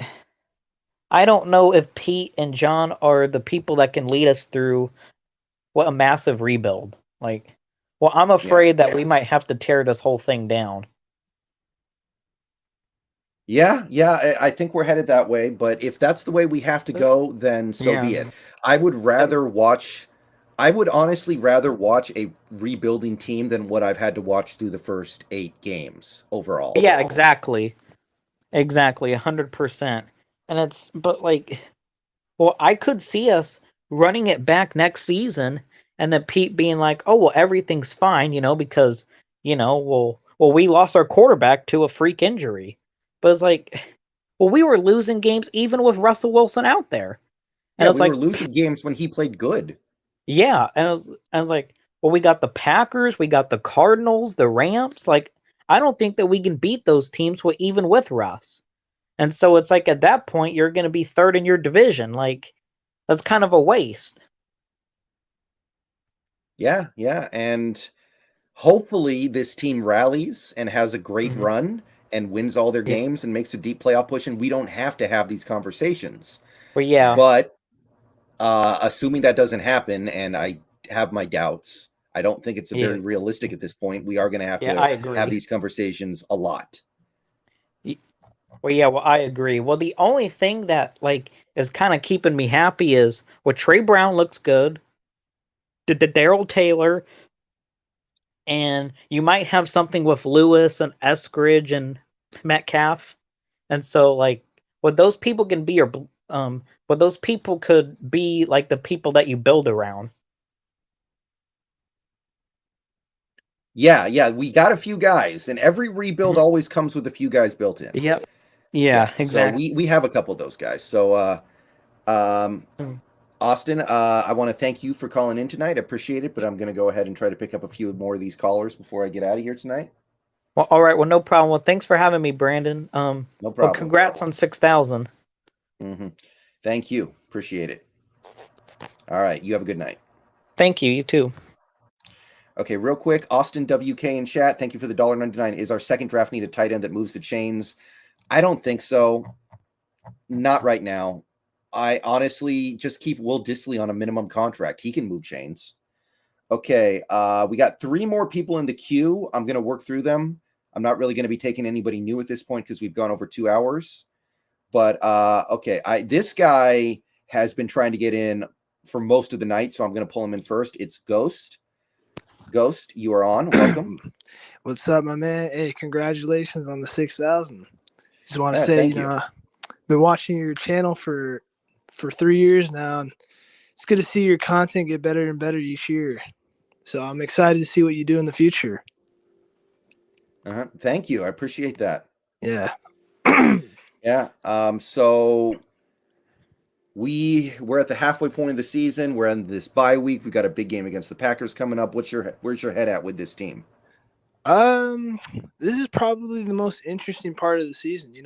I don't know if Pete and John are the people that can lead us through a massive rebuild. Like, well, I'm afraid that we might have to tear this whole thing down. Yeah, I think we're headed that way, but if that's the way we have to go, then so be it. I would honestly rather watch a rebuilding team than what I've had to watch through the first 8 games overall. Yeah, exactly, 100%. And but like, well, I could see us running it back next season, and then Pete being like, "Oh, well, everything's fine," because well, we lost our quarterback to a freak injury. But it's like, well, we were losing games even with Russell Wilson out there. And we were losing games when he played good. Yeah, and I was like, well, we got the Packers, we got the Cardinals, the Rams. Like, I don't think that we can beat those teams even with Russ. And so it's like, at that point, you're going to be third in your division. Like, that's kind of a waste. Yeah, and hopefully this team rallies and has a great run and wins all their games and makes a deep playoff push, and we don't have to have these conversations. But assuming that doesn't happen, and I have my doubts, I don't think it's very realistic at this point. We are going to have to have these conversations a lot. Well, I agree. Well, the only thing that is kind of keeping me happy is Trey Brown looks good. The Darrell Taylor, and you might have something with Lewis and Eskridge and Metcalf, and so those people can be your those people could be like the people that you build around. Yeah, we got a few guys, and every rebuild always comes with a few guys built in. Yep. Yeah, exactly. So we have a couple of those guys. So, Austin, I want to thank you for calling in tonight. I appreciate it, but I'm going to go ahead and try to pick up a few more of these callers before I get out of here tonight. Well, all right. Well, no problem. Well, thanks for having me, Brandon. No problem. Well, congrats on 6,000. Thank you. Appreciate it. All right. You have a good night. Thank you. You too. Okay, real quick. Austin WK in chat. Thank you for the $1.99. Is our second draft need a tight end that moves the chains? I don't think so. Not right now. I honestly just keep Will Dissly on a minimum contract. He can move chains. Okay, we got 3 more people in the queue. I'm going to work through them. I'm not really going to be taking anybody new at this point because we've gone over 2 hours. But, okay, this guy has been trying to get in for most of the night, so I'm going to pull him in first. It's Ghost. Ghost, you are on. Welcome. What's up, my man? Hey, congratulations on the 6,000. Just want to say, thank you. Been watching your channel for 3 years now, and it's good to see your content get better and better each year. So I'm excited to see what you do in the future. Thank you. I appreciate that. Yeah. Yeah. So we're at the halfway point of the season. We're in this bye week. We got a big game against the Packers coming up. Where's your head at with this team? This is probably the most interesting part of the season. You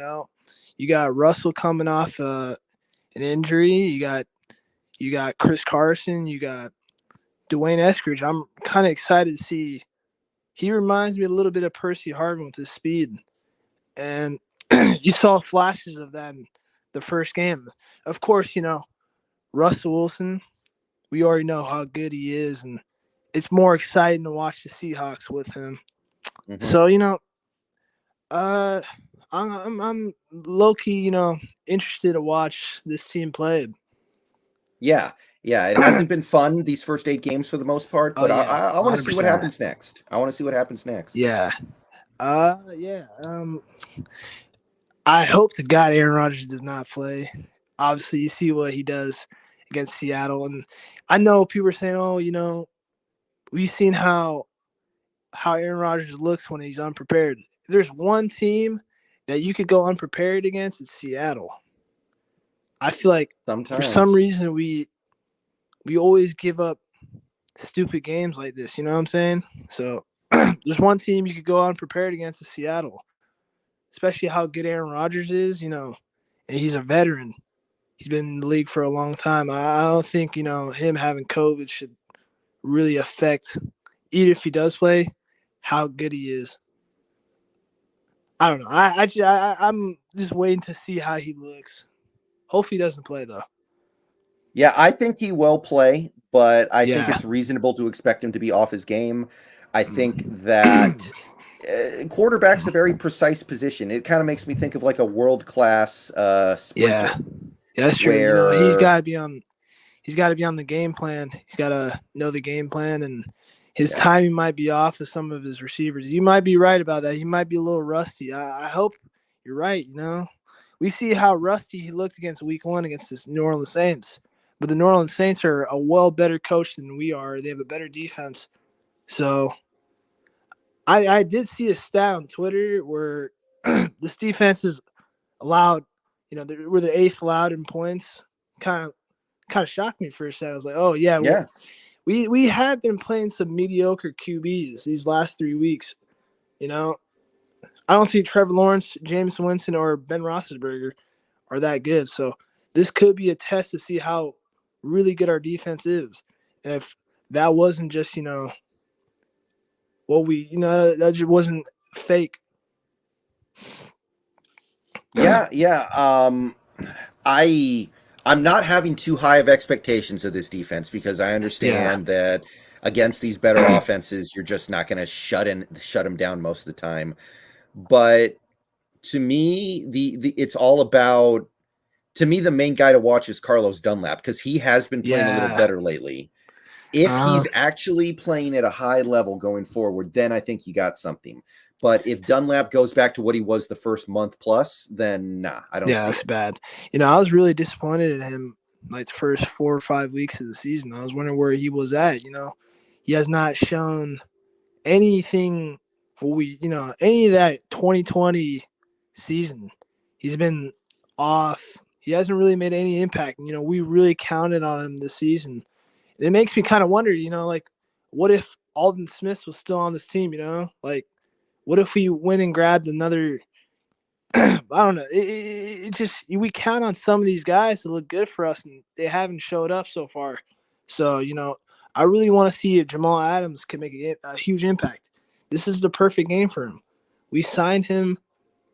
got Russell coming off an injury. You got Chris Carson. You got Dwayne Eskridge. I'm kind of excited to see. He reminds me a little bit of Percy Harvin with his speed, and you saw flashes of that in the first game. Of course, Russell Wilson. We already know how good he is, and it's more exciting to watch the Seahawks with him. Mm-hmm. So I'm low key, interested to watch this team play. Yeah, it hasn't been fun these first 8 games for the most part, but I want to see what happens next. Yeah. I hope to God Aaron Rodgers does not play. Obviously, you see what he does against Seattle, and I know people are saying, "Oh, we've seen how Aaron Rodgers looks when he's unprepared." There's one team that you could go unprepared against. It's Seattle. I feel like for some reason we always give up stupid games like this. You know what I'm saying? So there's one team you could go unprepared against. It's Seattle, especially how good Aaron Rodgers is. And he's a veteran. He's been in the league for a long time. I don't think him having COVID should really affect, even if he does play, how good he is. I don't know. I'm just waiting to see how he looks. Hopefully he doesn't play, though. Yeah, I think he will play, but I think it's reasonable to expect him to be off his game. I think that quarterback's a very precise position. It kind of makes me think of like a world-class sprinter. Yeah, that's true. He's got to be on the game plan. He's got to know the game plan, and his timing might be off with some of his receivers. You might be right about that. He might be a little rusty. I hope you're right. We see how rusty he looked against Week 1 against this New Orleans Saints. But the New Orleans Saints are a well better coach than we are. They have a better defense. So I did see a stat on Twitter where this defense is allowed, we're the 8th allowed in points. Kind of shocked me for a second. I was like, oh, yeah. We have been playing some mediocre QBs these last 3 weeks. I don't think Trevor Lawrence, James Winston, or Ben Roethlisberger are that good. So this could be a test to see how really good our defense is. And if that wasn't just, that just wasn't fake. Yeah. I'm not having too high of expectations of this defense because I understand that against these better offenses, you're just not going to shut them down most of the time. But to me, it's all about. To me, the main guy to watch is Carlos Dunlap because he has been playing a little better lately. If he's actually playing at a high level going forward, then I think you got something. But if Dunlap goes back to what he was the first month plus, then I don't see that's it. bad. I was really disappointed in him like the first 4 or 5 weeks of the season. I was wondering where he was at. He has not shown anything any of that 2020 season. He's been off. He hasn't really made any impact. We really counted on him this season. And it makes me kind of wonder, what if Aldon Smith was still on this team, Like, what if we went and grabbed another I don't know. It just we count on some of these guys to look good for us, and they haven't showed up so far. So, I really want to see if Jamal Adams can make a huge impact. This is the perfect game for him. We signed him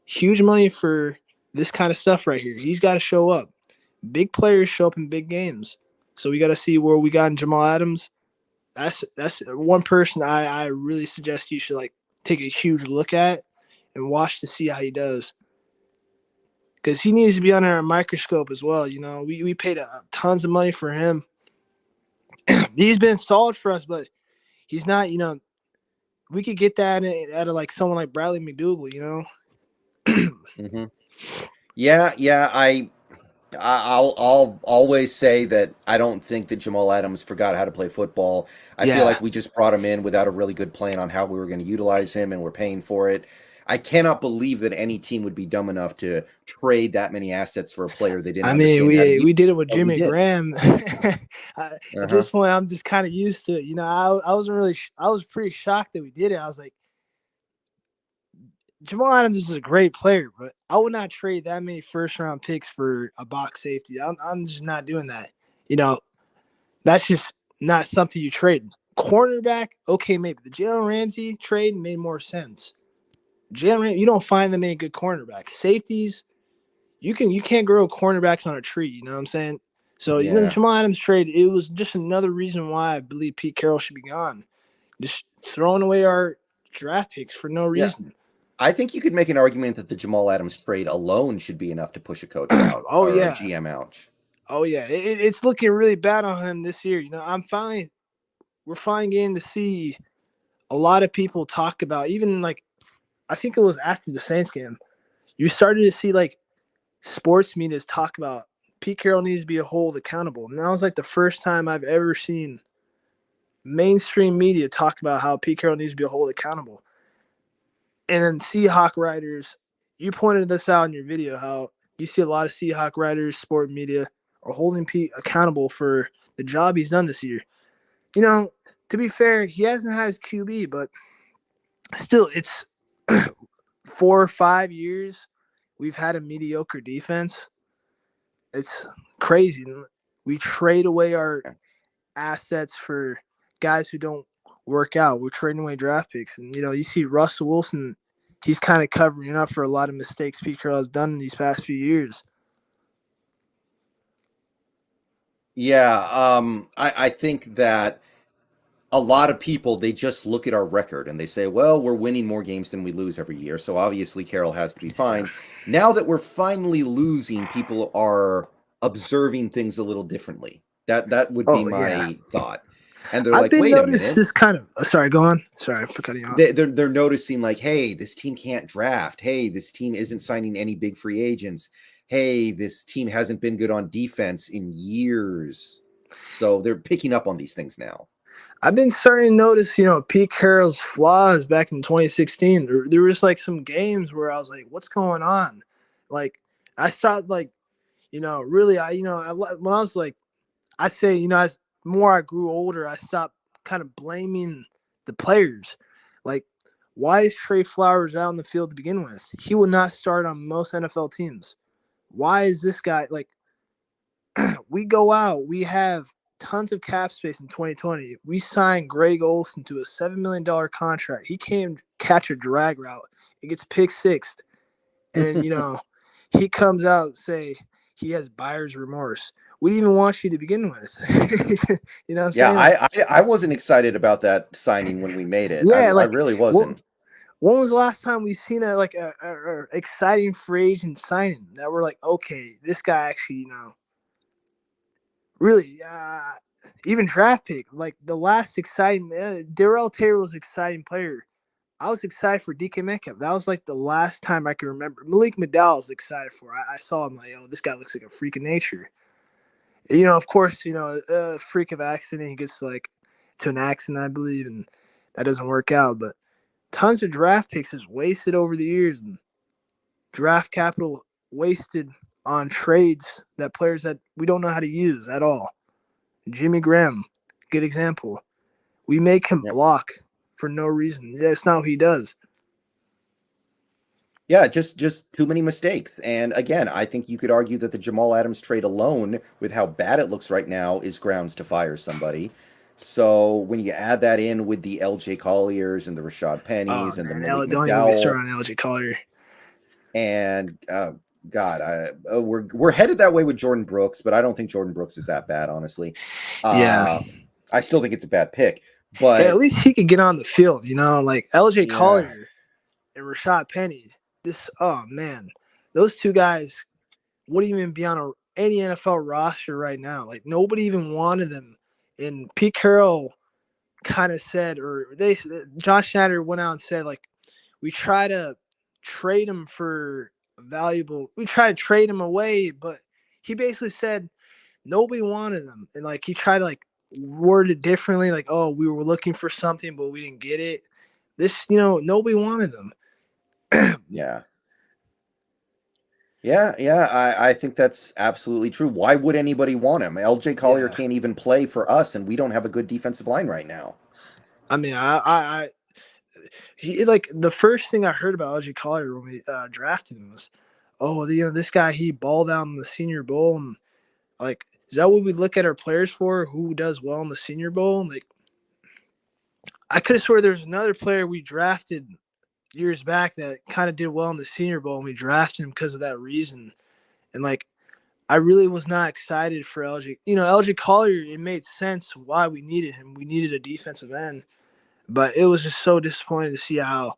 huge money for this kind of stuff right here. He's got to show up. Big players show up in big games. So we got to see where we got in Jamal Adams. That's one person I really suggest you should take a huge look at and watch to see how he does. Because he needs to be under a microscope as well. We paid tons of money for him. He's been solid for us, but he's not, we could get that out of someone like Bradley McDougal, Mm-hmm. Yeah. I'll always say that I don't think that Jamal Adams forgot how to play football. I feel like we just brought him in without a really good plan on how we were going to utilize him, and we're paying for it. I cannot believe that any team would be dumb enough to trade that many assets for a player they didn't. We did it with Jimmy Graham. At this point, I'm just kind of used to it. I was pretty shocked that we did it. I was like, Jamal Adams is a great player, but I would not trade that many first-round picks for a box safety. I'm just not doing that. That's just not something you trade. Cornerback, okay, maybe. The Jalen Ramsey trade made more sense. You don't find that many good cornerbacks. Safeties, you can't grow cornerbacks on a tree. You know what I'm saying? So the Jamal Adams trade, it was just another reason why I believe Pete Carroll should be gone. Just throwing away our draft picks for no reason. I think you could make an argument that the Jamal Adams trade alone should be enough to push a coach out or a GM out. Oh yeah, it's looking really bad on him this year. We're finally getting to see a lot of people talk about, even I think it was after the Saints game, you started to see sports medias talk about Pete Carroll needs to be hold accountable. And that was the first time I've ever seen mainstream media talk about how Pete Carroll needs to be hold accountable. And then Seahawk writers, you pointed this out in your video, how you see a lot of Seahawk writers, sport media are holding Pete accountable for the job he's done this year. To be fair, he hasn't had his QB, but still, it's 4 or 5 years we've had a mediocre defense. It's crazy. We trade away our assets for guys who don't work out. We're trading away draft picks. And, you see Russell Wilson, he's kind of covering up for a lot of mistakes Pete Carroll has done in these past few years. Yeah, I think that a lot of people, they just look at our record and they say, well, we're winning more games than we lose every year, so obviously Carroll has to be fine. Now that we're finally losing, people are observing things a little differently. That would be my thought. And they're like, wait a minute. This kind of sorry, go on. Sorry for cutting you off. They're noticing hey, this team can't draft. Hey, this team isn't signing any big free agents. Hey, this team hasn't been good on defense in years. So they're picking up on these things now. I've been starting to notice, Pete Carroll's flaws back in 2016. There was some games where I was like, what's going on? I stopped really, when I was I'd say, as more I grew older, I stopped kind of blaming the players. Why is Trey Flowers out on the field to begin with? He would not start on most NFL teams. Why is this guy we go out, we have tons of cap space in 2020. We signed Greg Olsen to a $7 million contract. He came catch a drag route. It gets pick sixth. And, he comes out and say he has buyer's remorse. We didn't even want you to begin with. You know what I'm saying? I wasn't excited about that signing when we made it. Yeah, I really wasn't. When was the last time we seen a exciting free agent signing that we're okay, this guy actually, really, even draft pick, the last exciting, Darrell Taylor was an exciting player. I was excited for DK Metcalf. That was the last time I can remember. Malik McDowell was excited for. I saw him this guy looks like a freak of nature. Of course, a freak of accident. He gets to an accident, I believe, and that doesn't work out. But tons of draft picks is wasted over the years, and draft capital wasted on trades that players that we don't know how to use at all. Jimmy Graham, good example. We make him block for no reason. That's not what he does. Yeah, just too many mistakes. And again, I think you could argue that the Jamal Adams trade alone, with how bad it looks right now, is grounds to fire somebody. So when you add that in with the LJ Colliers and the Rashad Pennies and the Malik don't even get McDowell, started on LJ Collier. and God, we're headed that way with Jordan Brooks, but I don't think Jordan Brooks is that bad, honestly. Yeah. I still think it's a bad pick, but Yeah, at least he could get on the field, like LJ Yeah. Collier and Rashad Penny. Oh man, those two guys wouldn't even be on any NFL roster right now. Like nobody even wanted them. And Pete Carroll kind of said, John Schneider went out and said, like, we try to trade him for valuable. We try to trade him away, but he basically said nobody wanted them, and like he tried to word it differently, like, oh, we were looking for something, but we didn't get it. Nobody wanted them. Yeah. I think that's absolutely true. Why would anybody want him? LJ Collier can't even play for us, and we don't have a good defensive line right now. I mean, the first thing I heard about LJ Collier when we drafted him was, oh, this guy, he balled out in the Senior Bowl, and like, is that what we look at our players for? Who does well in the Senior Bowl? And, like, I could have sworn there's another player we drafted years back that kind of did well in the Senior Bowl, and we drafted him because of that reason. And like, I really was not excited for LJ. LJ Collier, it made sense why we needed him. We needed a defensive end, but it was just so disappointing to see how,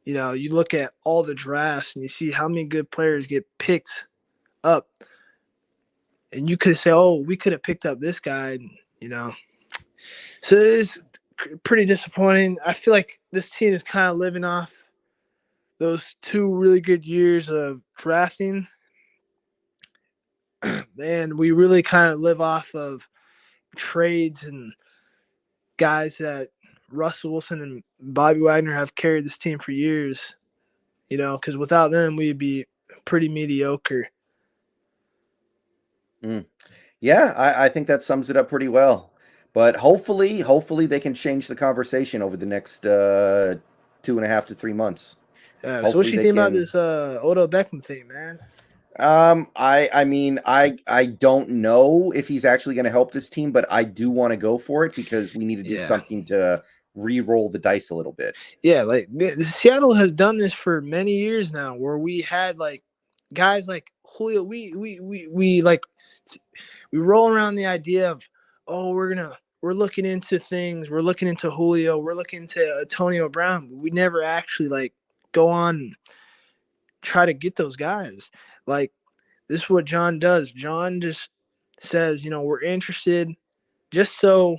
you look at all the drafts and you see how many good players get picked up, and you could say, oh, we could have picked up this guy, So it is pretty disappointing. I feel like this team is kind of living off those 2 really good years of drafting. And we really kind of live off of trades and guys that Russell Wilson and Bobby Wagner have carried this team for years, because without them, we'd be pretty mediocre. Yeah, I think that sums it up pretty well. But hopefully they can change the conversation over the next 2.5 to 3 months. So what you think about this Odell Beckham thing, man? I mean, I don't know if he's actually going to help this team, but I do want to go for it because we need to do something to re-roll the dice a little bit. Yeah, like Seattle has done this for many years now, where we had like guys like Julio. We roll around the idea of, oh, we're looking into things. We're looking into Julio. We're looking into Antonio Brown. But we never actually go on and try to get those guys. Like, this is what John does. John just says, we're interested, just so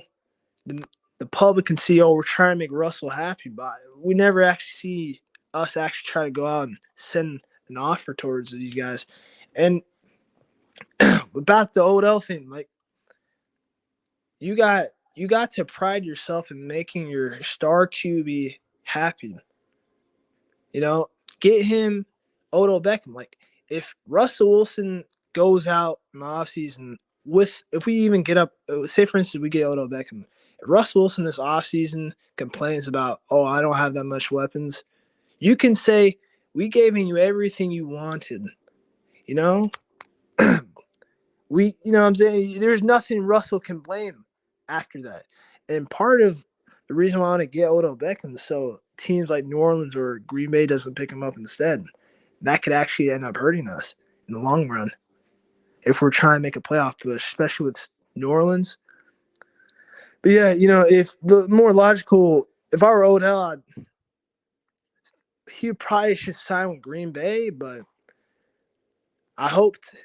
the public can see, oh, we're trying to make Russell happy. But we never actually see us actually try to go out and send an offer towards these guys. And about the Odell thing, like, you got to pride yourself in making your star QB happy. Get him Odell Beckham. Like, if Russell Wilson goes out in the offseason if we even get up, say for instance, we get Odell Beckham. If Russell Wilson this offseason complains about, oh, I don't have that much weapons, you can say, we gave you everything you wanted. What I'm saying? There's nothing Russell can blame after that. And part of the reason why I want to get Odell Beckham, so teams like New Orleans or Green Bay doesn't pick him up instead. That could actually end up hurting us in the long run if we're trying to make a playoff push, especially with New Orleans. But yeah, if the more logical, if I were Odell, he probably should sign with Green Bay, but I hoped,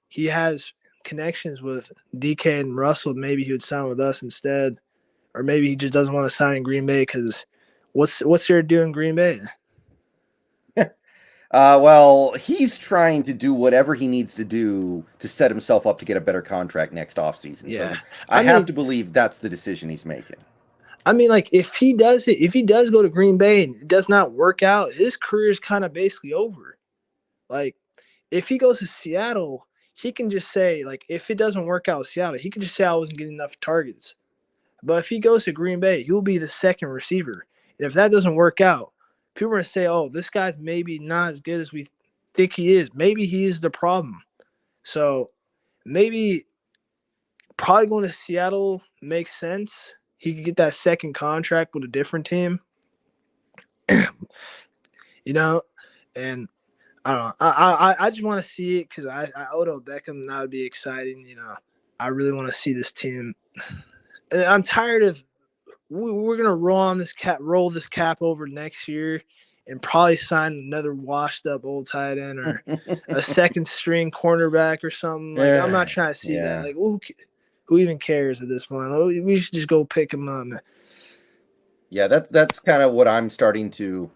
he has connections with DK and Russell. Maybe he would sign with us instead, or maybe he just doesn't want to sign in Green Bay because what's there to do in Green Bay? Well, he's trying to do whatever he needs to do to set himself up to get a better contract next offseason. Yeah. So I have to believe that's the decision he's making. I mean, like, if he does go to Green Bay and it does not work out, his career is kind of basically over. Like, if he goes to Seattle, he can just say, like, if it doesn't work out with Seattle, he can just say I wasn't getting enough targets. But if he goes to Green Bay, he'll be the second receiver. And if that doesn't work out, people are going to say, oh, this guy's maybe not as good as we think he is. Maybe he is the problem. So maybe probably going to Seattle makes sense. He could get that second contract with a different team. You know, and I don't know. I just want to see it because I Odell Beckham, that would be exciting. You know, I really want to see this team. I'm tired of we're gonna roll this cap over next year and probably sign another washed up old tight end or a second string cornerback or something. Like I'm not trying to see that. Like who even cares at this point? We should just go pick him up. Yeah, that's kind of what I'm starting to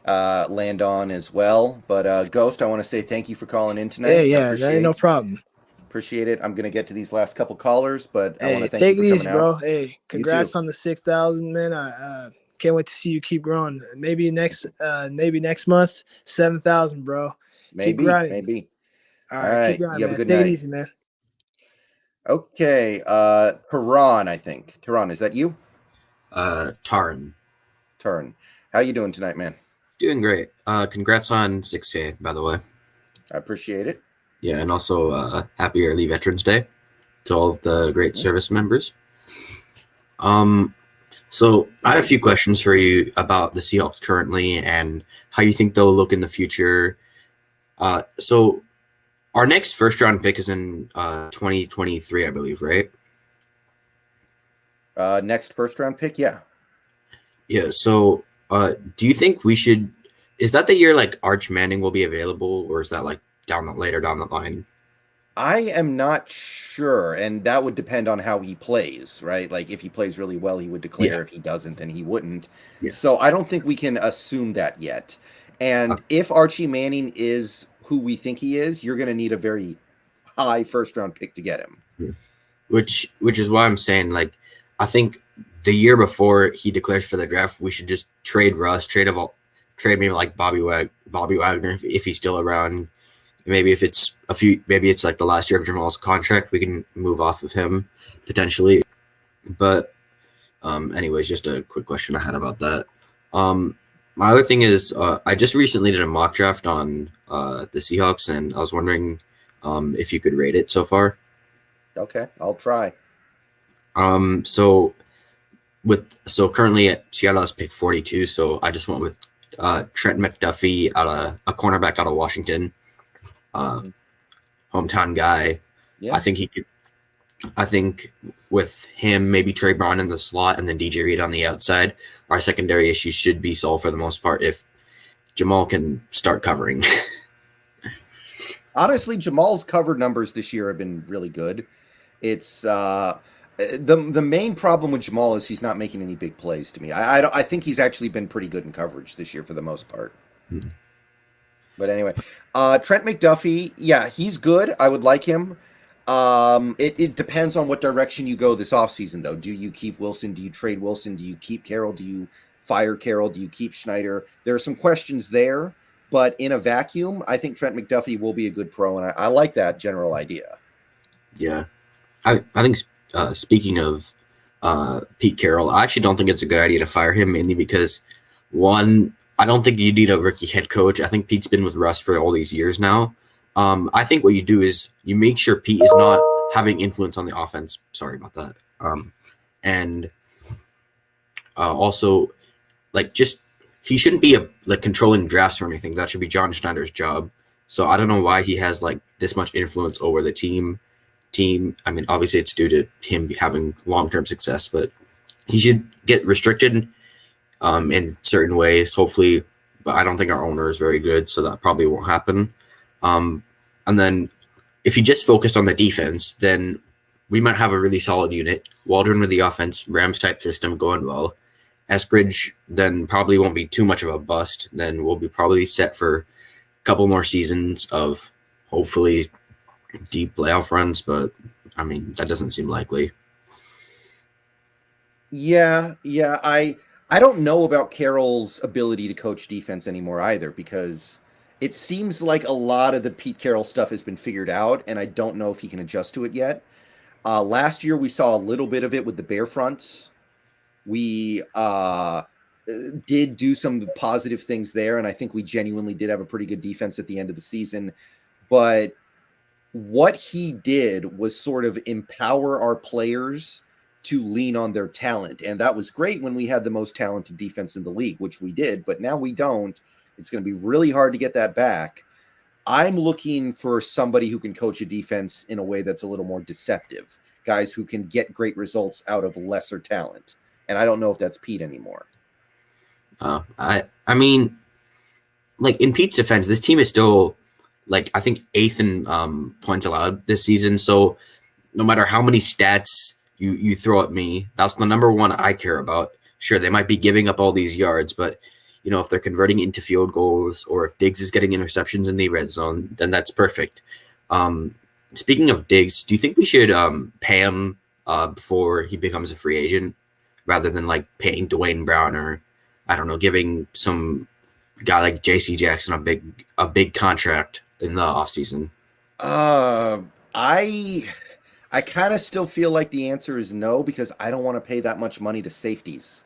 land on as well. But Ghost, I want to say thank you for calling in tonight. Yeah, that ain't no problem. Appreciate it. I'm gonna get to these last couple callers, but I want to thank take you it for easy, coming bro. out. Hey, congrats on the 6,000, man. I can't wait to see you keep growing. Maybe next month, 7,000, bro. Keep grinding. Maybe. All right, keep grinding, You have man. a good Take night. it easy, man. Okay, Tehran, I think. Tehran, is that you? Tarn. How you doing tonight, man? Doing great. Congrats on 6K, by the way. I appreciate it. Yeah, and also happy early Veterans Day to all of the great service members. So I had a few questions for you about the Seahawks currently and how you think they'll look in the future. So our next first round pick is in 2023, I believe, right? Next first round pick, yeah. Yeah, so do you think we should – is that the year like Arch Manning will be available, or is that like later down the line? I am not sure, and that would depend on how he plays, right? Like if he plays really well, he would declare. If he doesn't, then he wouldn't. So I don't think we can assume that yet. And if Archie Manning is who we think he is, you're going to need a very high first round pick to get him. Which is why I'm saying, like, I think the year before he declares for the draft, we should just trade Russ, trade maybe like Bobby Wagner if he's still around. Maybe if it's maybe it's like the last year of Jamal's contract, we can move off of him potentially. But anyways, just a quick question I had about that. My other thing is I just recently did a mock draft on the Seahawks, and I was wondering if you could rate it so far. Okay, I'll try. So currently at Seattle has pick 42, so I just went with Trent McDuffie a cornerback out of Washington. Hometown guy. Yeah. I think with him, maybe Trey Brown in the slot and then DJ Reed on the outside, our secondary issues should be solved for the most part if Jamal can start covering. Honestly, Jamal's cover numbers this year have been really good. It's the main problem with Jamal is he's not making any big plays to me. I think he's actually been pretty good in coverage this year for the most part. Mm-hmm. But anyway, Trent McDuffie, yeah, he's good. I would like him. It depends on what direction you go this offseason, though. Do you keep Wilson? Do you trade Wilson? Do you keep Carroll? Do you fire Carroll? Do you keep Schneider? There are some questions there, but in a vacuum, I think Trent McDuffie will be a good pro, and I like that general idea. Yeah. I think speaking of Pete Carroll, I actually don't think it's a good idea to fire him, mainly because, one, I don't think you need a rookie head coach. I think Pete's been with Russ for all these years now. I think what you do is you make sure Pete is not having influence on the offense. Sorry about that. And also, like, just he shouldn't be controlling drafts or anything. That should be John Schneider's job. So I don't know why he has like this much influence over the team. I mean, obviously it's due to him having long-term success, but he should get restricted in certain ways, hopefully. But I don't think our owner is very good, so that probably won't happen. And then if he just focused on the defense, then we might have a really solid unit. Waldron with the offense, Rams-type system going well. Eskridge then probably won't be too much of a bust. Then we'll be probably set for a couple more seasons of hopefully deep playoff runs, but I mean, that doesn't seem likely. Yeah. I don't know about Carroll's ability to coach defense anymore either, because it seems like a lot of the Pete Carroll stuff has been figured out, and I don't know if he can adjust to it yet. Last year, we saw a little bit of it with the Bear fronts. We did do some positive things there, and I think we genuinely did have a pretty good defense at the end of the season. But what he did was sort of empower our players to lean on their talent, and that was great when we had the most talented defense in the league, which we did, but now we don't. It's going to be really hard to get that back. I'm looking for somebody who can coach a defense in a way that's a little more deceptive, guys who can get great results out of lesser talent, and I don't know if that's Pete anymore. I mean, like in Pete's defense, this team is still like I think 8th in points allowed this season. So no matter how many stats you throw at me, that's the number one I care about. Sure, they might be giving up all these yards, but you know if they're converting into field goals or if Diggs is getting interceptions in the red zone, then that's perfect. Speaking of Diggs, do you think we should pay him before he becomes a free agent rather than like paying Dwayne Brown or I don't know, giving some guy like J.C. Jackson a big contract in the offseason? I kind of still feel like the answer is no because I don't want to pay that much money to safeties.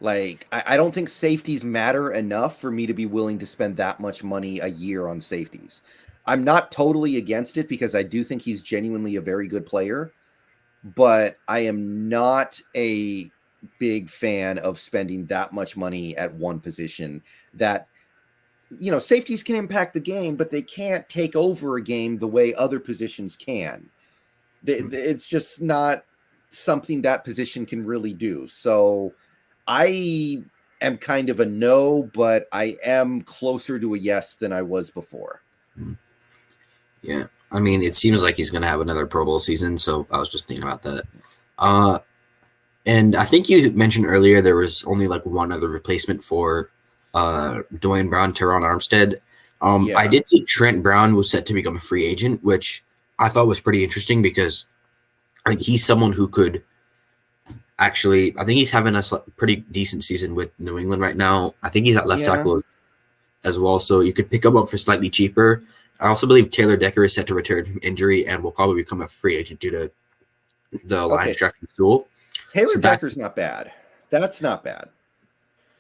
Like, I don't think safeties matter enough for me to be willing to spend that much money a year on safeties. I'm not totally against it because I do think he's genuinely a very good player, but I am not a big fan of spending that much money at one position that, you know, safeties can impact the game, but they can't take over a game the way other positions can. It's just not something that position can really do. So I am kind of a no, but I am closer to a yes than I was before. Yeah. I mean, it seems like he's going to have another Pro Bowl season, so I was just thinking about that. And I think you mentioned earlier there was only like one other replacement for Dwayne Brown, Teron Armstead. Yeah. I did see Trent Brown was set to become a free agent, which I thought was pretty interesting because I think he's someone who could actually – I think he's having a pretty decent season with New England right now. I think he's at left tackle as well, so you could pick him up for slightly cheaper. I also believe Taylor Decker is set to return from injury and will probably become a free agent due to the Lions drafting Sioux. Taylor Decker's not bad. That's not bad.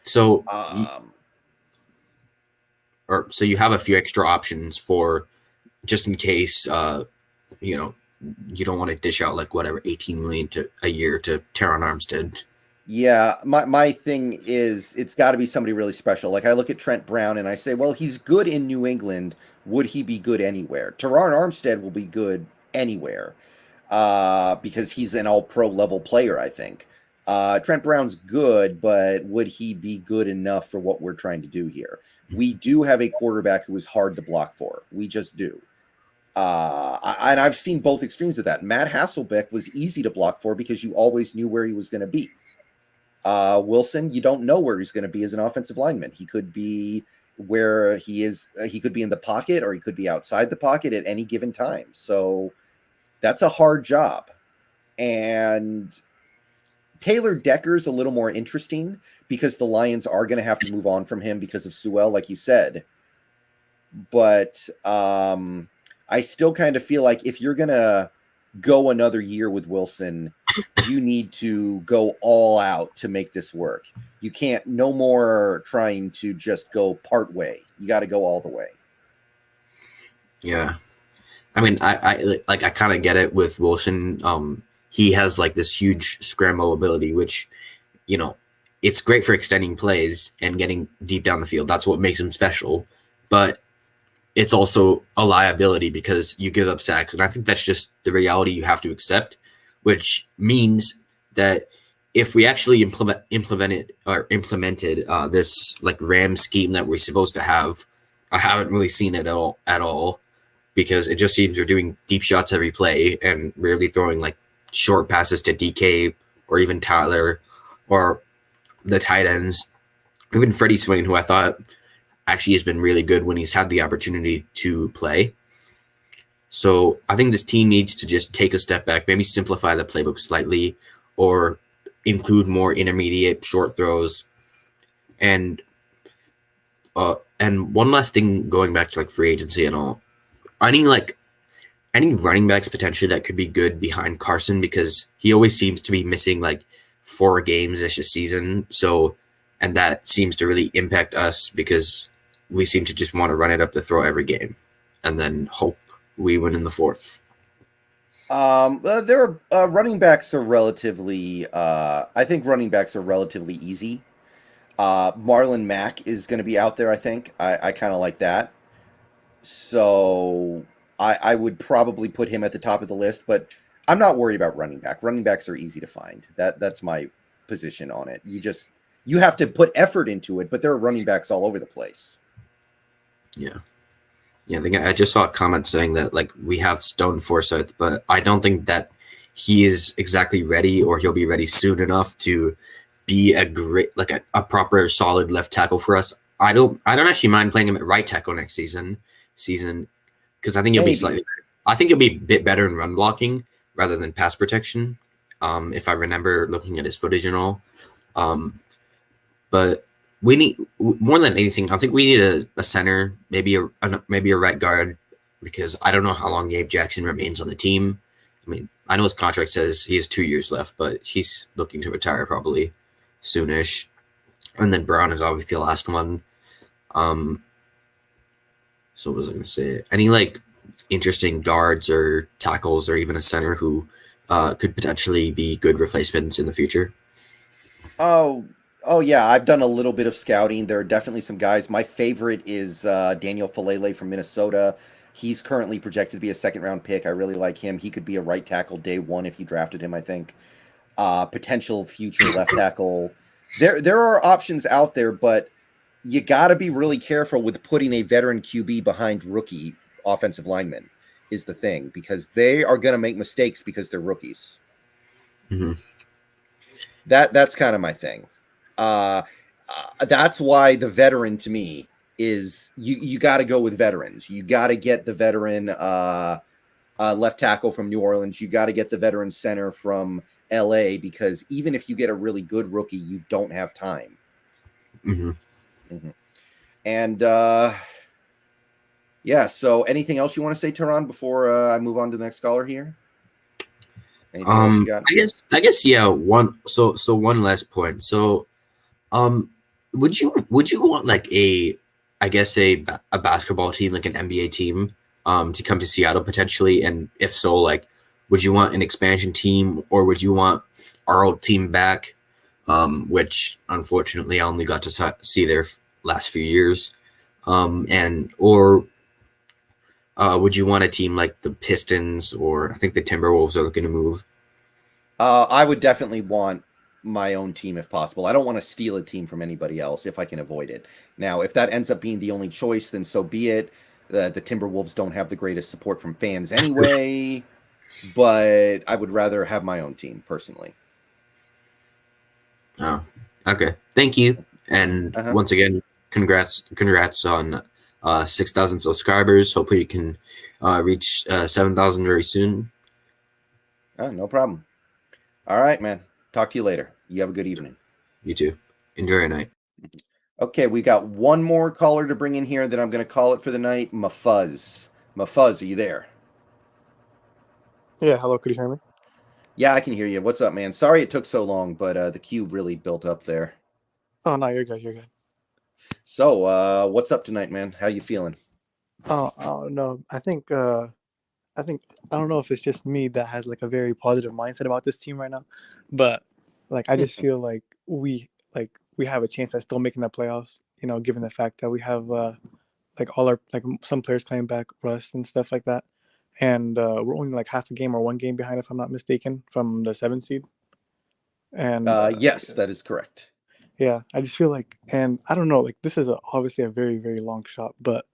So, so you have a few extra options for just in case, you know, you don't want to dish out like whatever $18 million a year to Teron Armstead. Yeah, my thing is it's got to be somebody really special. Like I look at Trent Brown and I say, well, he's good in New England. Would he be good anywhere? Teron Armstead will be good anywhere. Because he's an all-pro level player, I think. Trent Brown's good, but would he be good enough for what we're trying to do here? We do have a quarterback who is hard to block for. We just do. And I've seen both extremes of that. Matt Hasselbeck was easy to block for because you always knew where he was going to be. Wilson, you don't know where he's going to be as an offensive lineman. He could be where he is. He could be in the pocket or he could be outside the pocket at any given time. So that's a hard job. And Taylor Decker's a little more interesting because the Lions are going to have to move on from him because of Sewell, like you said. But I still kind of feel like if you're going to go another year with Wilson, you need to go all out to make this work. You can't, no more trying to just go part way. You got to go all the way. Yeah. I mean, I kind of get it with Wilson. He has like this huge scramble ability, which, you know, it's great for extending plays and getting deep down the field. That's what makes him special. But it's also a liability because you give up sacks. And I think that's just the reality you have to accept, which means that if we actually implemented this like Ram scheme that we're supposed to have, I haven't really seen it at all because it just seems we're doing deep shots every play and rarely throwing like short passes to DK or even Tyler or the tight ends, even Freddie Swain, who I thought actually has been really good when he's had the opportunity to play. So I think this team needs to just take a step back, maybe simplify the playbook slightly or include more intermediate short throws. And one last thing going back to like free agency and all, any running backs potentially that could be good behind Carson because he always seems to be missing like 4 games this season. So and that seems to really impact us because we seem to just want to run it up the throat every game, and then hope we win in the fourth. Their running backs are relatively. I think running backs are relatively easy. Marlon Mack is going to be out there. I think I kind of like that. So I would probably put him at the top of the list, but I'm not worried about running back. Running backs are easy to find. That's my position on it. You have to put effort into it, but there are running backs all over the place. Yeah. Yeah, I just saw a comment saying that like we have Stone Forsyth, but I don't think that he is exactly ready or he'll be ready soon enough to be a great a proper solid left tackle for us. I don't actually mind playing him at right tackle next season because I think he'll be a bit better in run blocking rather than pass protection. If I remember looking at his footage and all. But we need more than anything. I think we need a center, maybe a right guard, because I don't know how long Gabe Jackson remains on the team. I mean, I know his contract says he has 2 years left, but he's looking to retire probably soonish. And then Brown is obviously the last one. So what was I going to say? Any like interesting guards or tackles or even a center who could potentially be good replacements in the future? Oh yeah, I've done a little bit of scouting. There are definitely some guys. My favorite is Daniel Falele from Minnesota. He's currently projected to be a second-round pick. I really like him. He could be a right tackle day one if you drafted him, I think. Potential future left tackle. There are options out there, but you got to be really careful with putting a veteran QB behind rookie offensive linemen is the thing, because they are going to make mistakes because they're rookies. Mm-hmm. That's kind of my thing. That's why the veteran to me is you got to go with veterans. You got to get the veteran left tackle from New Orleans. You got to get the veteran center from LA, because even if you get a really good rookie, you don't have time. Mm-hmm. Mm-hmm. And yeah, so anything else you want to say, Tehran, before I move on to the next scholar here? Anything else you got? I guess yeah, one last point. So would you want like a basketball team, like an NBA team, to come to Seattle potentially? And if so, like, would you want an expansion team, or would you want our old team back, which unfortunately I only got to see their last few years, would you want a team like the Pistons, or I think the Timberwolves are looking to move? I would definitely want my own team if possible. I don't want to steal a team from anybody else if I can avoid it. Now, if that ends up being the only choice, then so be it. The Timberwolves don't have the greatest support from fans anyway, but I would rather have my own team personally. Oh, okay. Thank you. And once again, congrats on 6,000 subscribers. Hopefully you can reach 7,000 very soon. Oh, no problem. All right, man. Talk to you later. You have a good evening. You too. Enjoy your night. Okay, we got one more caller to bring in here, then I'm going to call it for the night. Mafuzz. Mafuzz, are you there? Yeah, hello. Could you hear me? Yeah, I can hear you. What's up, man? Sorry it took so long, but the queue really built up there. Oh, no, you're good. You're good. So, what's up tonight, man? How you feeling? Oh no. I think I don't know if it's just me that has like a very positive mindset about this team right now, but like I just feel like we have a chance at still making the playoffs. You know, given the fact that we have like all our some players coming back, rust and stuff like that, and we're only like half a game or one game behind, if I'm not mistaken, from the 7th seed. And yes, that is correct. Yeah, I just feel like, and I don't know, like this is obviously a very, very long shot, but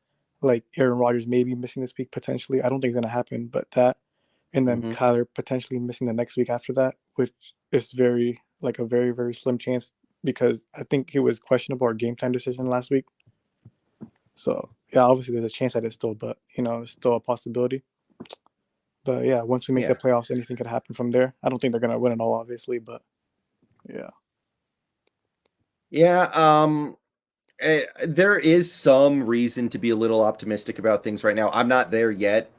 like Aaron Rodgers may be missing this week potentially. I don't think it's gonna happen, but that, and then Kyler potentially missing the next week after that, which is a very, very slim chance, because I think he was questionable or game time decision last week. So yeah, obviously there's a chance that it's still, but it's still a possibility. But yeah, once we make the playoffs, anything could happen from there. I don't think they're gonna win it all, obviously, but yeah. Yeah, there is some reason to be a little optimistic about things right now. I'm not there yet.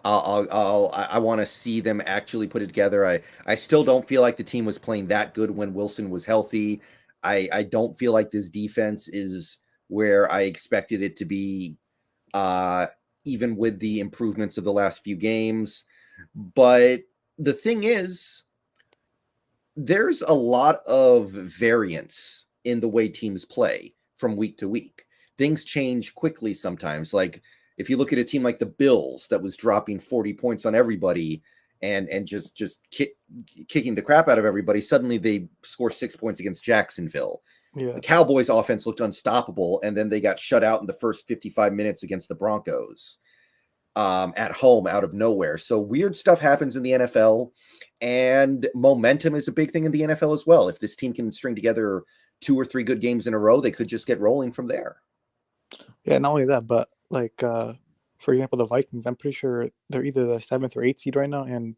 I want to see them actually put it together. I still don't feel like the team was playing that good when Wilson was healthy. I don't feel like this defense is where I expected it to be, even with the improvements of the last few games. But the thing is, there's a lot of variance in the way teams play from week to week. Things change quickly sometimes. Like if you look at a team like the Bills that was dropping 40 points on everybody and just kicking the crap out of everybody, suddenly they score 6 points against Jacksonville. Yeah. The Cowboys offense looked unstoppable, and then they got shut out in the first 55 minutes against the Broncos at home out of nowhere. So weird stuff happens in the NFL, and momentum is a big thing in the NFL as well. If this team can string together 2 or 3 good games in a row, they could just get rolling from there. Yeah, not only that, but like for example, the Vikings, I'm pretty sure they're either the 7th or 8th seed right now, and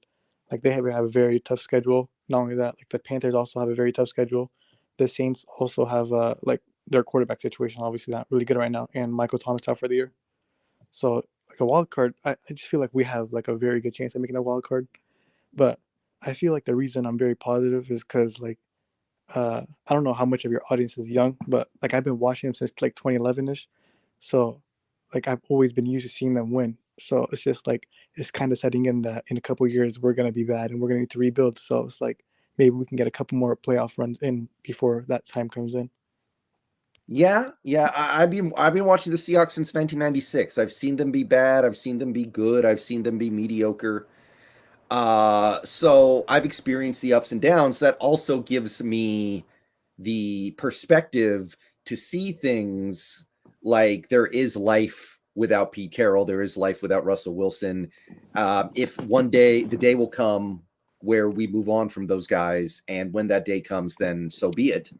like they have a very tough schedule. Not only that, like the Panthers also have a very tough schedule. The Saints also have like their quarterback situation obviously not really good right now, and Michael Thomas out for the year. So like a wild card, I just feel like we have like a very good chance at making a wild card. But I feel like the reason I'm very positive is because like I don't know how much of your audience is young, but like I've been watching them since like 2011ish. So like I've always been used to seeing them win. So it's just like it's kind of setting in that in a couple of years we're gonna be bad and we're gonna need to rebuild. So it's like maybe we can get a couple more playoff runs in before that time comes in. Yeah. I've been watching the Seahawks since 1996. I've seen them be bad. I've seen them be good. I've seen them be mediocre. So I've experienced the ups and downs. That also gives me the perspective to see things like there is life without Pete Carroll. There is life without Russell Wilson. If one day the day will come where we move on from those guys, and when that day comes, then so be it.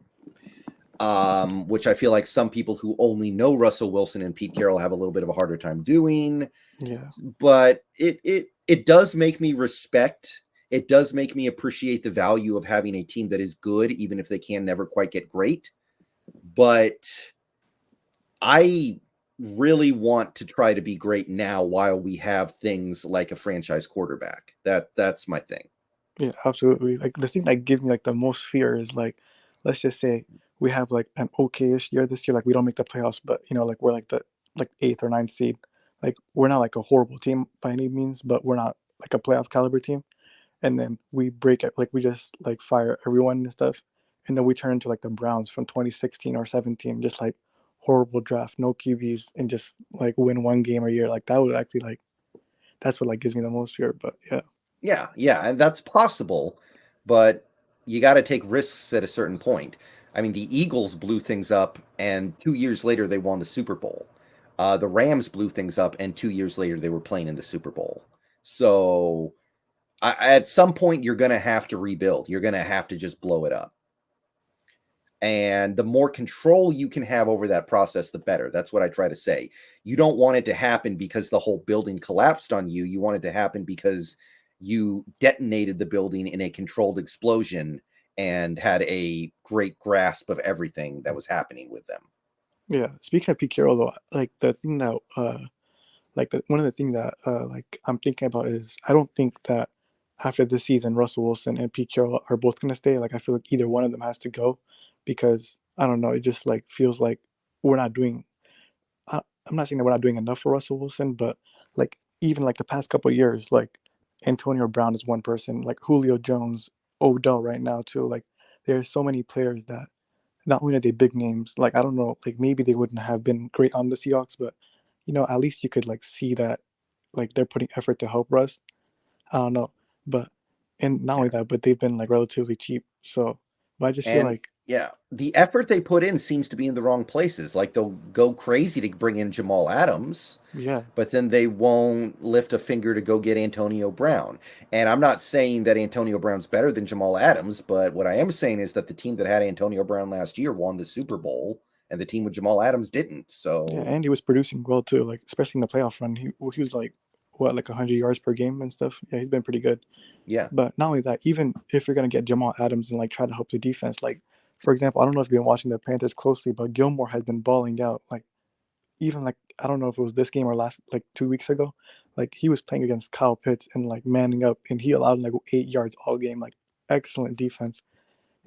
Which I feel like some people who only know Russell Wilson and Pete Carroll have a little bit of a harder time doing. Yeah. But it does make me respect. It does make me appreciate the value of having a team that is good, even if they can never quite get great. But I really want to try to be great now while we have things like a franchise quarterback. That's my thing. Yeah, absolutely. Like the thing that gives me like the most fear is like, let's just say we have like an okay-ish year this year. Like we don't make the playoffs, but you know, like we're like the 8th or 9th seed. Like we're not like a horrible team by any means, but we're not like a playoff caliber team. And then we break it, like we just like fire everyone and stuff, and then we turn into like the Browns from 2016 or 17, just like horrible draft, no QBs, and just like win one game a year. Like that would actually like that's what like gives me the most fear. But yeah. Yeah, and that's possible, but you got to take risks at a certain point. I mean, the Eagles blew things up, and 2 years later they won the Super Bowl. The Rams blew things up, and 2 years later they were playing in the Super Bowl. So at some point you're going to have to rebuild. You're going to have to just blow it up. And the more control you can have over that process, the better. That's what I try to say. You don't want it to happen because the whole building collapsed on you. You want it to happen because you detonated the building in a controlled explosion and had a great grasp of everything that was happening with them. Yeah. Speaking of Pete Carroll, though, like the thing that, one of the things that, like I'm thinking about is I don't think that after this season, Russell Wilson and Pete Carroll are both going to stay. Like I feel like either one of them has to go because I don't know. It just like feels like we're not doing. I'm not saying that we're not doing enough for Russell Wilson, but like even like the past couple of years, like Antonio Brown is one person, like Julio Jones, Odell right now too. Like there's so many players that not only are they big names, like I don't know, like maybe they wouldn't have been great on the Seahawks, but you know, at least you could like see that like they're putting effort to help Russ. I don't know. But and not only that, but they've been like relatively cheap. So but I just feel like yeah, the effort they put in seems to be in the wrong places. Like they'll go crazy to bring in Jamal Adams. Yeah. But then they won't lift a finger to go get Antonio Brown. And I'm not saying that Antonio Brown's better than Jamal Adams, but what I am saying is that the team that had Antonio Brown last year won the Super Bowl, and the team with Jamal Adams didn't. So yeah, and he was producing well too, like especially in the playoff run. He was like what, like 100 yards per game and stuff. Yeah, he's been pretty good. Yeah. But not only that, even if you're gonna get Jamal Adams and like try to help the defense, like for example, I don't know if you've been watching the Panthers closely, but Gilmore has been balling out. Like even like I don't know if it was this game or last like 2 weeks ago, like he was playing against Kyle Pitts and like manning up, and he allowed like 8 yards all game. Like excellent defense.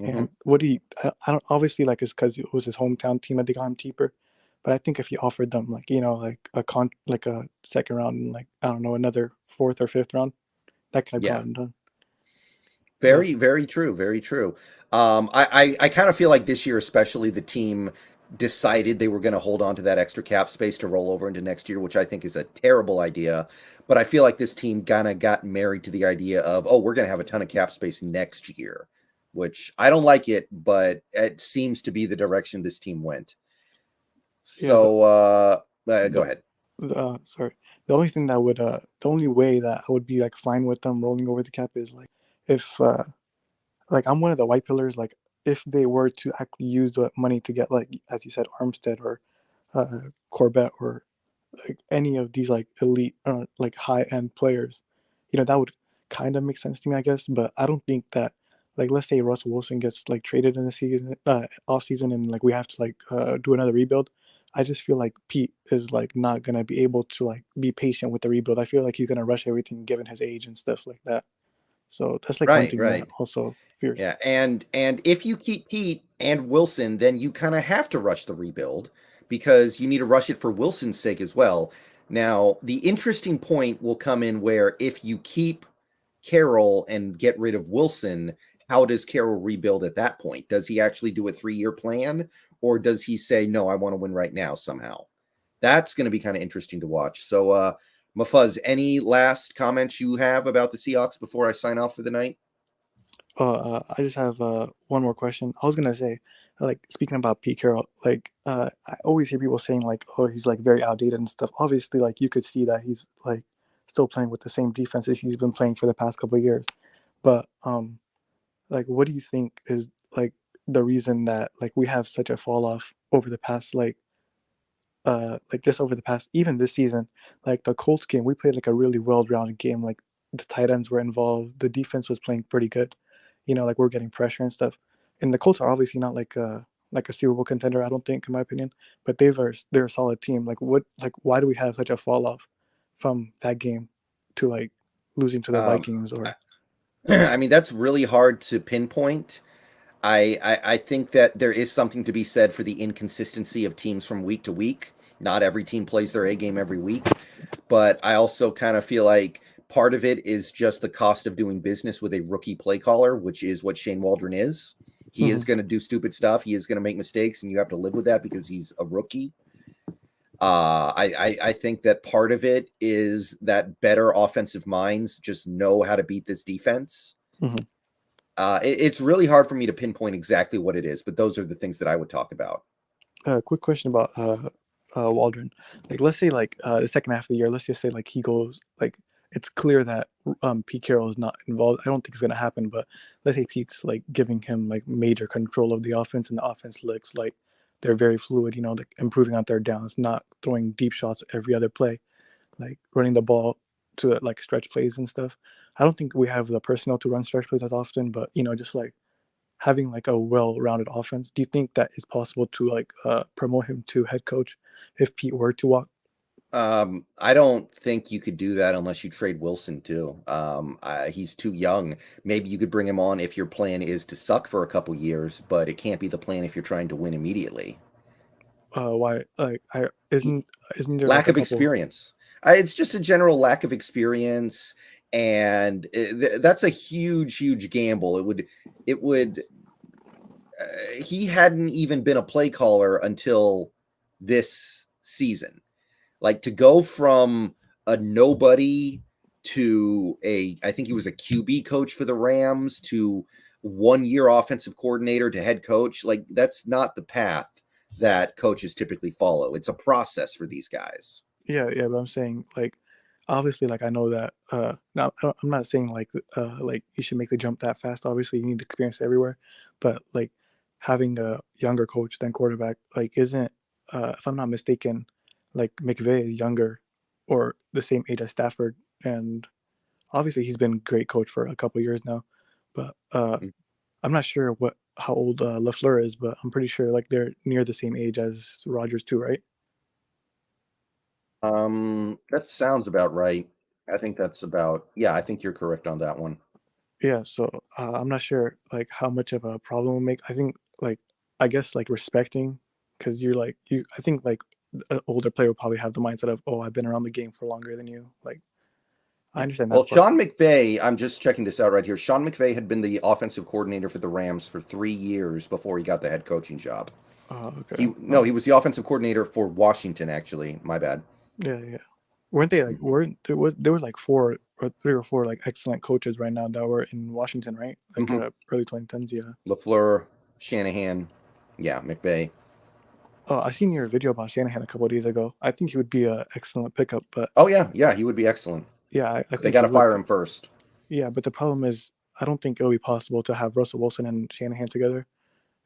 And what do you? I don't obviously like it's because it was his hometown team that they got him cheaper, but I think if he offered them like like a second round and like I don't know another fourth or fifth round, that could have gotten done. Very, very true. Very true. I kind of feel like this year, especially, the team decided they were going to hold on to that extra cap space to roll over into next year, which I think is a terrible idea. But I feel like this team kind of got married to the idea of, oh, we're going to have a ton of cap space next year, which I don't like it, but it seems to be the direction this team went. So go ahead. Sorry. The only thing that would, the only way that I would be like fine with them rolling over the cap is like if, like I'm one of the white pillars. Like if they were to actually use the money to get like, as you said, Armstead or Corbett or like any of these like elite, like high end players, that would kind of make sense to me, I guess. But I don't think that like let's say Russell Wilson gets like traded in the season, off season, and like we have to like do another rebuild. I just feel like Pete is like not gonna be able to like be patient with the rebuild. I feel like he's gonna rush everything given his age and stuff like that. So that's like one thing that also fears. Yeah, and if you keep Pete and Wilson, then you kind of have to rush the rebuild because you need to rush it for Wilson's sake as well. Now, the interesting point will come in where if you keep Carroll and get rid of Wilson, how does Carroll rebuild at that point? Does he actually do a 3-year plan, or does he say, no, I want to win right now somehow? That's going to be kind of interesting to watch. So, Mafuz, any last comments you have about the Seahawks before I sign off for the night? I just have one more question. I was gonna say, like speaking about Pete Carroll, like I always hear people saying like, oh, he's like very outdated and stuff. Obviously, like you could see that he's like still playing with the same defenses he's been playing for the past couple of years. But like what do you think is like the reason that like we have such a fall off over the past like just over the past even this season, like the Colts game, we played like a really well-rounded game. Like the tight ends were involved, the defense was playing pretty good. Like we're getting pressure and stuff. And the Colts are obviously not like a Super Bowl contender, I don't think, in my opinion. But they're a solid team. Like why do we have such a fall off from that game to like losing to the Vikings or? I mean, that's really hard to pinpoint. I think that there is something to be said for the inconsistency of teams from week to week. Not every team plays their A game every week, but I also kind of feel like part of it is just the cost of doing business with a rookie play caller, which is what Shane Waldron is. He is going to do stupid stuff. He is going to make mistakes, and you have to live with that because he's a rookie. I think that part of it is that better offensive minds just know how to beat this defense. It's really hard for me to pinpoint exactly what it is, but those are the things that I would talk about. Quick question about Waldron. Like, let's say like the second half of the year, let's just say like he goes like it's clear that Pete Carroll is not involved. I don't think it's going to happen, but let's say Pete's like giving him like major control of the offense, and the offense looks like they're very fluid. Like improving on their downs, not throwing deep shots every other play, like running the ball to like stretch plays and stuff. I don't think we have the personnel to run stretch plays as often, but just like having like a well-rounded offense. Do you think that is possible to like promote him to head coach if Pete were to walk? I don't think you could do that unless you trade Wilson too. He's too young. Maybe you could bring him on if your plan is to suck for a couple years, but it can't be the plan if you're trying to win immediately. Why? Like, isn't there lack like of experience? It's just a general lack of experience, and that's a huge gamble. It would. He hadn't even been a play caller until this season. Like to go from a nobody to I think he was a QB coach for the Rams to 1-year offensive coordinator to head coach. Like that's not the path that coaches typically follow. It's a process for these guys. Yeah, but I'm saying like, obviously, like I know that. Now I'm not saying like you should make the jump that fast. Obviously, you need experience everywhere, but like having a younger coach than quarterback, like isn't if I'm not mistaken, like McVay is younger or the same age as Stafford, and obviously he's been great coach for a couple years now. But I'm not sure how old LaFleur is, but I'm pretty sure like they're near the same age as Rodgers too, right? That sounds about right. I think that's about I think you're correct on that one. Yeah, so I'm not sure like how much of a problem will make. I think like I guess like respecting, because you're like you. I think like an older player will probably have the mindset of, oh, I've been around the game for longer than you. Like I understand Well, that part. Sean McVay, I'm just checking this out right here. Sean McVay had been the offensive coordinator for the Rams for 3 years before he got the head coaching job. Okay. He was the offensive coordinator for Washington, actually. My bad. Yeah. Weren't they like there were like 4 or 3 or 4 like excellent coaches right now that were in Washington, right? Like early 2010s, yeah. LaFleur, Shanahan, yeah, McVay. Oh, I seen your video about Shanahan a couple of days ago. I think he would be an excellent pickup, but Oh yeah, he would be excellent. yeah, I think they got to fire him first. Yeah, but the problem is, I don't think it'll be possible to have Russell Wilson and Shanahan together.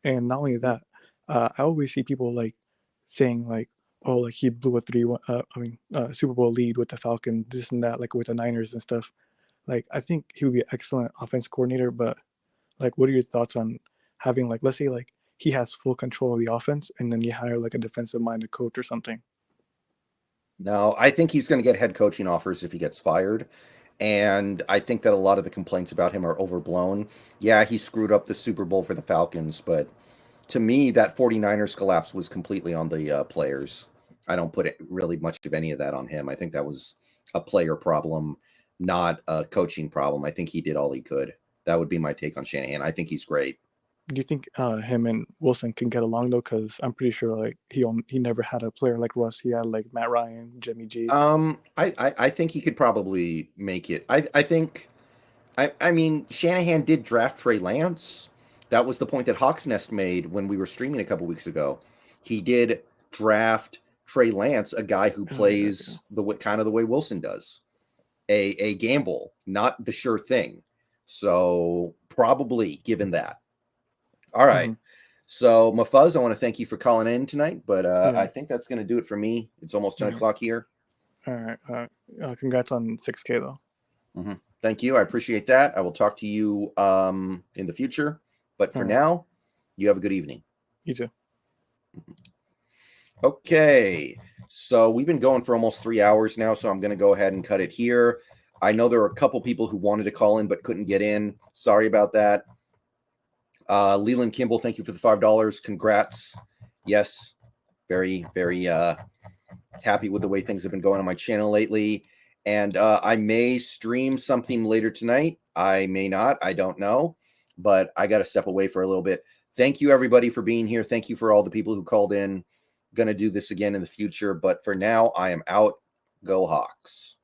And not only that, I always see people like saying like, "Oh, like he blew a 3-1, Super Bowl lead with the Falcons, this and that, like with the Niners and stuff." Like, I think he would be an excellent offense coordinator, but like, what are your thoughts on having like, let's say like he has full control of the offense, and then you hire like a defensive-minded coach or something? No, I think he's going to get head coaching offers if he gets fired. And I think that a lot of the complaints about him are overblown. Yeah, he screwed up the Super Bowl for the Falcons, but to me, that 49ers collapse was completely on the players. I don't put really much of any of that on him. I think that was a player problem, not a coaching problem. I think he did all he could. That would be my take on Shanahan. I think he's great. Do you think him and Wilson can get along though? Because I'm pretty sure like he never had a player like Russ. He had like Matt Ryan, Jimmy G. I think he could probably make it. I mean, Shanahan did draft Trey Lance. That was the point that Hawks Nest made when we were streaming a couple weeks ago. He did draft Trey Lance, a guy who plays the way Wilson does, a gamble, not the sure thing. So probably given that. All right. So Mufuzz, I want to thank you for calling in tonight, but I think that's going to do it for me. It's almost 10 o'clock here. All right. Congrats on 6K though. Thank you. I appreciate that. I will talk to you in the future. But for now, you have a good evening. You too. Okay. So we've been going for almost 3 hours now, so I'm going to go ahead and cut it here. I know there are a couple people who wanted to call in but couldn't get in. Sorry about that. Leland Kimble, thank you for the $5. Congrats. Yes. Very, very happy with the way things have been going on my channel lately. And I may stream something later tonight. I may not. I don't know. But I got to step away for a little bit. Thank you, everybody, for being here. Thank you for all the people who called in. Going to do this again in the future. But for now, I am out. Go Hawks.